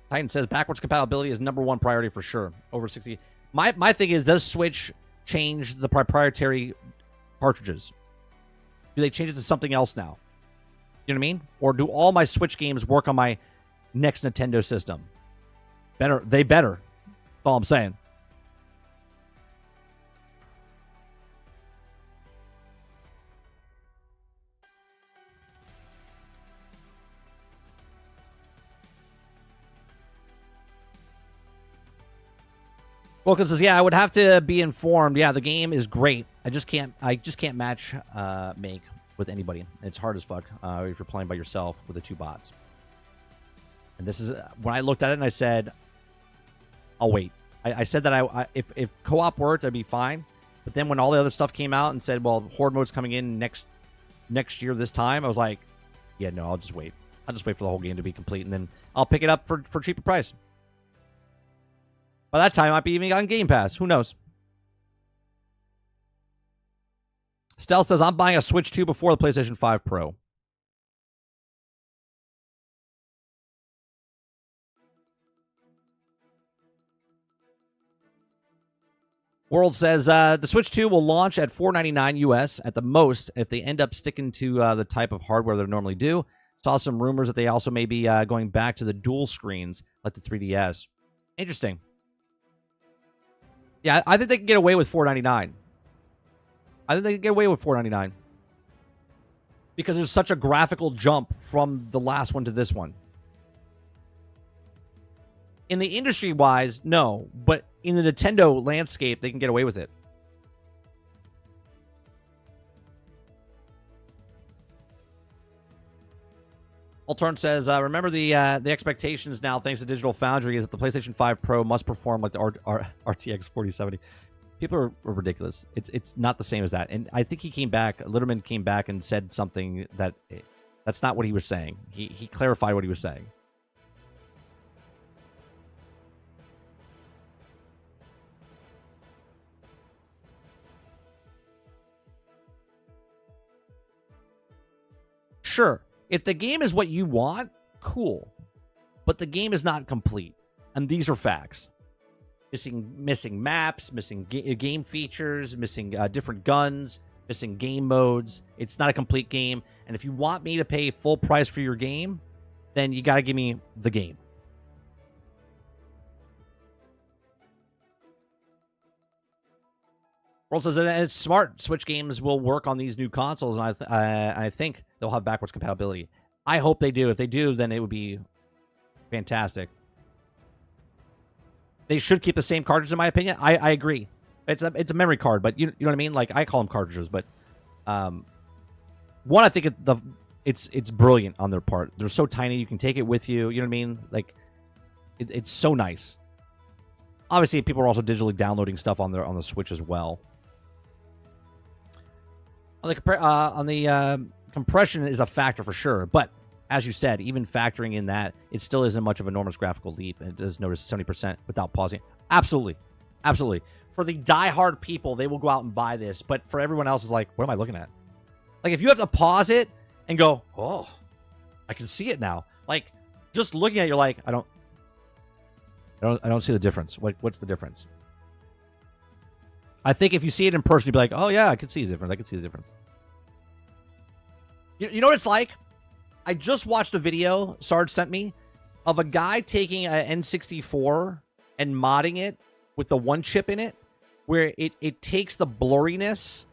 Titan says backwards compatibility is #1 priority for sure. Over 60. My thing is, does Switch change the proprietary cartridges? Do they change it to something else now? You know what I mean? Or do all my Switch games work on my next Nintendo system? Better. They better. That's all I'm saying. Wilkins says, yeah, I would have to be informed. Yeah, the game is great. I just can't match make with anybody. It's hard as fuck if you're playing by yourself with the 2 bots. And this is when I looked at it and I said, I'll wait. I said that if co-op worked, I'd be fine. But then when all the other stuff came out and said, well, Horde mode's coming in next year this time, I was like, yeah, no, I'll just wait. I'll just wait for the whole game to be complete, and then I'll pick it up for cheaper price. By that time, I might be even on Game Pass. Who knows? Stell says, I'm buying a Switch 2 before the PlayStation 5 Pro. World says, the Switch 2 will launch at $499 US at the most if they end up sticking to the type of hardware they normally do. Saw some rumors that they also may be going back to the dual screens like the 3DS. Interesting. Yeah, I think they can get away with $499. I think they can get away with $499 because there's such a graphical jump from the last one to this one. In the industry-wise, no, but in the Nintendo landscape, they can get away with it. Altern says, remember the expectations now, thanks to Digital Foundry, is that the PlayStation 5 Pro must perform like the RTX 4070. People are ridiculous. It's not the same as that. And I think he came back, Litterman came back and said something that's not what he was saying. He clarified what he was saying. Sure. If the game is what you want, cool. But the game is not complete. And these are facts. missing maps, missing game features, missing different guns, missing game modes. It's not a complete game. And if you want me to pay full price for your game, then you got to give me the game. World says that it's smart. Switch games will work on these new consoles, and I think they'll have backwards compatibility. I hope they do. If they do, then it would be fantastic. They should keep the same cartridge, in my opinion. I agree. It's a memory card, but you know what I mean. Like, I call them cartridges, but one, I think it's brilliant on their part. They're so tiny, you can take it with you. You know what I mean? Like, it's so nice. Obviously, people are also digitally downloading stuff on the Switch as well. On the compression is a factor for sure, but as you said, even factoring in that, it still isn't much of an enormous graphical leap. And it does notice 70% without pausing. Absolutely, absolutely. For the diehard people, they will go out and buy this, but for everyone else, is like, what am I looking at? Like, if you have to pause it and go, oh, I can see it now. Like, just looking at it, you're like, I don't see the difference. What's the difference? I think if you see it in person, you'd be like, oh, yeah, I can see the difference. I can see the difference. You know what it's like? I just watched a video Sarge sent me of a guy taking an N64 and modding it with the one chip in it, where it takes the blurriness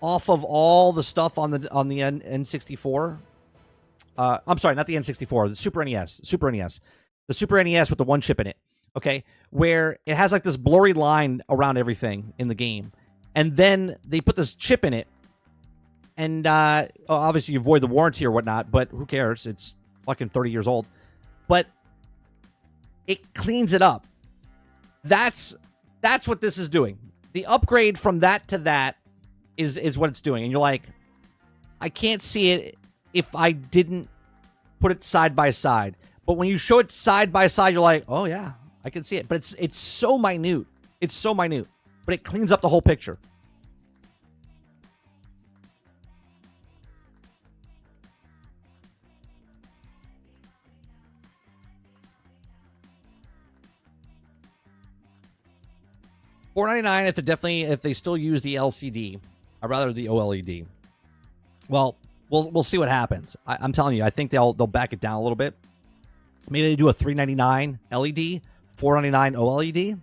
off of all the stuff on the N64. I'm sorry, not the N64, the Super NES. The Super NES with the one chip in it. Okay, where it has like this blurry line around everything in the game. And then they put this chip in it. And obviously you avoid the warranty or whatnot, but who cares? It's fucking 30 years old. But it cleans it up. That's what this is doing. The upgrade from that to that is what it's doing. And you're like, I can't see it if I didn't put it side by side. But when you show it side by side, you're like, oh yeah, I can see it. But it's so minute. It's so minute. But it cleans up the whole picture. $4.99 if they still use the LCD. I'd rather the OLED. Well, we'll see what happens. I'm telling you, I think they'll back it down a little bit. Maybe they do a $3.99 LED, $4.99 OLED,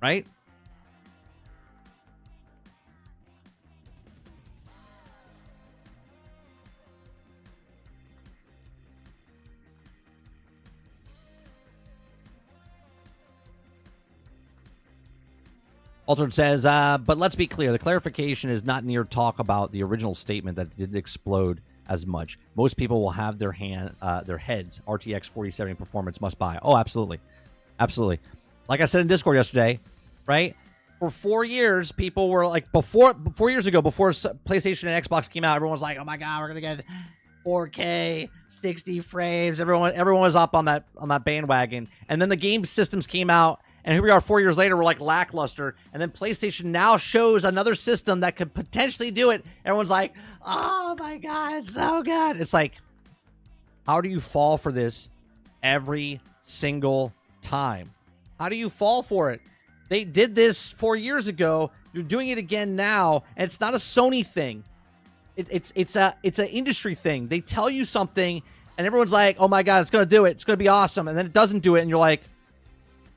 right? Altered says, but let's be clear. The clarification is not near talk about the original statement that it didn't explode as much. Most people will have their heads RTX 4070 performance must buy. Oh, absolutely. Absolutely. Like I said in Discord yesterday, right? For 4 years, people were like, before 4 years ago, before PlayStation and Xbox came out, everyone was like, oh my God, we're going to get 4K, 60 frames. Everyone was up on that bandwagon. And then the game systems came out. And here we are 4 years later, we're like lackluster. And then PlayStation now shows another system that could potentially do it. Everyone's like, oh my God, it's so good. It's like, how do you fall for this every single time? How do you fall for it? They did this 4 years ago. You're doing it again now. And it's not a Sony thing. It's an industry thing. They tell you something and everyone's like, oh my God, it's going to do it. It's going to be awesome. And then it doesn't do it. And you're like,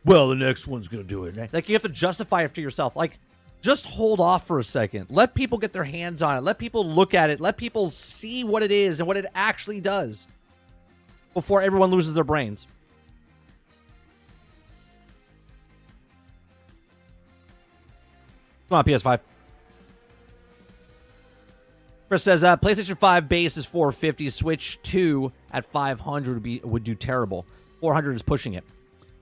well, the next one's going to do it. Like, you have to justify it to yourself. Like, just hold off for a second. Let people get their hands on it. Let people look at it. Let people see what it is and what it actually does before everyone loses their brains. Come on, PS5. Chris says, PlayStation 5 base is $450. Switch 2 at $500 would do terrible. $400 is pushing it.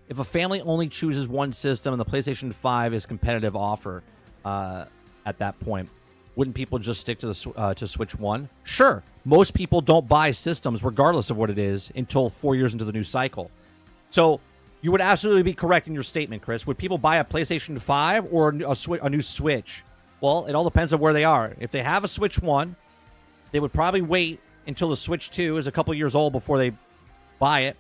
If a family only chooses one system and the PlayStation 5 is competitive offer at that point, wouldn't people just stick to to Switch 1? Sure. Most people don't buy systems, regardless of what it is, until 4 years into the new cycle. So you would absolutely be correct in your statement, Chris. Would people buy a PlayStation 5 or a new Switch? Well, it all depends on where they are. If they have a Switch 1, they would probably wait until the Switch 2 is a couple years old before they buy it.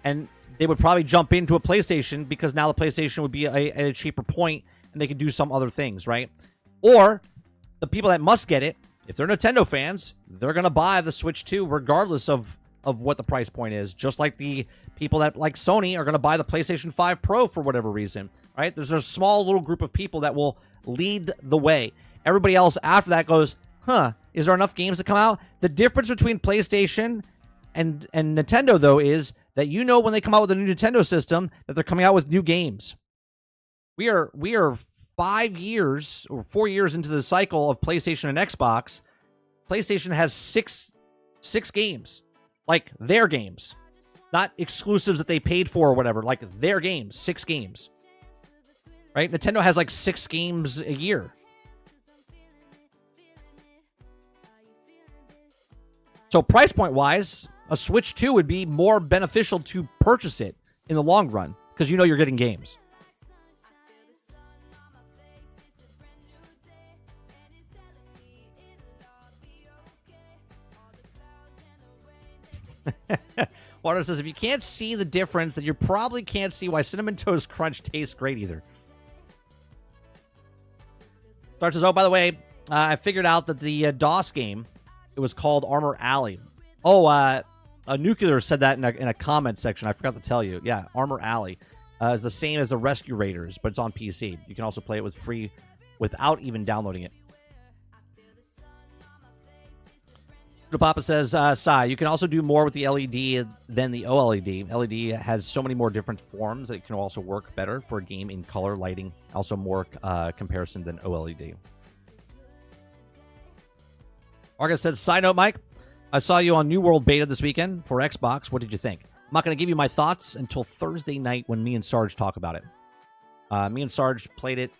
And they would probably jump into a PlayStation because now the PlayStation would be at a cheaper point and they could do some other things, right? Or the people that must get it, if they're Nintendo fans, they're going to buy the Switch 2 regardless of what the price point is. Just like the people that like Sony are going to buy the PlayStation 5 Pro for whatever reason, right? There's a small little group of people that will lead the way. Everybody else after that goes, is there enough games to come out? The difference between PlayStation and Nintendo, though, is that when they come out with a new Nintendo system that they're coming out with new games. We are 5 years or 4 years into the cycle of PlayStation and Xbox. PlayStation has six games, like their games, not exclusives that they paid for or whatever, like their games, 6 games, right? Nintendo has like 6 games a year. So price point wise, a Switch 2 would be more beneficial to purchase it in the long run because you're getting games. Water says, if you can't see the difference, then you probably can't see why Cinnamon Toast Crunch tastes great either. Star says, oh, by the way, I figured out that the DOS game, it was called Armor Alley. Oh, a Nuclear said that in a comment section. I forgot to tell you. Yeah, Armor Alley is the same as the Rescue Raiders, but it's on PC. You can also play it with free without even downloading it. Papa says, Sai, you can also do more with the LED than the OLED. LED has so many more different forms that it can also work better for a game in color, lighting, also more comparison than OLED. Marcus says, side note, Mike, I saw you on New World Beta this weekend for Xbox. What did you think? I'm not going to give you my thoughts until Thursday night when me and Sarge talk about it. Me and Sarge played it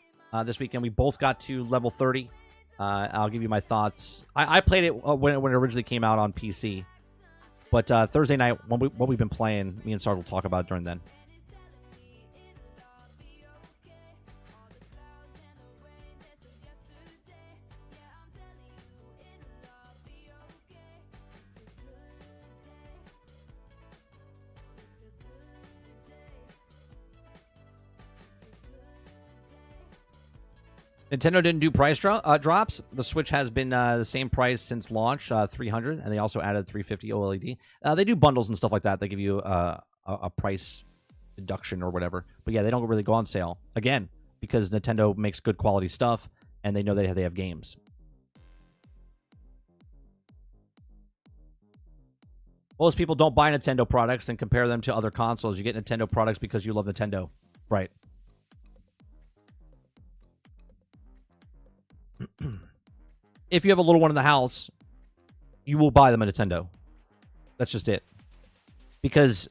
this weekend. We both got to level 30. I'll give you my thoughts. I played it when it originally came out on PC. But Thursday night, what we've been playing, me and Sarge will talk about it during then. Nintendo didn't do price drops. The Switch has been the same price since launch, $300, and they also added $350 OLED. They do bundles and stuff like that. They give you a price deduction or whatever. But yeah, they don't really go on sale. Again, because Nintendo makes good quality stuff, and they know they have games. Most people don't buy Nintendo products and compare them to other consoles. You get Nintendo products because you love Nintendo. Right. If you have a little one in the house, you will buy them a Nintendo. That's just it. Because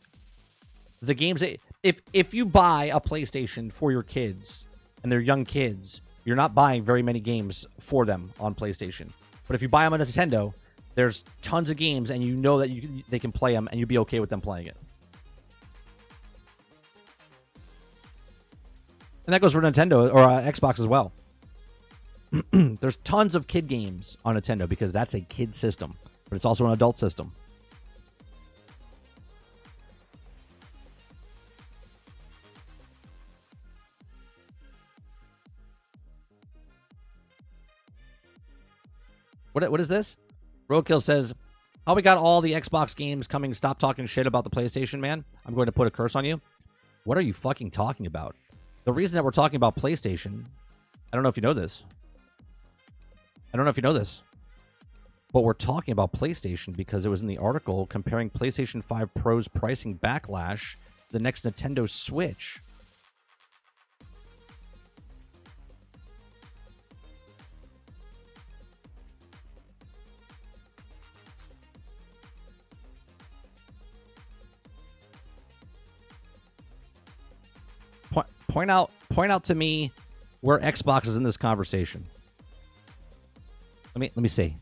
the games, if you buy a PlayStation for your kids and they're young kids, you're not buying very many games for them on PlayStation. But if you buy them on Nintendo, there's tons of games and you know that they can play them and you'll be okay with them playing it. And that goes for Nintendo or Xbox as well. There's tons of kid games on Nintendo because that's a kid system, but it's also an adult system. What is this? Roadkill says, how we got all the Xbox games coming. Stop talking shit about the PlayStation, man. I'm going to put a curse on you. What are you fucking talking about? The reason that we're talking about PlayStation, I don't know if you know this. But we're talking about PlayStation because it was in the article comparing PlayStation 5 Pro's pricing backlash to the next Nintendo Switch. Point out to me where Xbox is in this conversation. Let me see.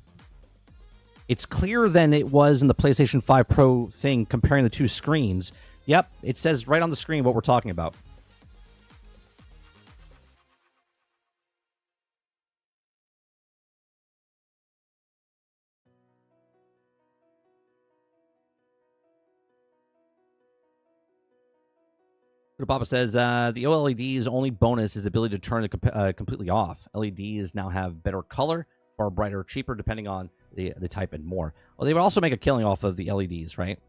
It's clearer than it was in the PlayStation 5 Pro thing comparing the two screens. Yep, it says right on the screen what we're talking about. Papa says the OLED's only bonus is the ability to turn it completely off. LEDs now have better color, far brighter, cheaper, depending on the type and more. Well, they would also make a killing off of the LEDs, right?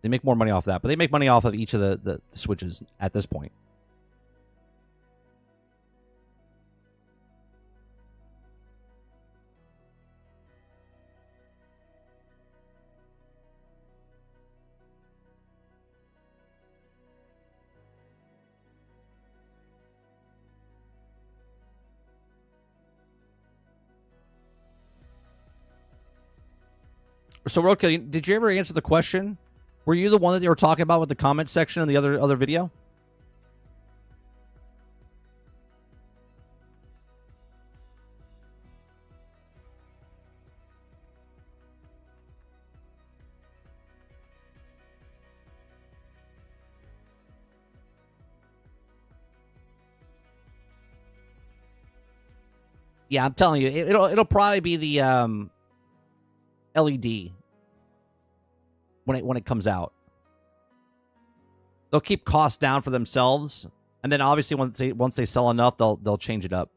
They make more money off that, but they make money off of each of the switches at this point. So, Roadkill, did you ever answer the question? Were you the one that they were talking about with the comment section in the other video? Yeah, I'm telling you, it'll probably be the LED when it comes out. They'll keep costs down for themselves, and then obviously once they sell enough, they'll change it up.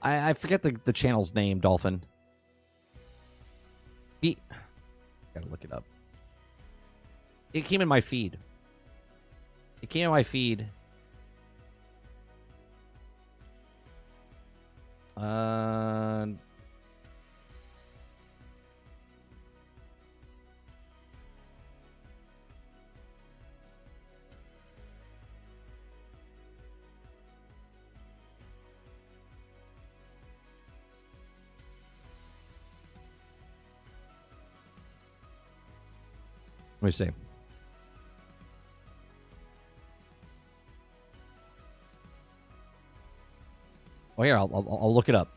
I forget the channel's name, Dolphin. Gotta look it up. It came in my feed. It came in my feed. Let me see. Oh, here, I'll look it up.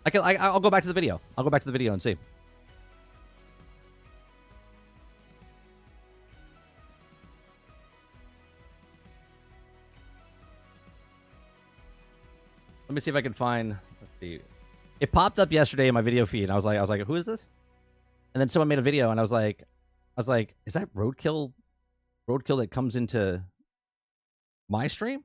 I'll go back to the video. I'll go back to the video and see. Let me see if I can find. Let's see. It popped up yesterday in my video feed, and I was like, who is this? And then someone made a video, and I was like, is that Roadkill? Roadkill that comes into my stream?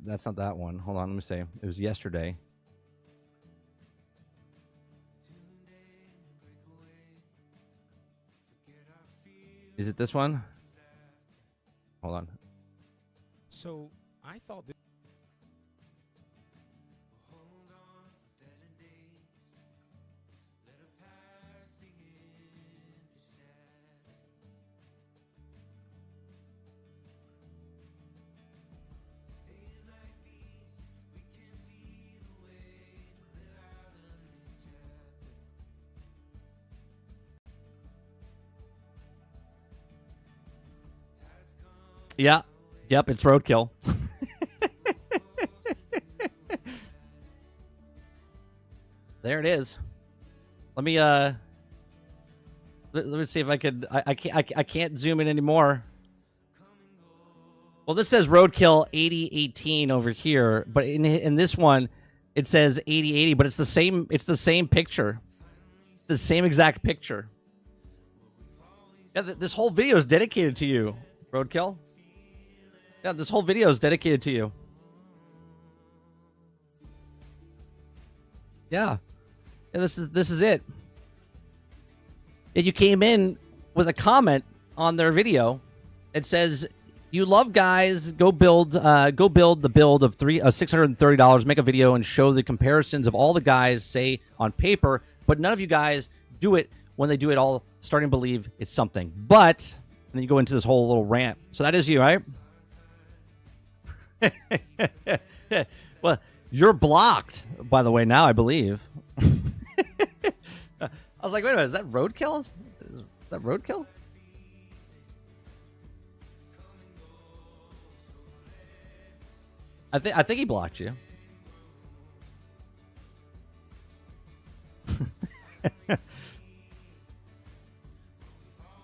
That's not that one. Hold on, let me see. It was yesterday. Is it this one? Hold on. So I thought that. Yeah. Yep, it's Roadkill. There it is. Let me let me see if I could I can't zoom in anymore. Well, this says Roadkill 8018 over here, but in this one it says 8080, but it's the same picture. The same exact picture. Yeah, this whole video is dedicated to you, Roadkill. Yeah, this whole video is dedicated to you. Yeah. And this is it. And you came in with a comment on their video. It says, "You love guys, go build the build of $630, make a video and show the comparisons of all the guys say on paper, but none of you guys do it when they do it all, starting to believe it's something." But, and then you go into this whole little rant. So that is you, right? Well, you're blocked, by the way, now, I believe. I was like, wait a minute, is that Roadkill? Is that Roadkill? I think he blocked you.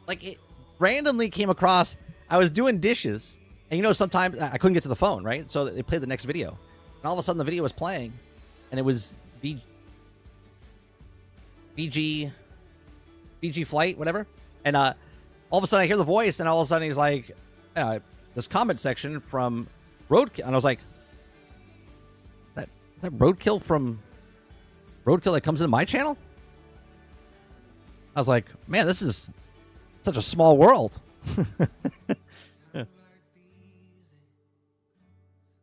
Like, it randomly came across. I was doing dishes, and you know, sometimes I couldn't get to the phone, right? So they played the next video, and all of a sudden the video was playing, and it was VG flight, whatever. And all of a sudden I hear the voice, and all of a sudden he's like, this comment section from Roadkill, and I was like, that Roadkill from Roadkill that comes into my channel? I was like, man, this is such a small world.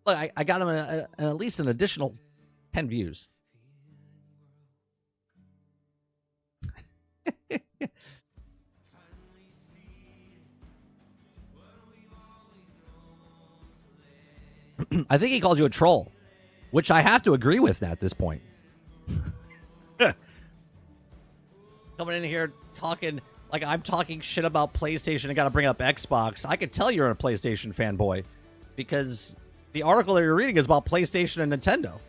Look, I got him at least an additional 10 views. I think he called you a troll, which I have to agree with at this point. Coming in here talking like I'm talking shit about PlayStation and got to bring up Xbox. I could tell you're a PlayStation fanboy because the article that you're reading is about PlayStation and Nintendo.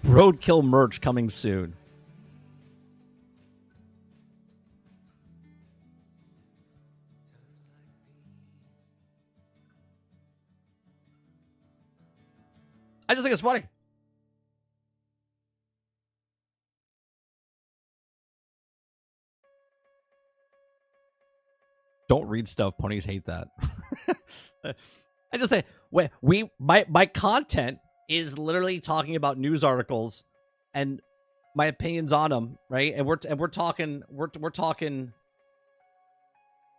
Roadkill merch coming soon. I just think it's funny. Don't read stuff. Ponies hate that. I just say my content is literally talking about news articles and my opinions on them, right? And we're talking.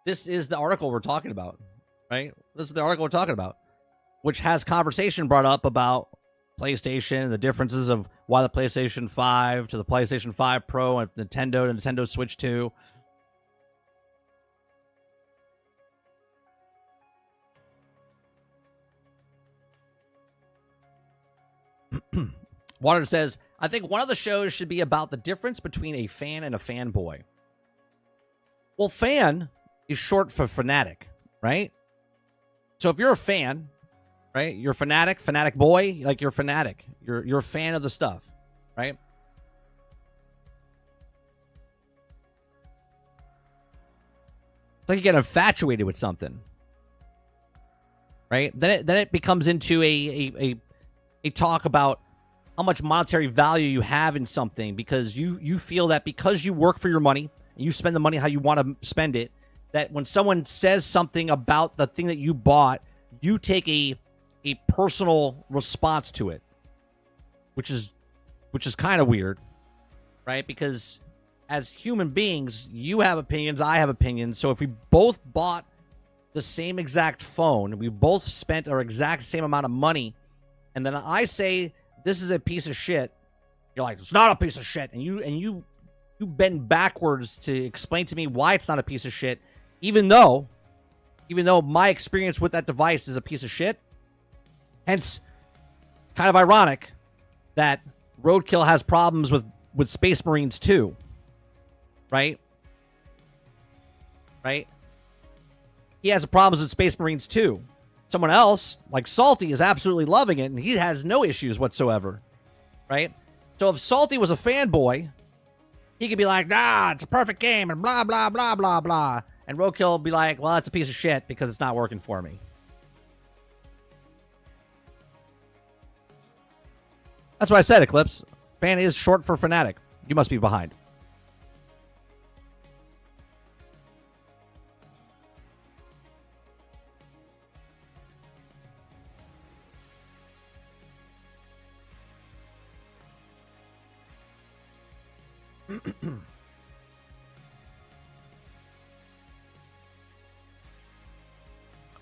This is the article we're talking about, right? This is the article we're talking about, which has conversation brought up about PlayStation, the differences of why the PlayStation 5 to the PlayStation 5 Pro and Nintendo to Nintendo Switch 2. Water says, I think one of the shows should be about the difference between a fan and a fanboy. Well, fan is short for fanatic, right? So if you're a fan, right, you're a fanatic boy, like you're a fanatic. You're a fan of the stuff, right? It's like you get infatuated with something, right? Then it becomes into a talk about how much monetary value you have in something because you feel that because you work for your money and you spend the money how you want to spend it, that when someone says something about the thing that you bought, you take a personal response to it, which is kind of weird, right? Because as human beings, you have opinions, I have opinions. So if we both bought the same exact phone, we both spent our exact same amount of money, and then I say this is a piece of shit, you're like, it's not a piece of shit, and you bend backwards to explain to me why it's not a piece of shit, even though my experience with that device is a piece of shit. Hence, kind of ironic that Roadkill has problems with Space Marines too, right? Right? He has problems with Space Marines too. Someone else, like Salty, is absolutely loving it, and he has no issues whatsoever, right? So if Salty was a fanboy, he could be like, nah, it's a perfect game, and blah, blah, blah, blah, blah. And Roadkill would be like, well, that's a piece of shit because it's not working for me. That's what I said, Eclipse. Fan is short for fanatic. You must be behind.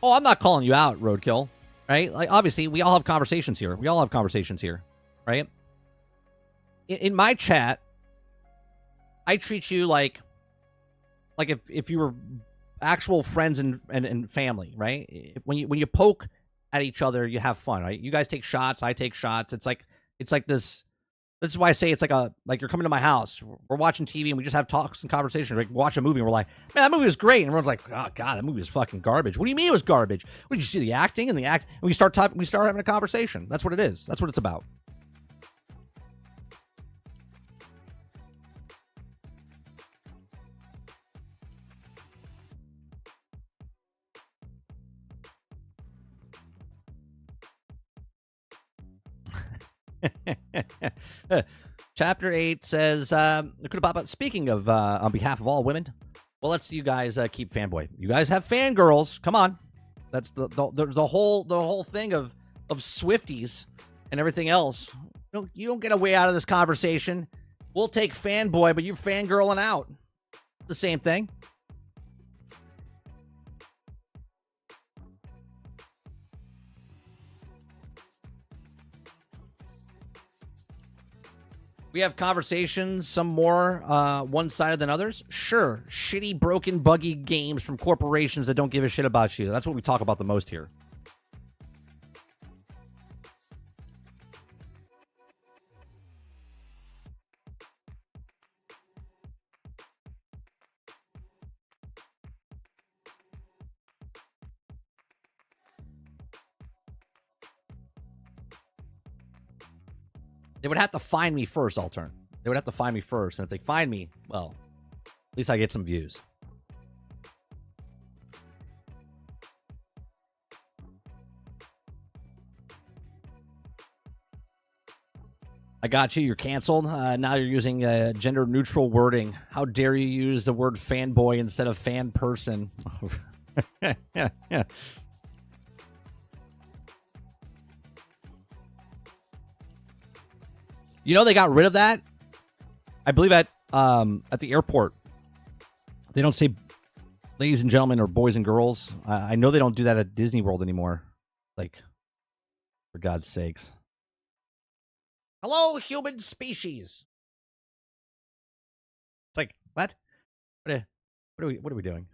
Oh, I'm not calling you out, Roadkill, right? Like, obviously, we all have conversations here. Right? In my chat, I treat you like if you were actual friends and family, right? When you poke at each other, you have fun, right? You guys take shots, I take shots. It's like this. This is why I say it's like you're coming to my house. We're watching TV and we just have talks and conversations. Like watch a movie and we're like, man, that movie was great. And everyone's like, oh god, that movie was fucking garbage. What do you mean it was garbage? What, did you see the acting and the act? And we start having a conversation. That's what it is. That's what it's about. Chapter 8 says, speaking of on behalf of all women, well, let's you guys keep fanboy. You guys have fangirls. Come on. That's the whole thing of Swifties and everything else. You don't get a way out of this conversation. We'll take fanboy, but you're fangirling out. The same thing. We have conversations, some more one-sided than others. Sure, shitty, broken, buggy games from corporations that don't give a shit about you. That's what we talk about the most here. They would have to find me first, Altern. They would have to find me first. And if they find me, well, at least I get some views. I got you. You're canceled. Now you're using gender-neutral wording. How dare you use the word fanboy instead of fan person? Yeah. You know, they got rid of that. I believe at the airport, they don't say ladies and gentlemen or boys and girls. I know they don't do that at Disney World anymore. Like, for God's sakes. Hello, human species. It's like, what? What are we doing?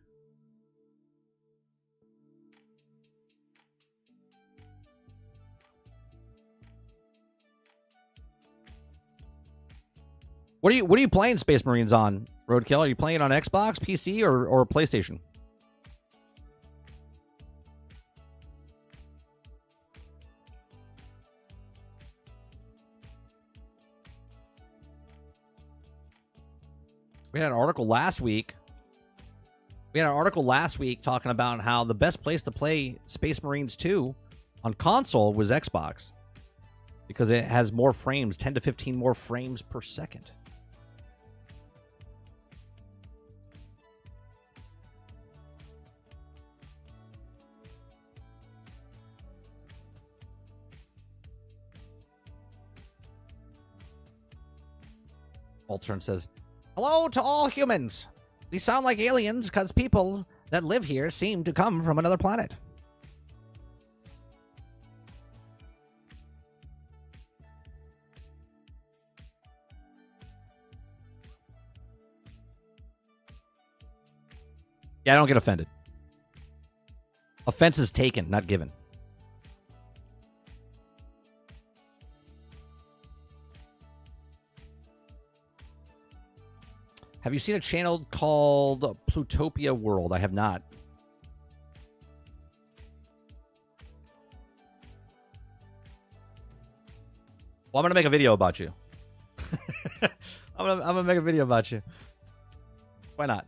What are you playing Space Marines on, Roadkill? Are you playing it on Xbox, PC, or PlayStation? We had an article last week. Talking about how the best place to play Space Marines 2 on console was Xbox because it has more frames, 10 to 15 more frames per second. Altern says, hello to all humans. We sound like aliens because people that live here seem to come from another planet. Yeah, I don't get offended. Offense is taken, not given. Have you seen a channel called Plutopia World? I have not. Well, I'm gonna make a video about you. I'm gonna make a video about you. Why not?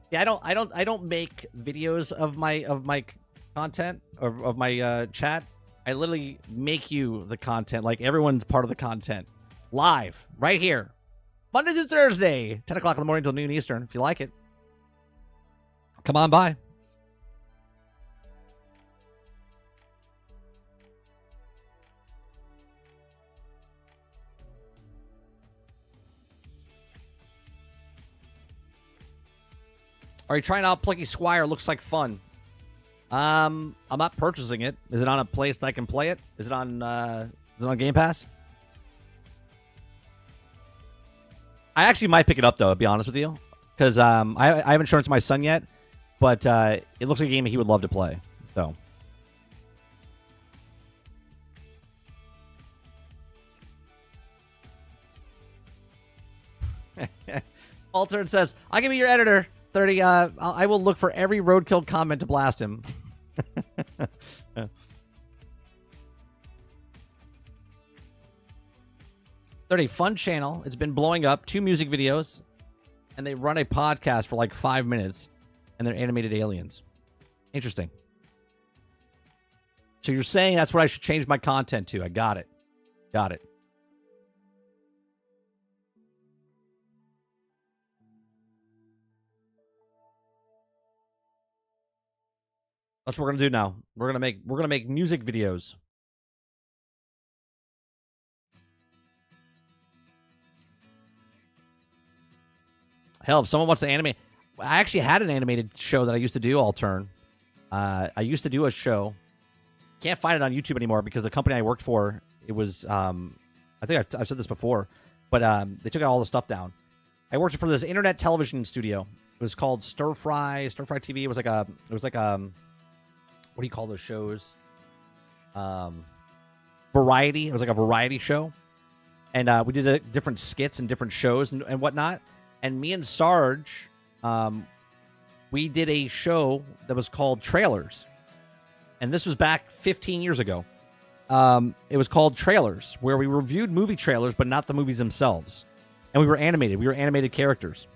Yeah, I don't make videos of my content or of my chat. I literally make you the content. Like everyone's part of the content, live right here. Monday through Thursday, 10 o'clock in the morning till noon Eastern. If you like it, come on by. Are you trying out Plucky Squire? Looks like fun. I'm not purchasing it. Is it on a place that I can play it? Is it on Game Pass? I actually might pick it up, though, to be honest with you. Because I haven't shown it to my son yet. But it looks like a game he would love to play. So Altered says, I'll give you your editor. 30, I will look for every roadkill comment to blast him. 30, fun channel. It's been blowing up. 2 music videos. And they run a podcast for like 5 minutes. And they're animated aliens. Interesting. So you're saying that's what I should change my content to. I got it. Got it. That's what we're gonna do now. We're gonna make music videos. Hell, if someone wants to animate, I actually had an animated show that I used to do. Altern. I used to do a show. Can't find it on YouTube anymore because the company I worked for, it was I think I've said this before, but they took all the stuff down. I worked for this internet television studio. It was called Stir Fry TV. It was like what do you call those shows? Variety. It was like a variety show. And we did different skits and different shows and whatnot. And me and Sarge, we did a show that was called Trailers. And this was back 15 years ago. It was called Trailers, where we reviewed movie trailers, but not the movies themselves. And we were animated. We were animated characters.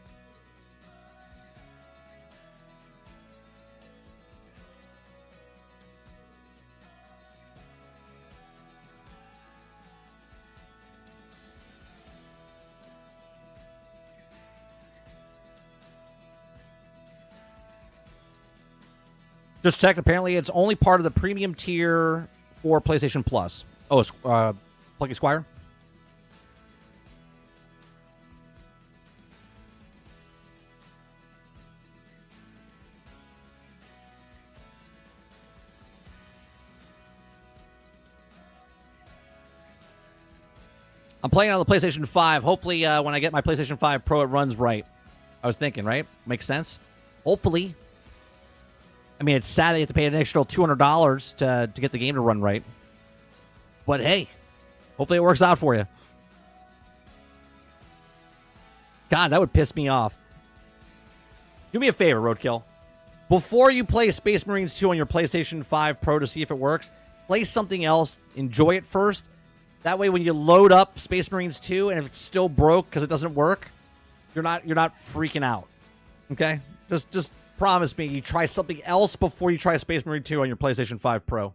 Just checked. Apparently, it's only part of the premium tier for PlayStation Plus. Oh, Plucky Squire? I'm playing on the PlayStation 5. Hopefully, when I get my PlayStation 5 Pro, it runs right. I was thinking, right? Makes sense? Hopefully. I mean, it's sad that you have to pay an extra $200 to get the game to run right. But hey, hopefully it works out for you. God, that would piss me off. Do me a favor, Roadkill. Before you play Space Marines 2 on your PlayStation 5 Pro to see if it works, play something else. Enjoy it first. That way, when you load up Space Marines 2 and if it's still broke because it doesn't work, you're not freaking out. Okay? Just promise me you try something else before you try Space Marine 2 on your PlayStation 5 Pro.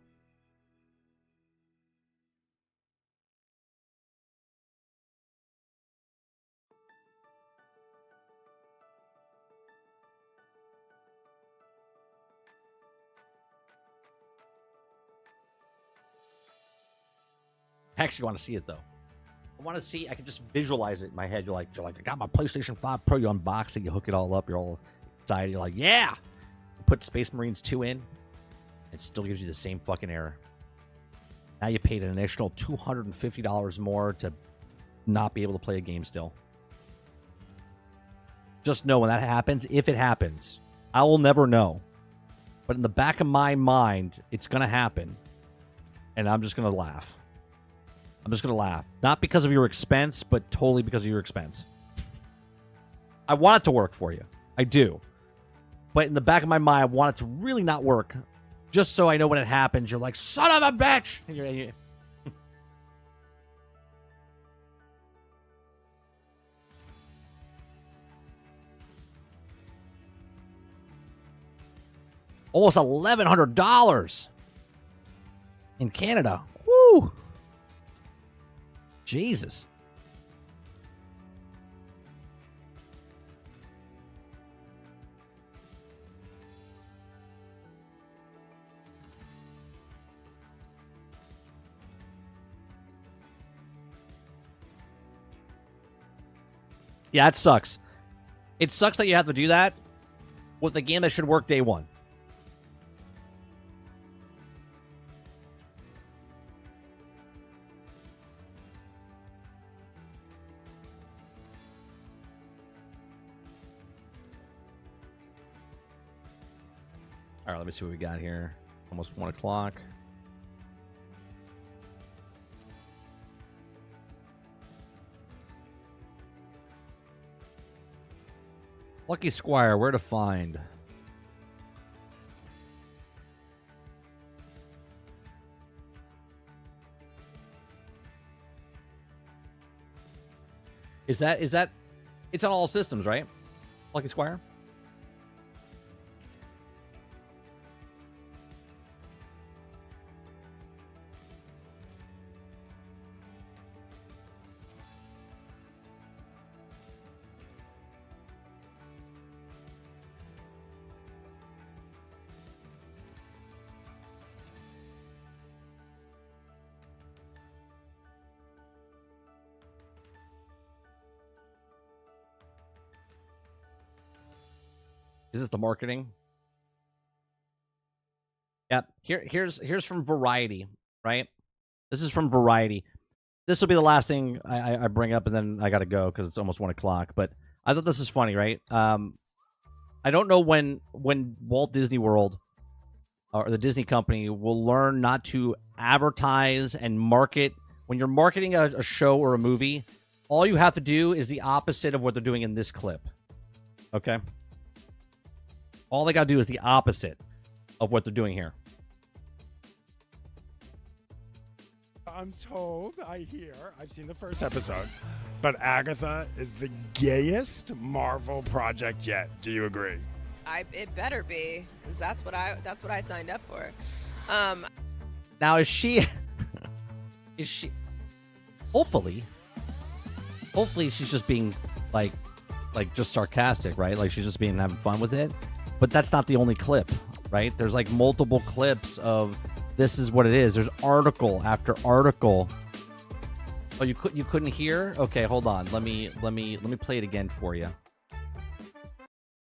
I actually want to see it, though. I want to see, I can just visualize it in my head. You're like, I got my PlayStation 5 Pro, you unbox it, you hook it all up, you're all excited, you're like, yeah! You put Space Marines 2 in, it still gives you the same fucking error. Now you paid an additional $250 more to not be able to play a game still. Just know when that happens, if it happens, I will never know. But in the back of my mind, it's going to happen. And I'm just going to laugh. I'm just going to laugh. Not because of your expense, but totally because of your expense. I want it to work for you. I do. But in the back of my mind, I want it to really not work. Just so I know when it happens, you're like, son of a bitch! And you're almost $1,100 in Canada. Woo! Jesus. Yeah, it sucks. It sucks that you have to do that with a game that should work day one. All right, let me see what we got here. Almost 1 o'clock. Lucky Squire, where to find? Is that it's on all systems, right? Lucky Squire? Is this the marketing? Yep. Here's from Variety, right? This is from Variety. This will be the last thing I bring up, and then I got to go because it's almost 1 o'clock. But I thought this is funny, right? I don't know when Walt Disney World or the Disney company will learn not to advertise and market. When you're marketing a show or a movie, all you have to do is the opposite of what they're doing in this clip. Okay? All they got to do is the opposite of what they're doing here. I'm told, I hear, I've seen the first episode, but Agatha is the gayest Marvel project yet. Do you agree? It better be, 'cause that's what I signed up for. Now is she hopefully she's just being like just sarcastic, right? Like she's just being having fun with it. But that's not the only clip, right? There's like multiple clips of this is what it is. There's article after article. Oh, you couldn't hear? Okay, hold on. Let me play it again for you.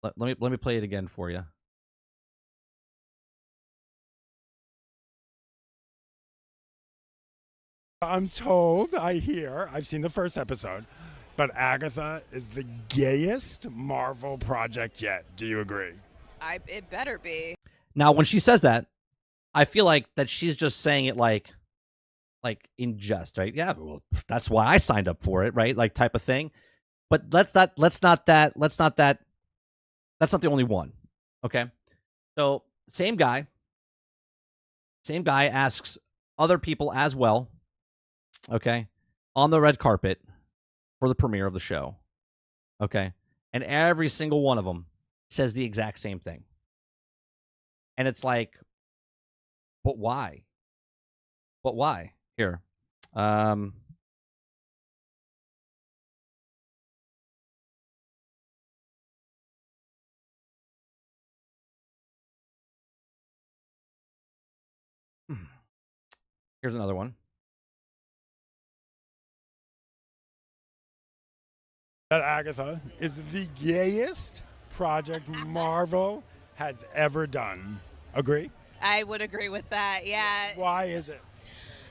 Let me play it again for you. I'm told, I hear, I've seen the first episode, but Agatha is the gayest Marvel project yet. Do you agree? It better be. Now, when she says that, I feel like that she's just saying it like in jest, right? Yeah, well, that's why I signed up for it, right? Like type of thing. But that's not the only one. Okay. So same guy asks other people as well, okay, on the red carpet for the premiere of the show. Okay. And every single one of them says the exact same thing. And it's like, but why? But why? Here. Here's another one. That Agatha is the gayest project Marvel has ever done. Agree? I would agree with that, yeah. Why is it?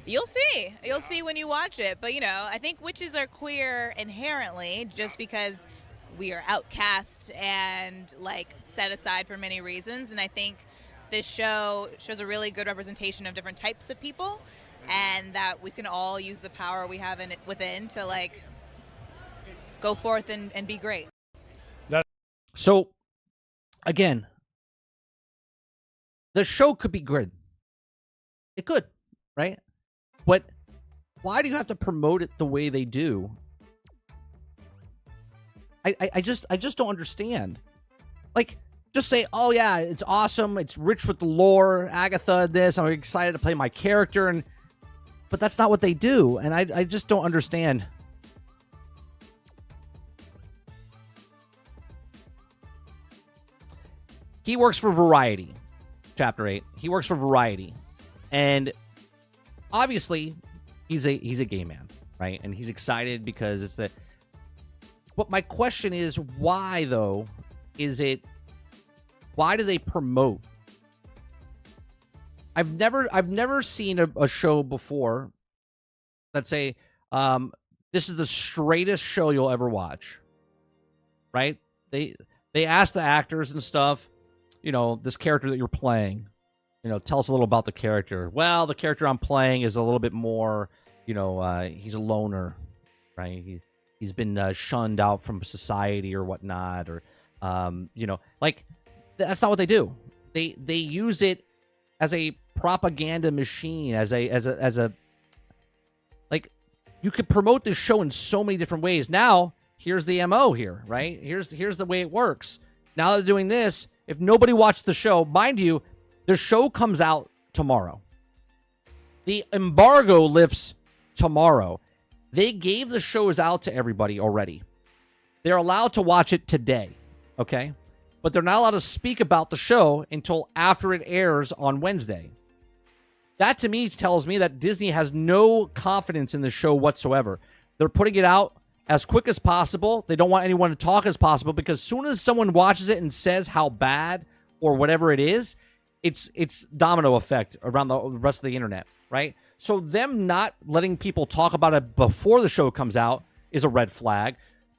You'll see. You'll see when you watch it. But, you know, I think witches are queer inherently just because we are outcast and, like, set aside for many reasons. And I think this show shows a really good representation of different types of people and that we can all use the power we have in it within to, like, go forth and be great. So, again, the show could be good. It could, right? But why do you have to promote it the way they do? I just don't understand. Like, just say, oh yeah, it's awesome, it's rich with the lore, Agatha this, I'm excited to play my character, but that's not what they do, and I just don't understand. He works for Variety, Chapter 8. He works for Variety. And obviously, he's a gay man, right? And he's excited because it's the... But my question is, why, though, is it... Why do they promote? I've never seen a show before that say, this is the straightest show you'll ever watch, right? They ask the actors and stuff, you know, this character that you're playing, you know, tell us a little about the character. Well, the character I'm playing is a little bit more, you know, he's a loner, right? He's been shunned out from society or whatnot, or You know, like that's not what they do. They use it as a propaganda machine, as a like you could promote this show in so many different ways. Now, here's the MO here, right? Here's the way it works. Now they're doing this. If nobody watched the show, mind you, the show comes out tomorrow. The embargo lifts tomorrow. They gave the shows out to everybody already. They're allowed to watch it today, okay? But they're not allowed to speak about the show until after it airs on Wednesday. That, to me, tells me that Disney has no confidence in the show whatsoever. They're putting it out as quick as possible. They don't want anyone to talk as possible because as soon as someone watches it and says how bad or whatever it is, it's domino effect around the rest of the internet, right? So them not letting people talk about it before the show comes out is a red flag.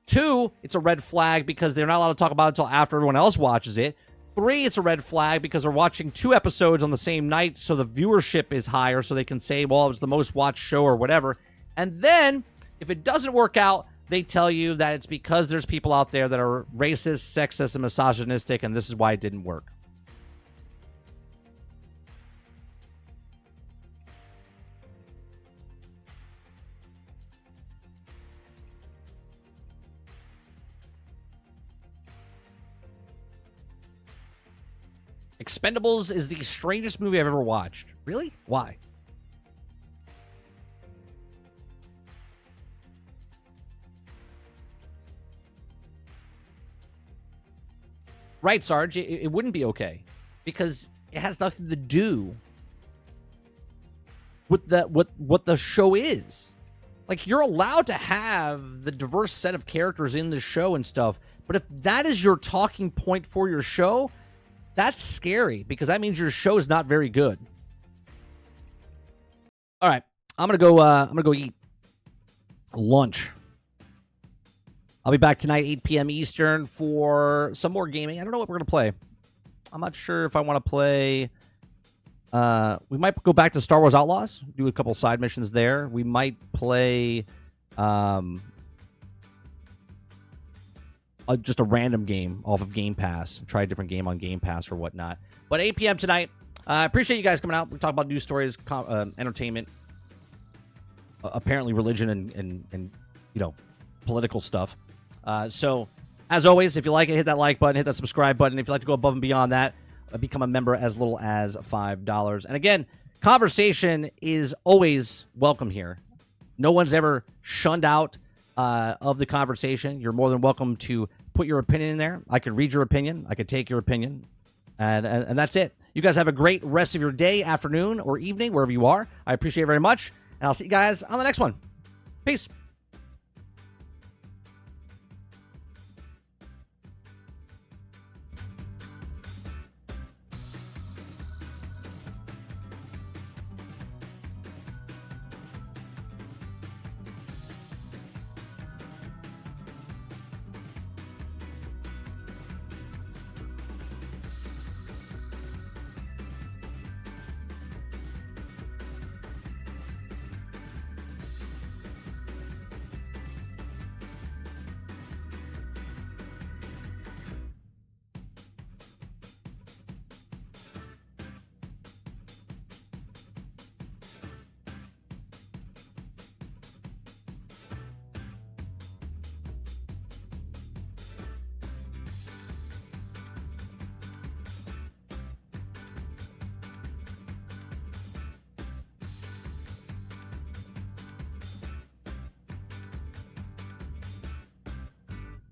2, it's a red flag because they're not allowed to talk about it until after everyone else watches it. 3, it's a red flag because they're watching 2 episodes on the same night, so the viewership is higher, so they can say, well, it was the most watched show or whatever. And then, if it doesn't work out, they tell you that it's because there's people out there that are racist, sexist, and misogynistic, and this is why it didn't work. Expendables is the strangest movie I've ever watched. Really? Why? Right, Sarge. It wouldn't be okay because it has nothing to do with what the show is. Like, you're allowed to have the diverse set of characters in the show and stuff, but if that is your talking point for your show, that's scary because that means your show is not very good. All right, I'm gonna go eat lunch. I'll be back tonight, 8 p.m. Eastern, for some more gaming. I don't know what we're gonna play. I'm not sure if I want to play. We might go back to Star Wars Outlaws, do a couple side missions there. We might play just a random game off of Game Pass. Try a different game on Game Pass or whatnot. But 8 p.m. tonight. I appreciate you guys coming out. We talk about news stories, entertainment, apparently religion, and you know, political stuff. So, as always, if you like it, hit that like button, hit that subscribe button. If you'd like to go above and beyond that, become a member as little as $5. And again, conversation is always welcome here. No one's ever shunned out of the conversation. You're more than welcome to put your opinion in there. I could read your opinion. I could take your opinion. And that's it. You guys have a great rest of your day, afternoon, or evening, wherever you are. I appreciate it very much. And I'll see you guys on the next one. Peace.